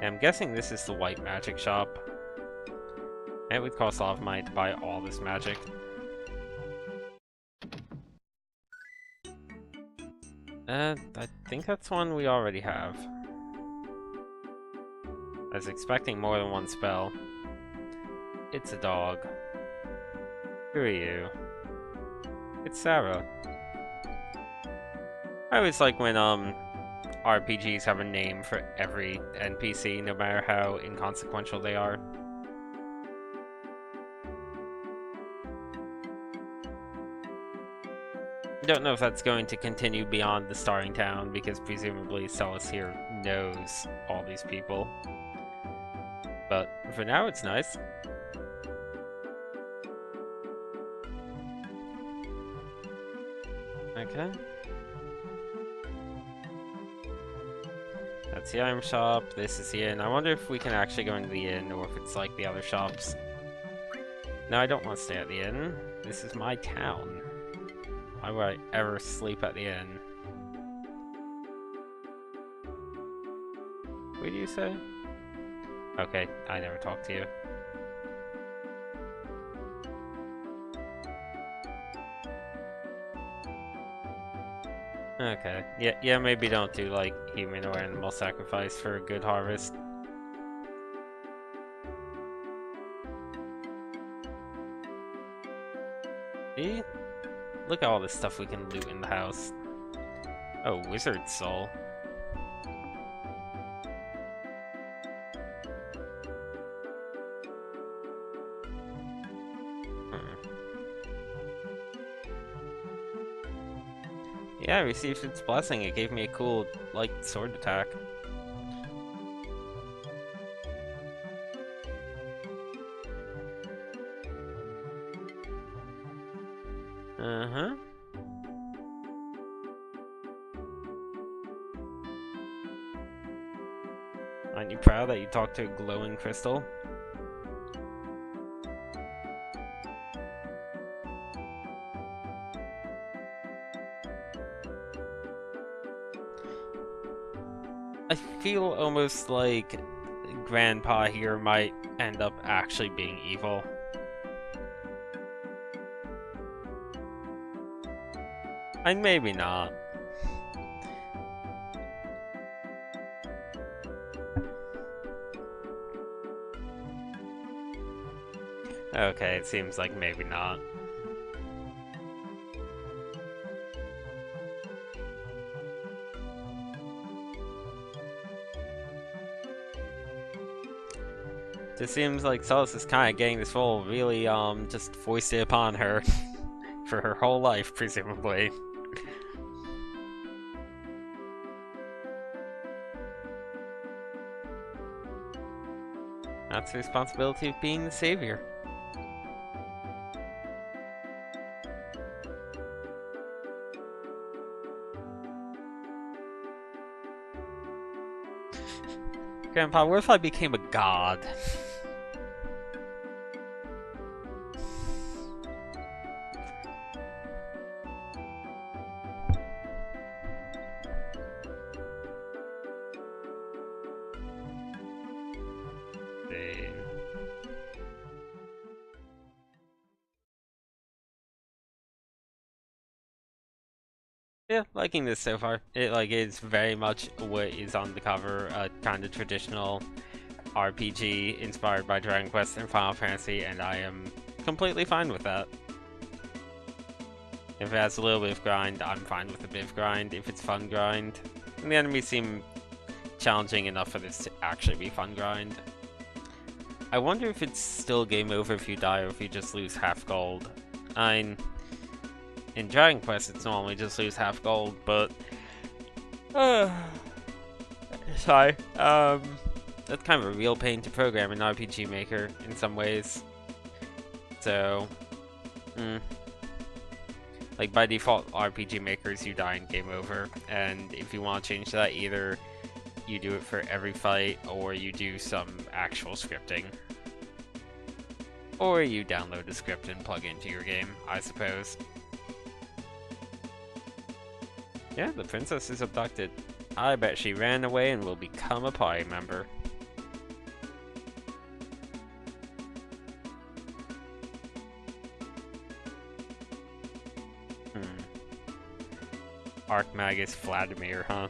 Speaker 1: I'm guessing this is the white magic shop. It would cost a lot of money to buy all this magic. I think that's one we already have. I was expecting more than one spell. It's a dog. Who are you? It's Sarah. I always like when RPGs have a name for every NPC, no matter how inconsequential they are. I don't know if that's going to continue beyond the starting town, because presumably Celis here knows all these people. But for now, it's nice. Okay. That's the item shop, this is the inn. I wonder if we can actually go into the inn, or if it's like the other shops. No, I don't want to stay at the inn. This is my town. Why would I ever sleep at the inn? What do you say? Okay, I never talked to you. Okay, yeah, maybe don't do like human or animal sacrifice for a good harvest. See? Look at all this stuff we can loot in the house. Oh, wizard soul. Yeah, I received its blessing. It gave me a cool, like, sword attack. Uh-huh. Aren't you proud that you talked to a glowing crystal? I feel almost like Grandpa here might end up actually being evil. And maybe not. Okay, it seems like maybe not. It seems like Celis is kind of getting this role really, just foisted upon her for her whole life, presumably. That's the responsibility of being the savior. Grandpa, what if I became a god? Yeah, liking this so far. It's very much what is on the cover, kind of traditional RPG inspired by Dragon Quest and Final Fantasy, and I am completely fine with that. If it has a little bit of grind, I'm fine with a bit of grind. If it's fun grind, and the enemies seem challenging enough for this to actually be fun grind. I wonder if it's still game over if you die or if you just lose half gold. In Dragon Quest, it's normally just lose half gold, but sorry. That's kind of a real pain to program in RPG Maker in some ways. So, like by default, RPG Makers, you die in game over, and if you want to change that, either you do it for every fight, or you do some actual scripting. Or you download a script and plug into your game, I suppose. Yeah, the princess is abducted. I bet she ran away and will become a party member. Archmagus Vladimir, huh?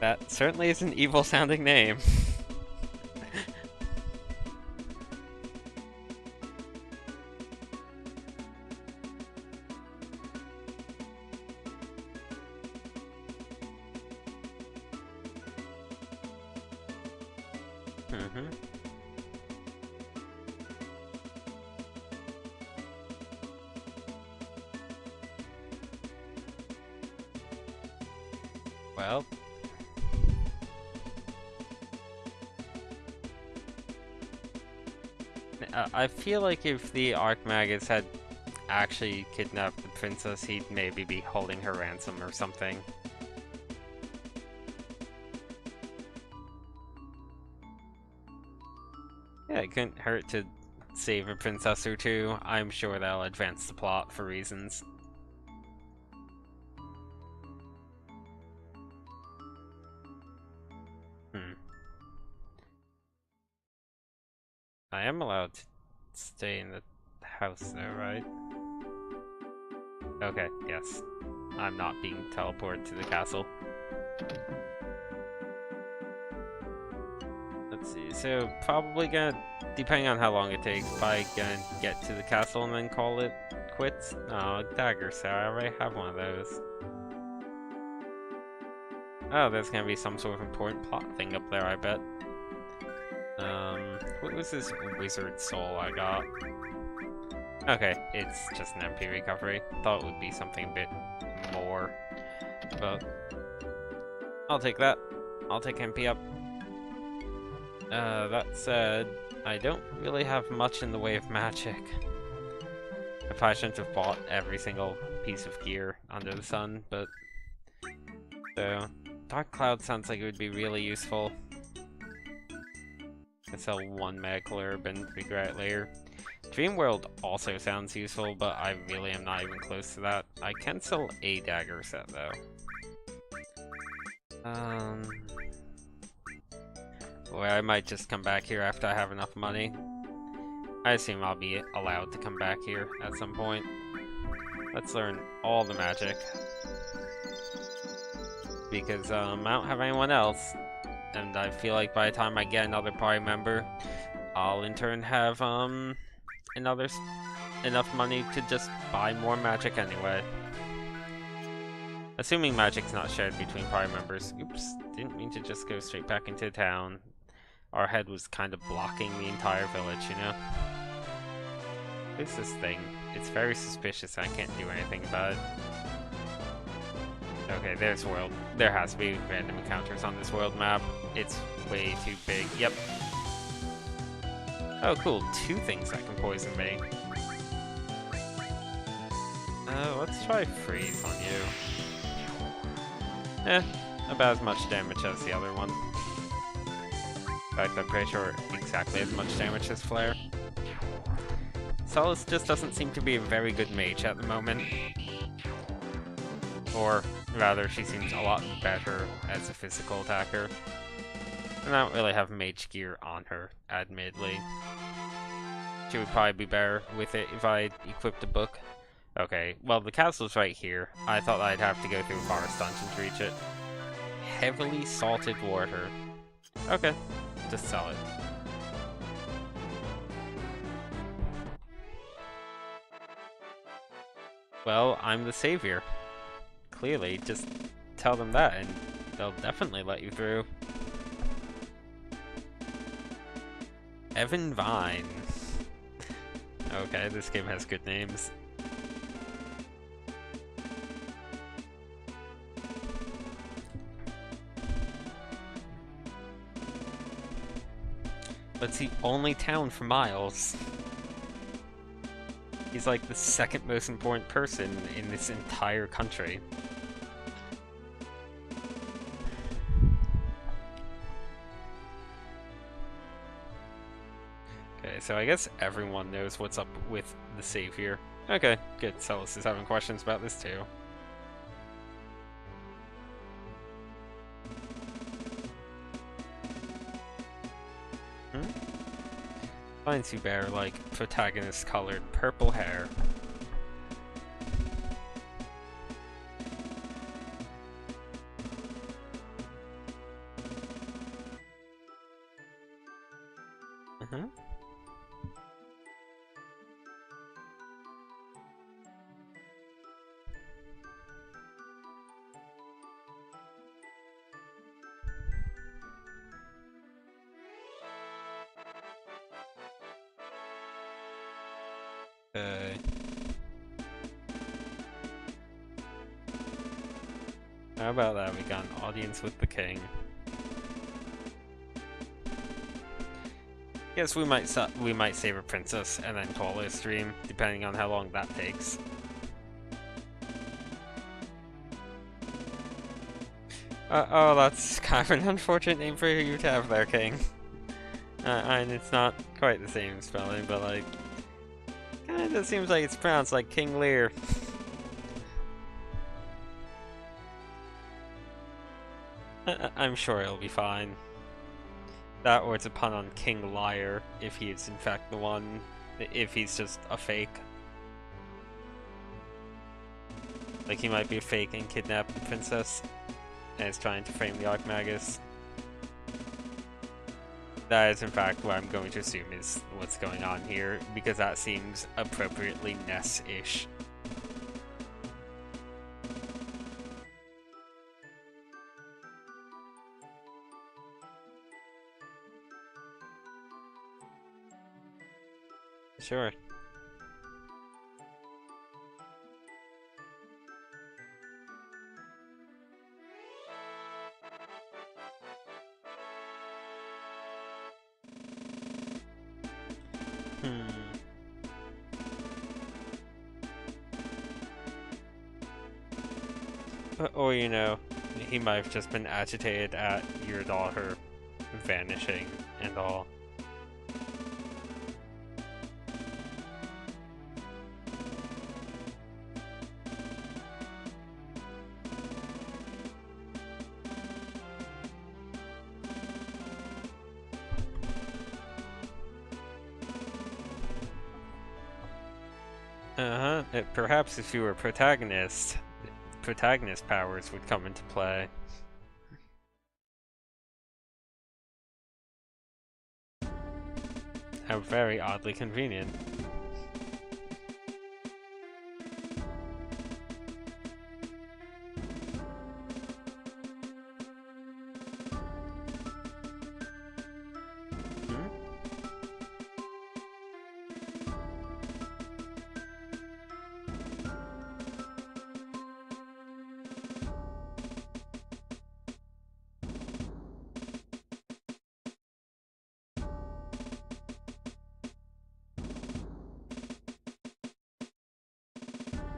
Speaker 1: That certainly is an evil-sounding name. Well, I feel like if the Archmagus had actually kidnapped the princess, he'd maybe be holding her ransom or something. Yeah, it couldn't hurt to save a princess or two. I'm sure that'll advance the plot for reasons. I am allowed to stay in the house though, right? Okay, yes. I'm not being teleported to the castle. Let's let's see. So probably gonna, depending on how long it takes, probably gonna get to the castle and then call it quits. Oh, dagger set. I already have one of those. Oh, there's gonna be some sort of important plot thing up there, I bet. What was this wizard soul I got? Okay, it's just an MP recovery. Thought it would be something a bit more, but I'll take that. I'll take MP up. That said, I don't really have much in the way of magic. I probably shouldn't have bought every single piece of gear under the sun, but... So, Dark Cloud sounds like it would be really useful. I sell one medical herb and figure out later. Dream World also sounds useful, but I really am not even close to that. I can sell a dagger set, though. Or I might just come back here after I have enough money. I assume I'll be allowed to come back here at some point. Let's learn all the magic. Because I don't have anyone else. And I feel like by the time I get another party member, I'll in turn have enough money to just buy more magic anyway. Assuming magic's not shared between party members. Oops, didn't mean to just go straight back into town. Our head was kind of blocking the entire village, you know? What's this thing? It's very suspicious, I can't do anything about it. Okay, there's world. There has to be random encounters on this world map. It's way too big. Yep. Oh, cool. 2 things that can poison me. Let's try freeze on you. About as much damage as the other one. In fact, I'm pretty sure exactly as much damage as flare. Solace just doesn't seem to be a very good mage at the moment. Or rather, she seems a lot better as a physical attacker. And I don't really have mage gear on her, admittedly. She would probably be better with it if I equipped a book. Okay, well the castle's right here. I thought I'd have to go through a forest dungeon to reach it. Heavily salted water. Okay, just sell it. Well, I'm the savior. Clearly, just tell them that and they'll definitely let you through. Evan Vine. Okay, this game has good names. But it's the only town for miles. He's like the second most important person in this entire country. Okay, so I guess everyone knows what's up with the savior. Okay, good. Celis is having questions about this too. Finds you bear like protagonist colored purple hair. How about that? We got an audience with the king. Guess we might save a princess and then call it a stream, depending on how long that takes. Oh, that's kind of an unfortunate name for you to have there, King. And it's not quite the same spelling, but like, kinda seems like it's pronounced like King Lear. I'm sure it'll be fine. That or it's a pun on King Liar, if he is in fact the one, if he's just a fake. Like he might be a fake and kidnap the princess, and is trying to frame the Archmagus. That is in fact what I'm going to assume is what's going on here, because that seems appropriately Ness-ish. Sure. Or, you know, he might have just been agitated at your daughter vanishing and all. Perhaps if you were a protagonist, protagonist powers would come into play. How very oddly convenient.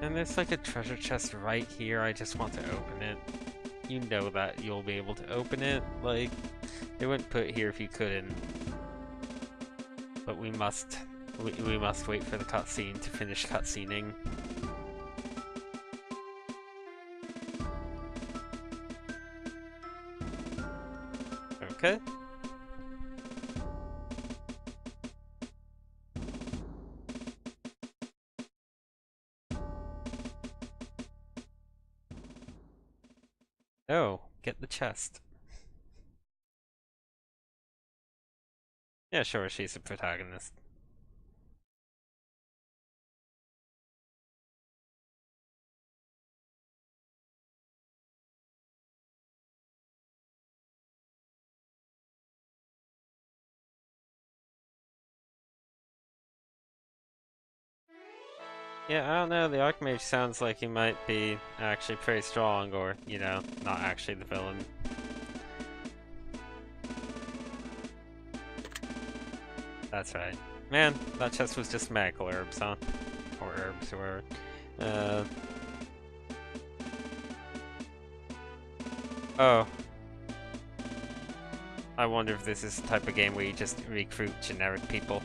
Speaker 1: And there's like a treasure chest right here, I just want to open it. You know that you'll be able to open it, like, they wouldn't put it here if you couldn't. But we must wait for the cutscene to finish cutscening. Okay. Oh, get the chest. Yeah, sure, she's the protagonist. Yeah, I don't know, the Archmage sounds like he might be actually pretty strong, or, you know, not actually the villain. That's right. Man, that chest was just magical herbs, huh? Or herbs, or Oh. I wonder if this is the type of game where you just recruit generic people,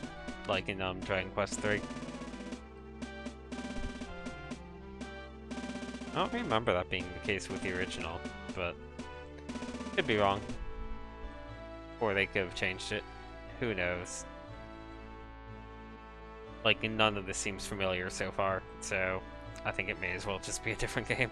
Speaker 1: like in Dragon Quest III. I don't remember that being the case with the original, but could be wrong. Or they could have changed it. Who knows? Like, none of this seems familiar so far, so I think it may as well just be a different game.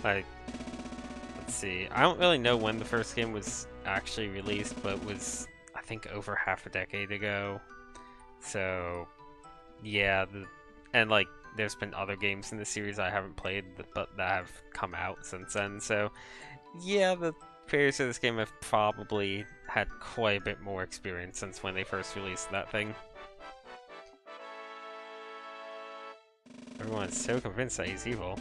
Speaker 1: Let's see. I don't really know when the first game was actually released, but it was, I think, over half a decade ago. So, yeah, and like, there's been other games in the series I haven't played, but that have come out since then. So, yeah, the creators of this game have probably had quite a bit more experience since when they first released that thing. Everyone's so convinced that he's evil.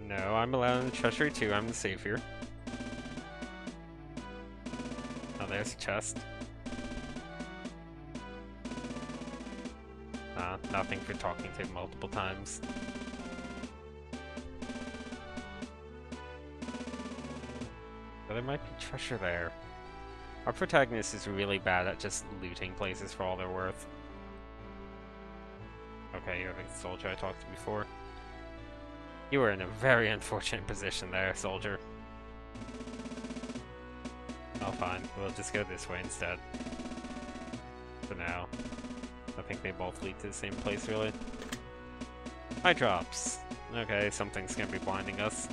Speaker 1: No, I'm allowed in the treasury too. I'm the savior. Oh, there's a chest. Nothing for talking to him multiple times. But there might be treasure there. Our protagonist is really bad at just looting places for all they're worth. Okay, you're the soldier I talked to before. You were in a very unfortunate position there, soldier. Oh, fine. We'll just go this way instead. For now. I think they both lead to the same place, really. Eye drops. Okay, something's gonna be blinding us.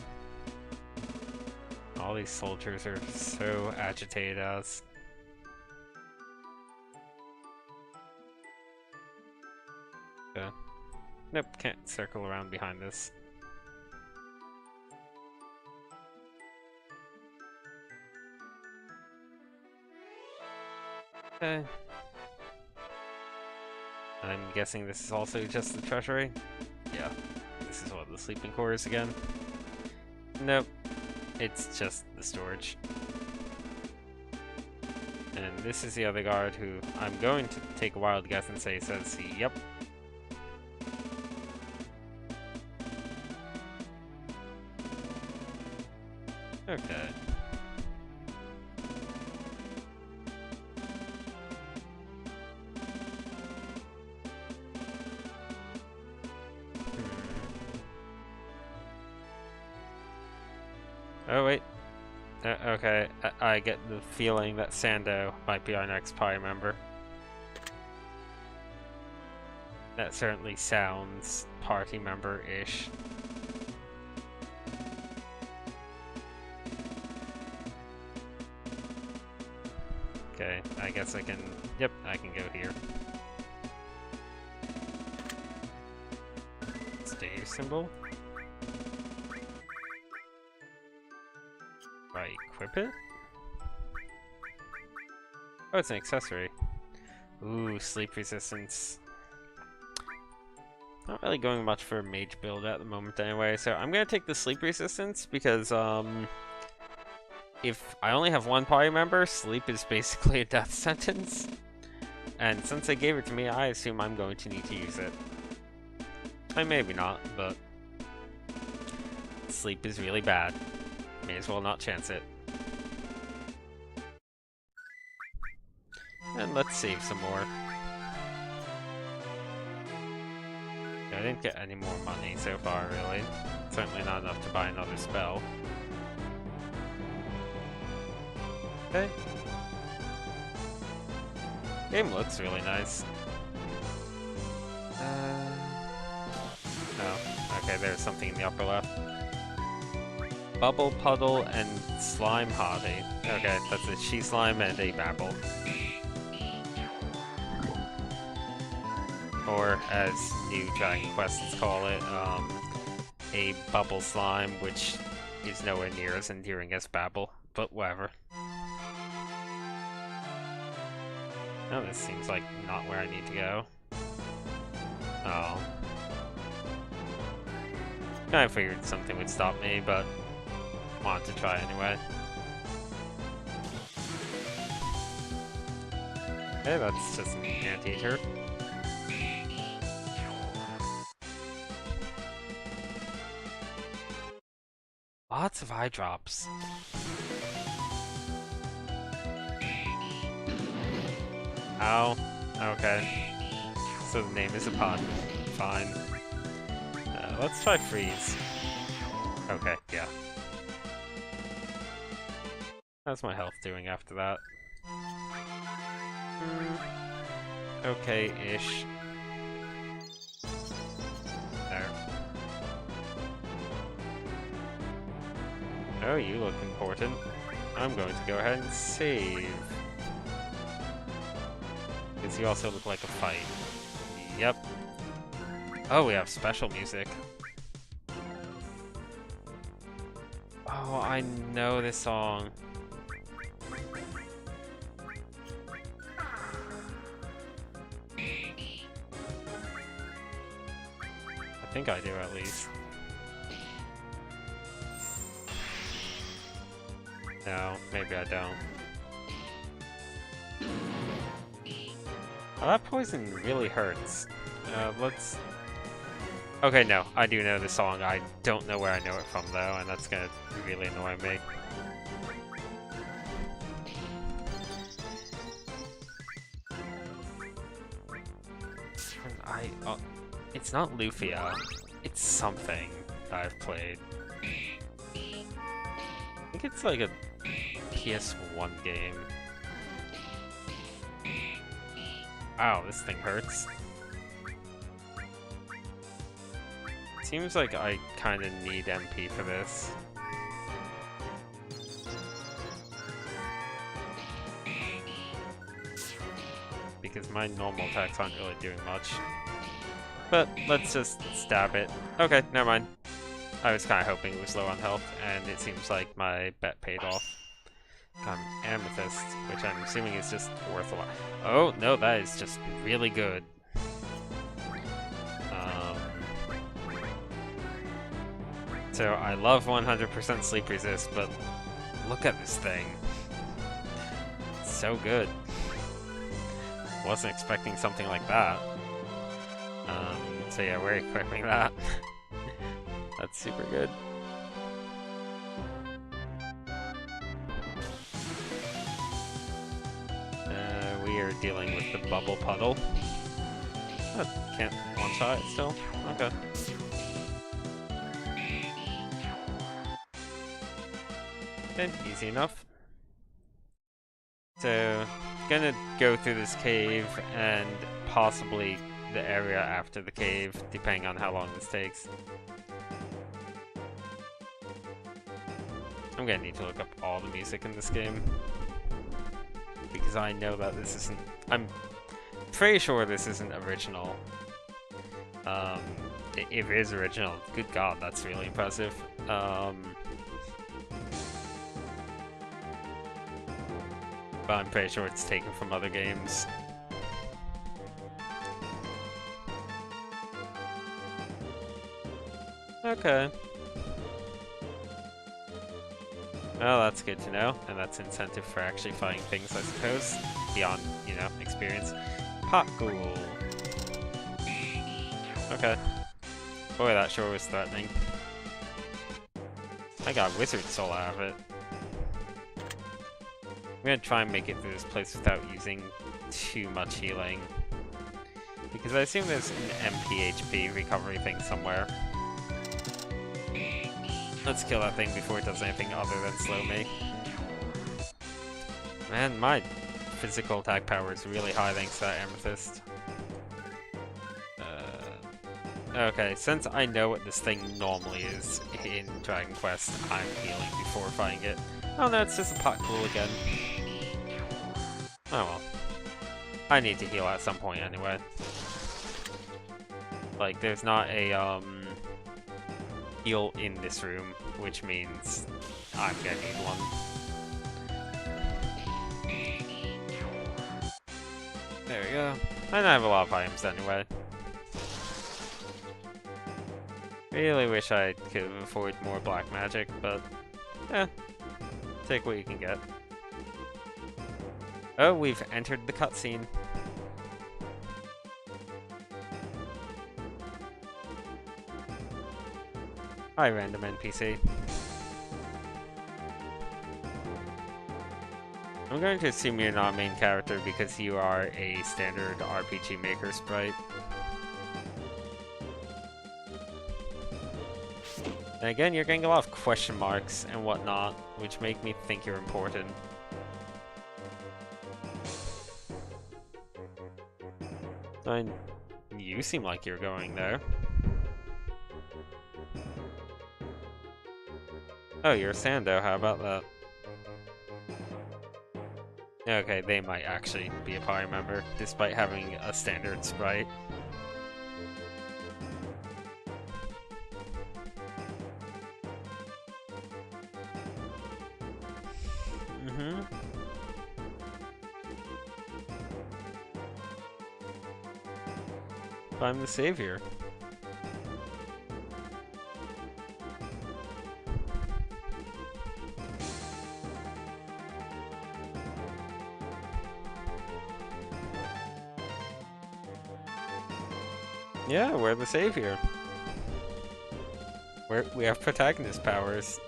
Speaker 1: All these soldiers are so agitated as. Okay. Nope, can't circle around behind this. Okay. I'm guessing this is also just the treasury? Yeah. This is what, the sleeping quarters again? Nope. It's just the storage. And this is the other guard who I'm going to take a wild guess and say says, yep. Okay. Oh, wait. Okay, I get the feeling that Sando might be our next party member. That certainly sounds party member-ish. Okay, I guess I can... Yep, I can go here. Stave symbol? Right, equip it? Oh, it's an accessory. Ooh, sleep resistance. Not really going much for a mage build at the moment anyway, so I'm gonna take the sleep resistance because, if I only have one party member, sleep is basically a death sentence. And since they gave it to me, I assume I'm going to need to use it. Maybe not, but sleep is really bad. May as well not chance it. And let's save some more. Yeah, I didn't get any more money so far, really. Certainly not enough to buy another spell. Okay. Game looks really nice. Oh, okay, there's something in the upper left. Bubble, Puddle, and Slime Hottie. Okay, that's a She Slime and a Babble. Or, as new Dragon Quests call it, a Bubble Slime, which is nowhere near as endearing as Babble, but whatever. Oh, this seems like not where I need to go. Oh. I figured something would stop me, but wanted to try anyway. Hey, that's just an anteater. Lots of eye drops. Ow. Okay. So the name is a pun. Fine. Let's try freeze. Okay, yeah. How's my health doing after that? Okay-ish. There. Oh, you look important. I'm going to go ahead and save. Because you also look like a fight. Yep. Oh, we have special music. Oh, I know this song. I think I do, at least. No, maybe I don't. Oh, that poison really hurts. Let's... Okay, no, I do know the song. I don't know where I know it from, though, and that's gonna really annoy me. It's not Lufia. It's something I've played. I think it's like a PS1 game. Ow, this thing hurts. Seems like I kind of need MP for this. Because my normal attacks aren't really doing much. But let's just stab it. Okay, never mind. I was kind of hoping it was low on health, and it seems like my bet paid off. Got an amethyst, which I'm assuming is just worth a lot. Oh, no, that is just really good. So I love 100% sleep resist, but look at this thing. It's so good. Wasn't expecting something like that. So yeah, we're equipping that. That's super good. We are dealing with the bubble puddle. Oh, can't one-shot it still? Okay. Okay, easy enough. So, gonna go through this cave and possibly the area after the cave, depending on how long this takes. I'm gonna need to look up all the music in this game. Because I know that this isn't... I'm pretty sure this isn't original. If it is original, good god, that's really impressive. But I'm pretty sure it's taken from other games. Okay. Well, that's good to know, and that's incentive for actually fighting things, I suppose, beyond, you know, experience. Pot Ghoul. Okay. Boy, that sure was threatening. I got Wizard Soul out of it. I'm gonna try and make it through this place without using too much healing. Because I assume there's an MP-HP recovery thing somewhere. Let's kill that thing before it does anything other than slow me. Man, my physical attack power is really high thanks to that amethyst. Okay, since I know what this thing normally is in Dragon Quest, I'm healing before fighting it. Oh no, it's just a pot pool again. Oh well. I need to heal at some point anyway. Like, there's not a, heal in this room, which means I'm gonna need one. There we go. And I have a lot of items anyway. Really wish I could afford more black magic, but eh, take what you can get. Oh, we've entered the cutscene. Hi, random NPC. I'm going to assume you're not a main character because you are a standard RPG Maker sprite. And again, you're getting a lot of question marks and whatnot, which make me think you're important. You seem like you're going there. Oh, you're a Sando, how about that? Okay, they might actually be a party member, despite having a standard sprite. I'm the savior. Yeah, we're the savior. We have protagonist powers.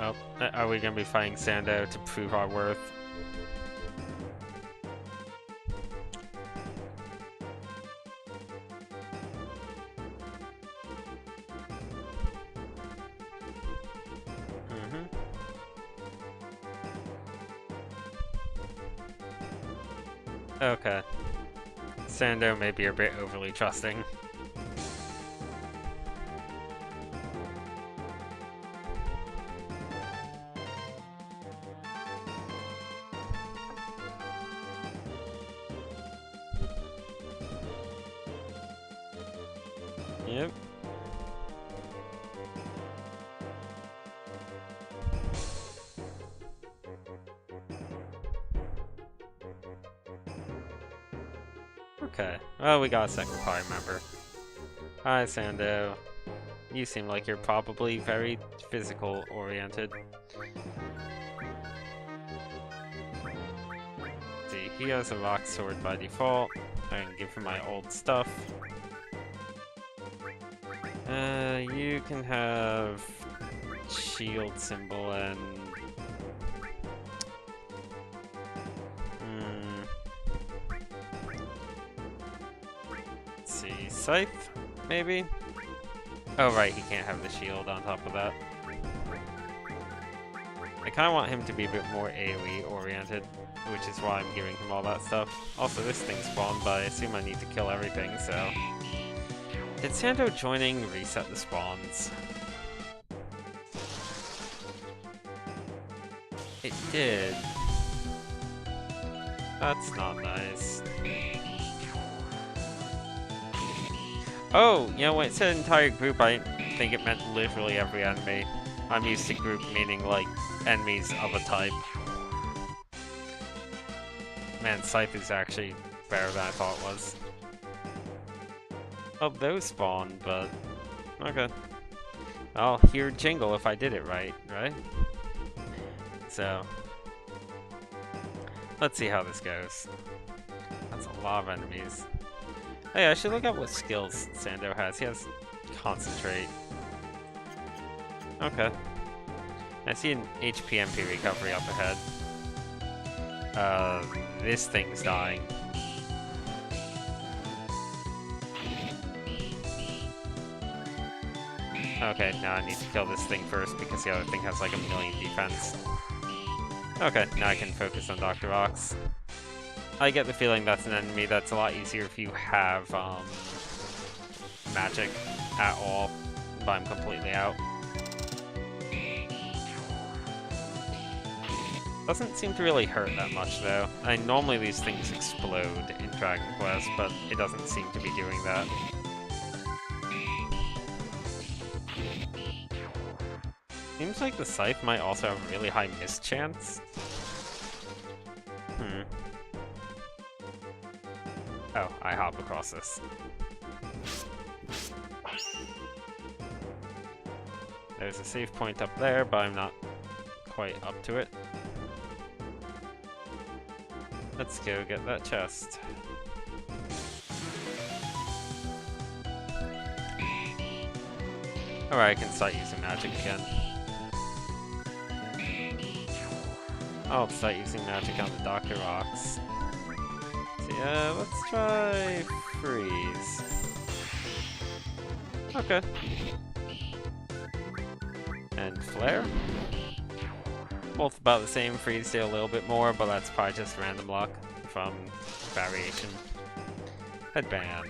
Speaker 1: Oh, are we gonna be fighting Sando to prove our worth? Okay. Sando may be a bit overly trusting. Yep. Okay. Well, we got a second party member. Hi, Sando. You seem like you're probably very physical oriented. Let's see, he has a rock sword by default. I can give him my old stuff. You can have shield symbol and let's see, scythe, maybe? Oh right, he can't have the shield on top of that. I kinda want him to be a bit more AoE oriented, which is why I'm giving him all that stuff. Also, this thing spawned, but I assume I need to kill everything, so... Did Sando joining reset the spawns? It did. That's not nice. Oh, you know, when it said entire group, I think it meant literally every enemy. I'm used to group meaning, like, enemies of a type. Man, Scythe is actually better than I thought it was. Oh, those spawned, but... okay. I'll hear Jingle if I did it right? So... let's see how this goes. That's a lot of enemies. Hey, I should look at what skills Sando has. He has Concentrate. Okay. I see an HP MP recovery up ahead. This thing's dying. Okay, now I need to kill this thing first because the other thing has like 1,000,000 defense. Okay, now I can focus on Dr. Ox. I get the feeling that's an enemy that's a lot easier if you have magic at all, but I'm completely out. Doesn't seem to really hurt that much though. Normally these things explode in Dragon Quest, but it doesn't seem to be doing that. Seems like the Scythe might also have a really high miss chance. Oh, I hop across this. There's a save point up there, but I'm not quite up to it. Let's go get that chest. Alright, I can start using magic again. I'll start using magic on the Dr. Ox. So yeah, let's try freeze. Okay. And flare. Both about the same. Freeze do a little bit more, but that's probably just random luck from variation. Headband.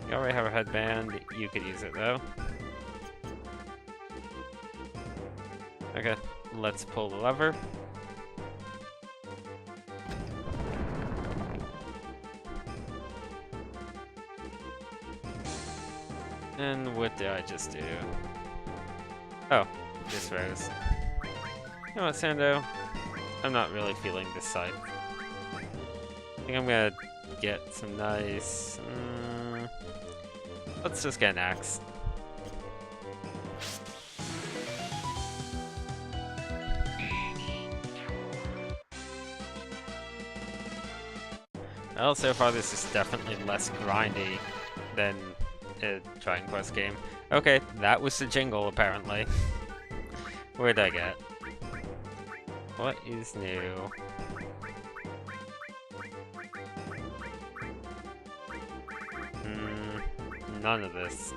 Speaker 1: You already have a headband. You could use it though. Okay, let's pull the lever. And what did I just do? Oh, this rose. You know what, Sando? I'm not really feeling this side. I think I'm gonna get some nice... let's just get an axe. Well, so far this is definitely less grindy than a Dragon Quest game. Okay, that was the jingle, apparently. Where'd I get? What is new? None of this.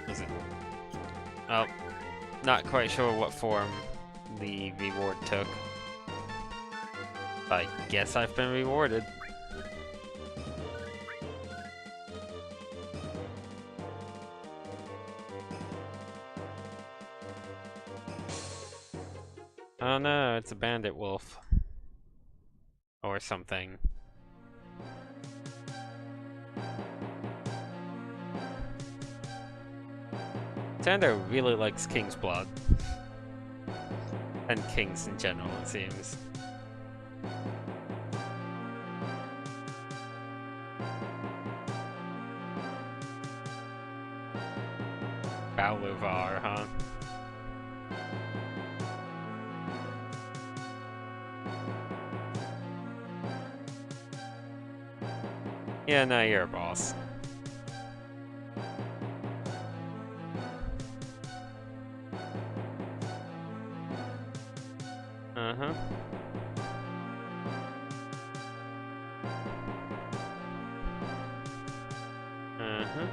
Speaker 1: Is it? Oh, not quite sure what form the reward took. I guess I've been rewarded. Oh no, it's a bandit wolf. Or something. Tando really likes king's blood. And kings in general, it seems. Baluvar, huh? Yeah, no, you're a boss. Uh-huh. Uh-huh.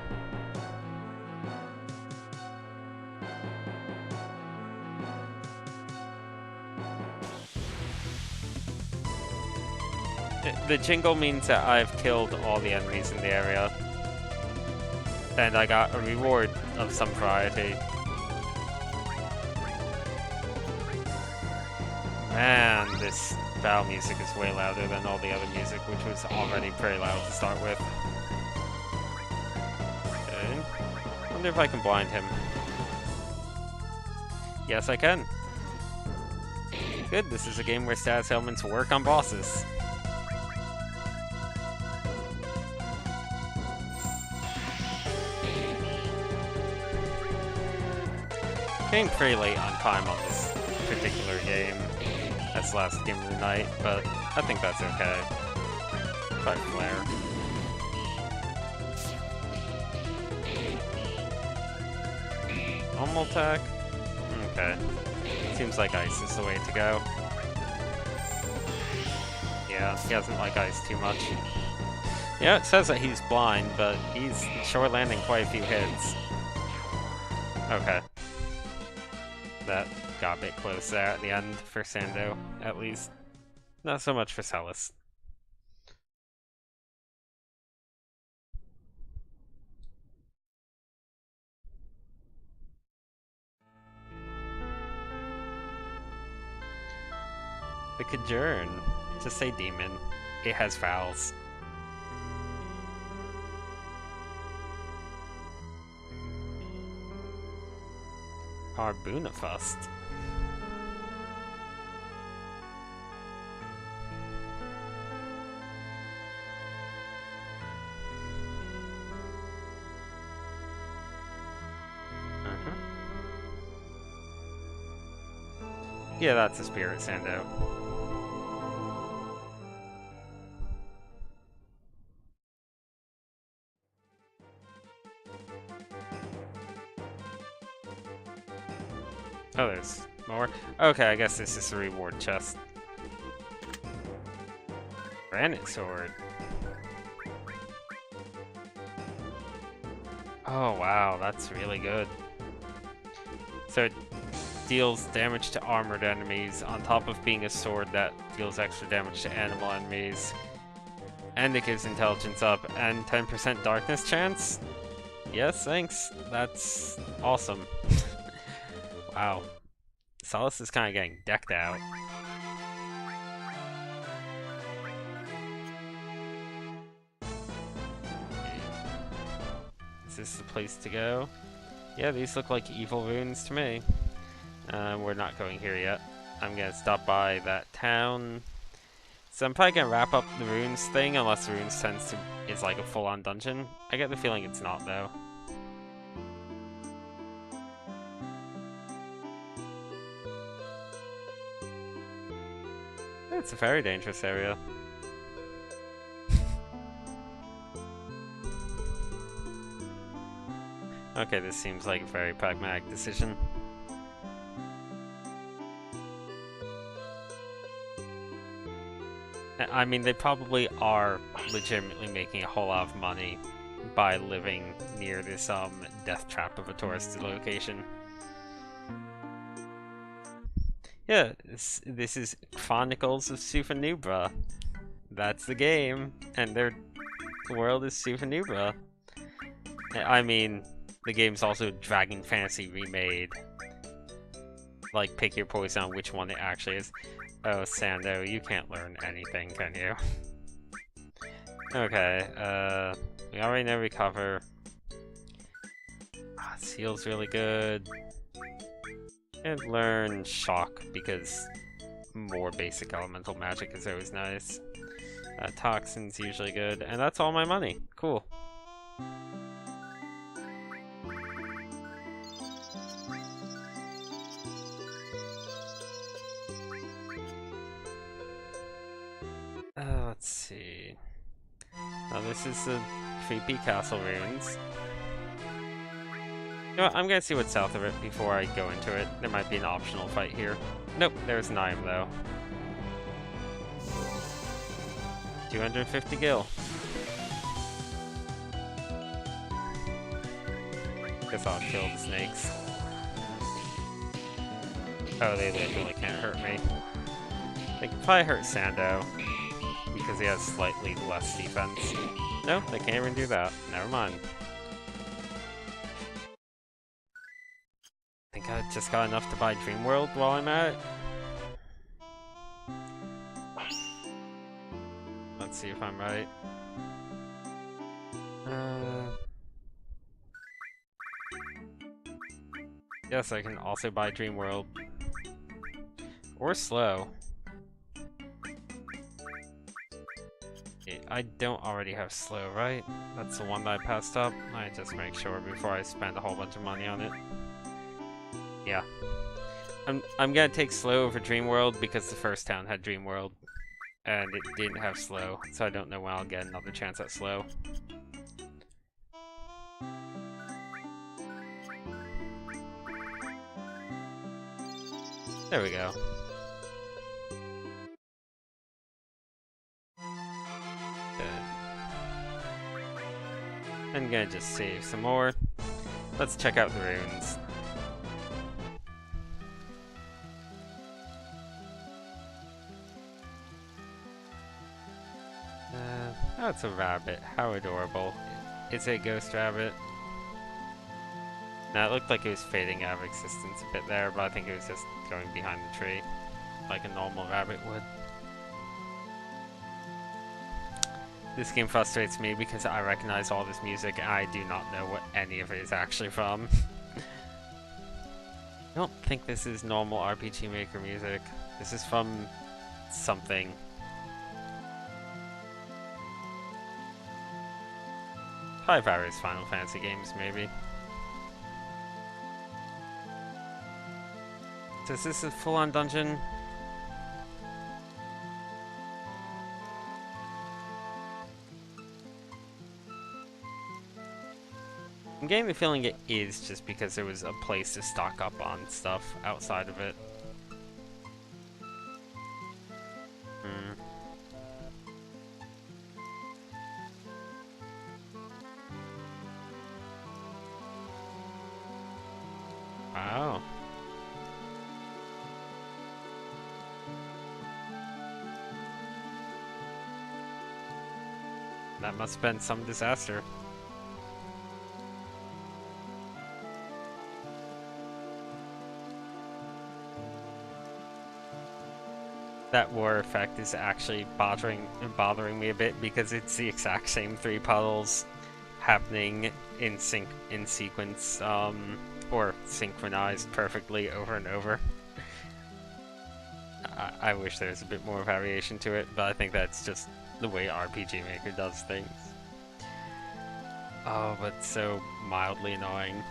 Speaker 1: The jingle means that I've killed all the enemies in the area. And I got a reward of some variety. Man, this battle music is way louder than all the other music, which was already pretty loud to start with. Okay. Wonder if I can blind him. Yes, I can. Good, this is a game where status elements work on bosses. Getting pretty late on time on this particular game. That's the last game of the night, but I think that's okay. Try flare. Normal attack? Okay. Seems like ice is the way to go. Yeah, he doesn't like ice too much. Yeah, it says that he's blind, but he's sure landing quite a few hits. Okay. That got a bit close there at the end for Sando, at least. Not so much for Celis. The Kajurn. Just say demon. It has vowels. Arbunafust. Yeah, that's a spirit, Sando. Oh, there's more? Okay, I guess this is a reward chest. Granite sword. Oh, wow, that's really good. So it deals damage to armored enemies on top of being a sword that deals extra damage to animal enemies. And it gives intelligence up and 10% darkness chance? Yes, thanks. That's awesome. Wow. Celis is kind of getting decked out. Is this the place to go? Yeah, these look like evil runes to me. We're not going here yet. I'm gonna stop by that town. So I'm probably gonna wrap up the runes thing, unless the runes is like a full-on dungeon. I get the feeling it's not, though. It's a very dangerous area. Okay, this seems like a very pragmatic decision. I mean, they probably are legitimately making a whole lot of money by living near this death trap of a tourist location. Yeah, this is Chronicles of Tsufanubra. That's the game, and their world is Tsufanubra. I mean, the game's also Dragon Fantasy remade. Like, pick your poison on which one it actually is. Oh, Sando, you can't learn anything, can you? Okay, we already know recover. Seal's really good. And learn shock, because more basic elemental magic is always nice. Toxin's usually good, and that's all my money. Cool. Let's see. Now this is the creepy castle ruins. You know what, I'm gonna see what's south of it before I go into it. There might be an optional fight here. Nope, there's an item though. 250 gil. Guess I'll kill the snakes. Oh, they literally can't hurt me. They can probably hurt Sando, because he has slightly less defense. No, they can't even do that. Never mind. Think I just got enough to buy Dream World while I'm at it. Let's see if I'm right. Yes, I can also buy Dream World. Or Slow. I don't already have Slow, right? That's the one that I passed up. I just make sure before I spend a whole bunch of money on it. Yeah. I'm gonna take Slow over Dream World because the first town had Dream World. And it didn't have Slow, so I don't know when I'll get another chance at Slow. There we go. Good. I'm gonna just save some more. Let's check out the ruins. Oh, it's a rabbit. How adorable. It's a ghost rabbit. Now, it looked like it was fading out of existence a bit there, but I think it was just going behind the tree, like a normal rabbit would. This game frustrates me because I recognize all this music and I do not know what any of it is actually from. I don't think this is normal RPG Maker music. This is from something. Probably various Final Fantasy games, maybe. So is this a full-on dungeon? I'm getting the feeling it is just because there was a place to stock up on stuff outside of it. Wow. That must have been some disaster. That war effect is actually bothering me a bit because it's the exact same three puddles happening in sequence, or synchronized perfectly over and over. I wish there was a bit more variation to it, but I think that's just the way RPG Maker does things. Oh, but so mildly annoying.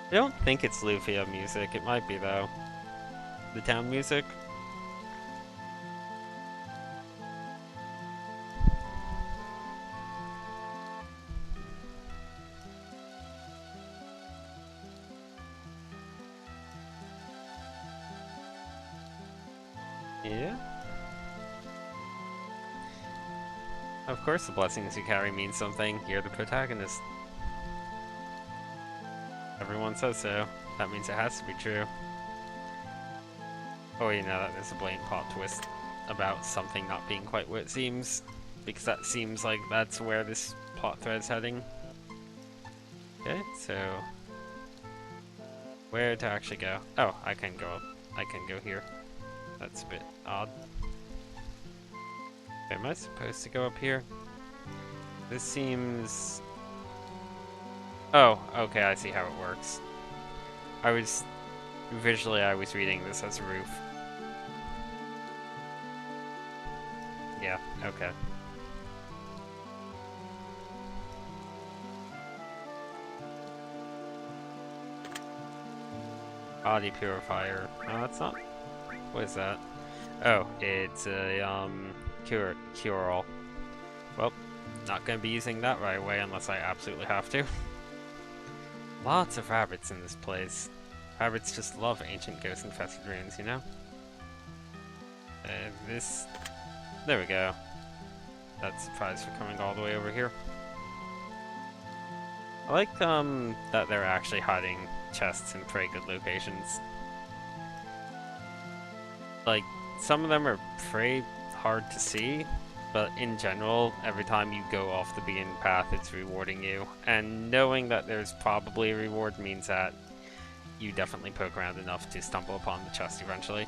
Speaker 1: I don't think it's Lufia music, it might be though. The town music. Yeah. Of course the blessings you carry mean something. You're the protagonist. Everyone says so. That means it has to be true. Oh, you know that there's a blatant plot twist about something not being quite what it seems. Because that seems like that's where this plot thread's heading. Okay, so... where to actually go? Oh, I can go here. That's a bit odd. Am I supposed to go up here? This seems... oh, okay, I see how it works. Visually I was reading this as a roof. Yeah, okay. Body purifier. Oh, that's not... what is that? Oh, it's a, cure-all. Well, not gonna be using that right away unless I absolutely have to. Lots of rabbits in this place. Rabbits just love ancient ghost-infested ruins, you know? There we go. That's a prize for coming all the way over here. I like, that they're actually hiding chests in pretty good locations. Like, some of them are pretty hard to see, but in general, every time you go off the beaten path, it's rewarding you. And knowing that there's probably a reward means that you definitely poke around enough to stumble upon the chest eventually.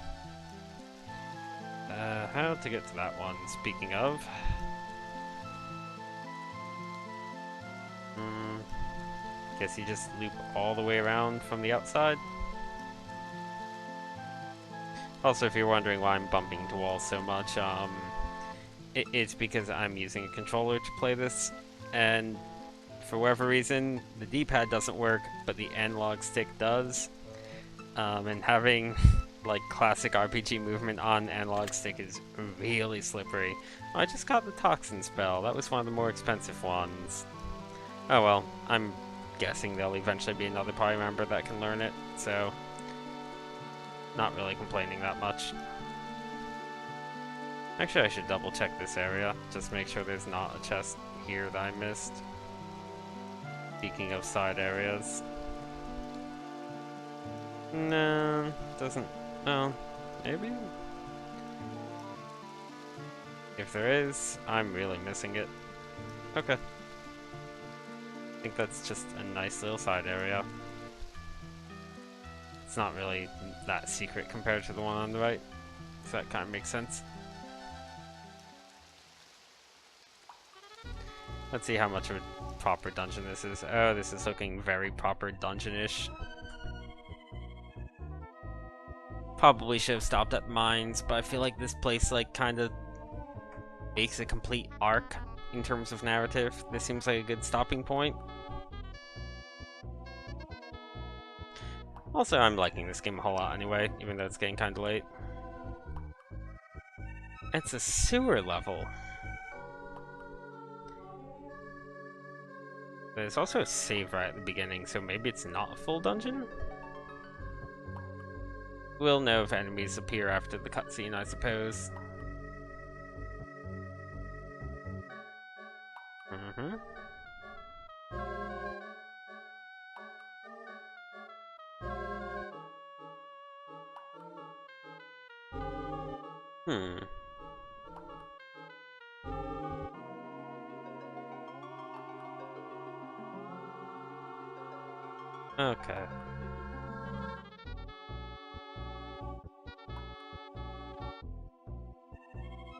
Speaker 1: How to get to that one? Speaking of... guess you just loop all the way around from the outside. Also, if you're wondering why I'm bumping into walls so much, it's because I'm using a controller to play this, and for whatever reason, the D-pad doesn't work, but the analog stick does. And having like classic RPG movement on analog stick is really slippery. I just got the toxin spell. That was one of the more expensive ones. Oh well, I'm guessing there'll eventually be another party member that can learn it, so not really complaining that much. Actually, I should double check this area, just make sure there's not a chest here that I missed. Speaking of side areas. No, doesn't. Oh, maybe? If there is, I'm really missing it. Okay. I think that's just a nice little side area. It's not really that secret compared to the one on the right, so that kind of makes sense. Let's see how much of a proper dungeon this is. Oh, this is looking very proper dungeon-ish. Probably should have stopped at mines, but I feel like this place like kind of makes a complete arc in terms of narrative. This seems like a good stopping point. Also, I'm liking this game a whole lot anyway, even though it's getting kind of late. It's a sewer level. There's also a save right at the beginning, so maybe it's not a full dungeon? We'll know if enemies appear after the cutscene, I suppose. Okay.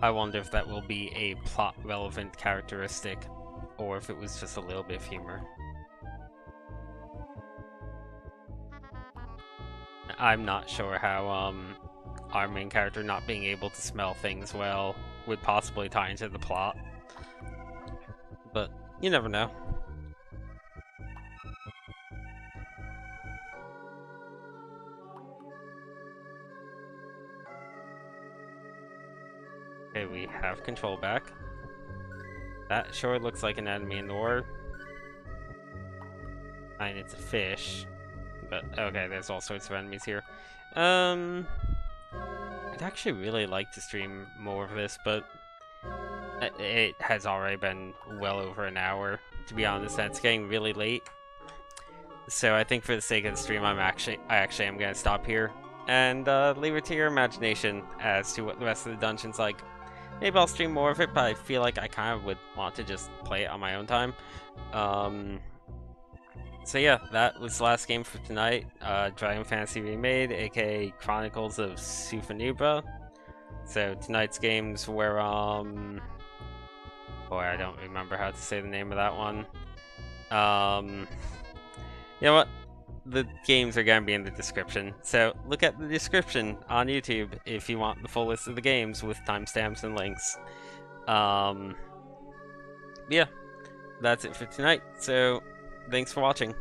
Speaker 1: I wonder if that will be a plot-relevant characteristic, or if it was just a little bit of humor. I'm not sure how, our main character not being able to smell things well would possibly tie into the plot. But, you never know. Okay, we have control back. That sure looks like an enemy in the water. And it's a fish. But, okay, there's all sorts of enemies here. I I'd actually really like to stream more of this, but it has already been well over an hour, to be honest, and it's getting really late. So I think for the sake of the stream, I actually am gonna stop here and leave it to your imagination as to what the rest of the dungeon's like. Maybe I'll stream more of it, but I feel like I kind of would want to just play it on my own time. So yeah, that was the last game for tonight. Dragon Fantasy Remade, aka Chronicles of Tsufanubra. So tonight's games were boy, I don't remember how to say the name of that one. You know what? The games are gonna be in the description, so look at the description on YouTube if you want the full list of the games with timestamps and links. Yeah, that's it for tonight. So thanks for watching.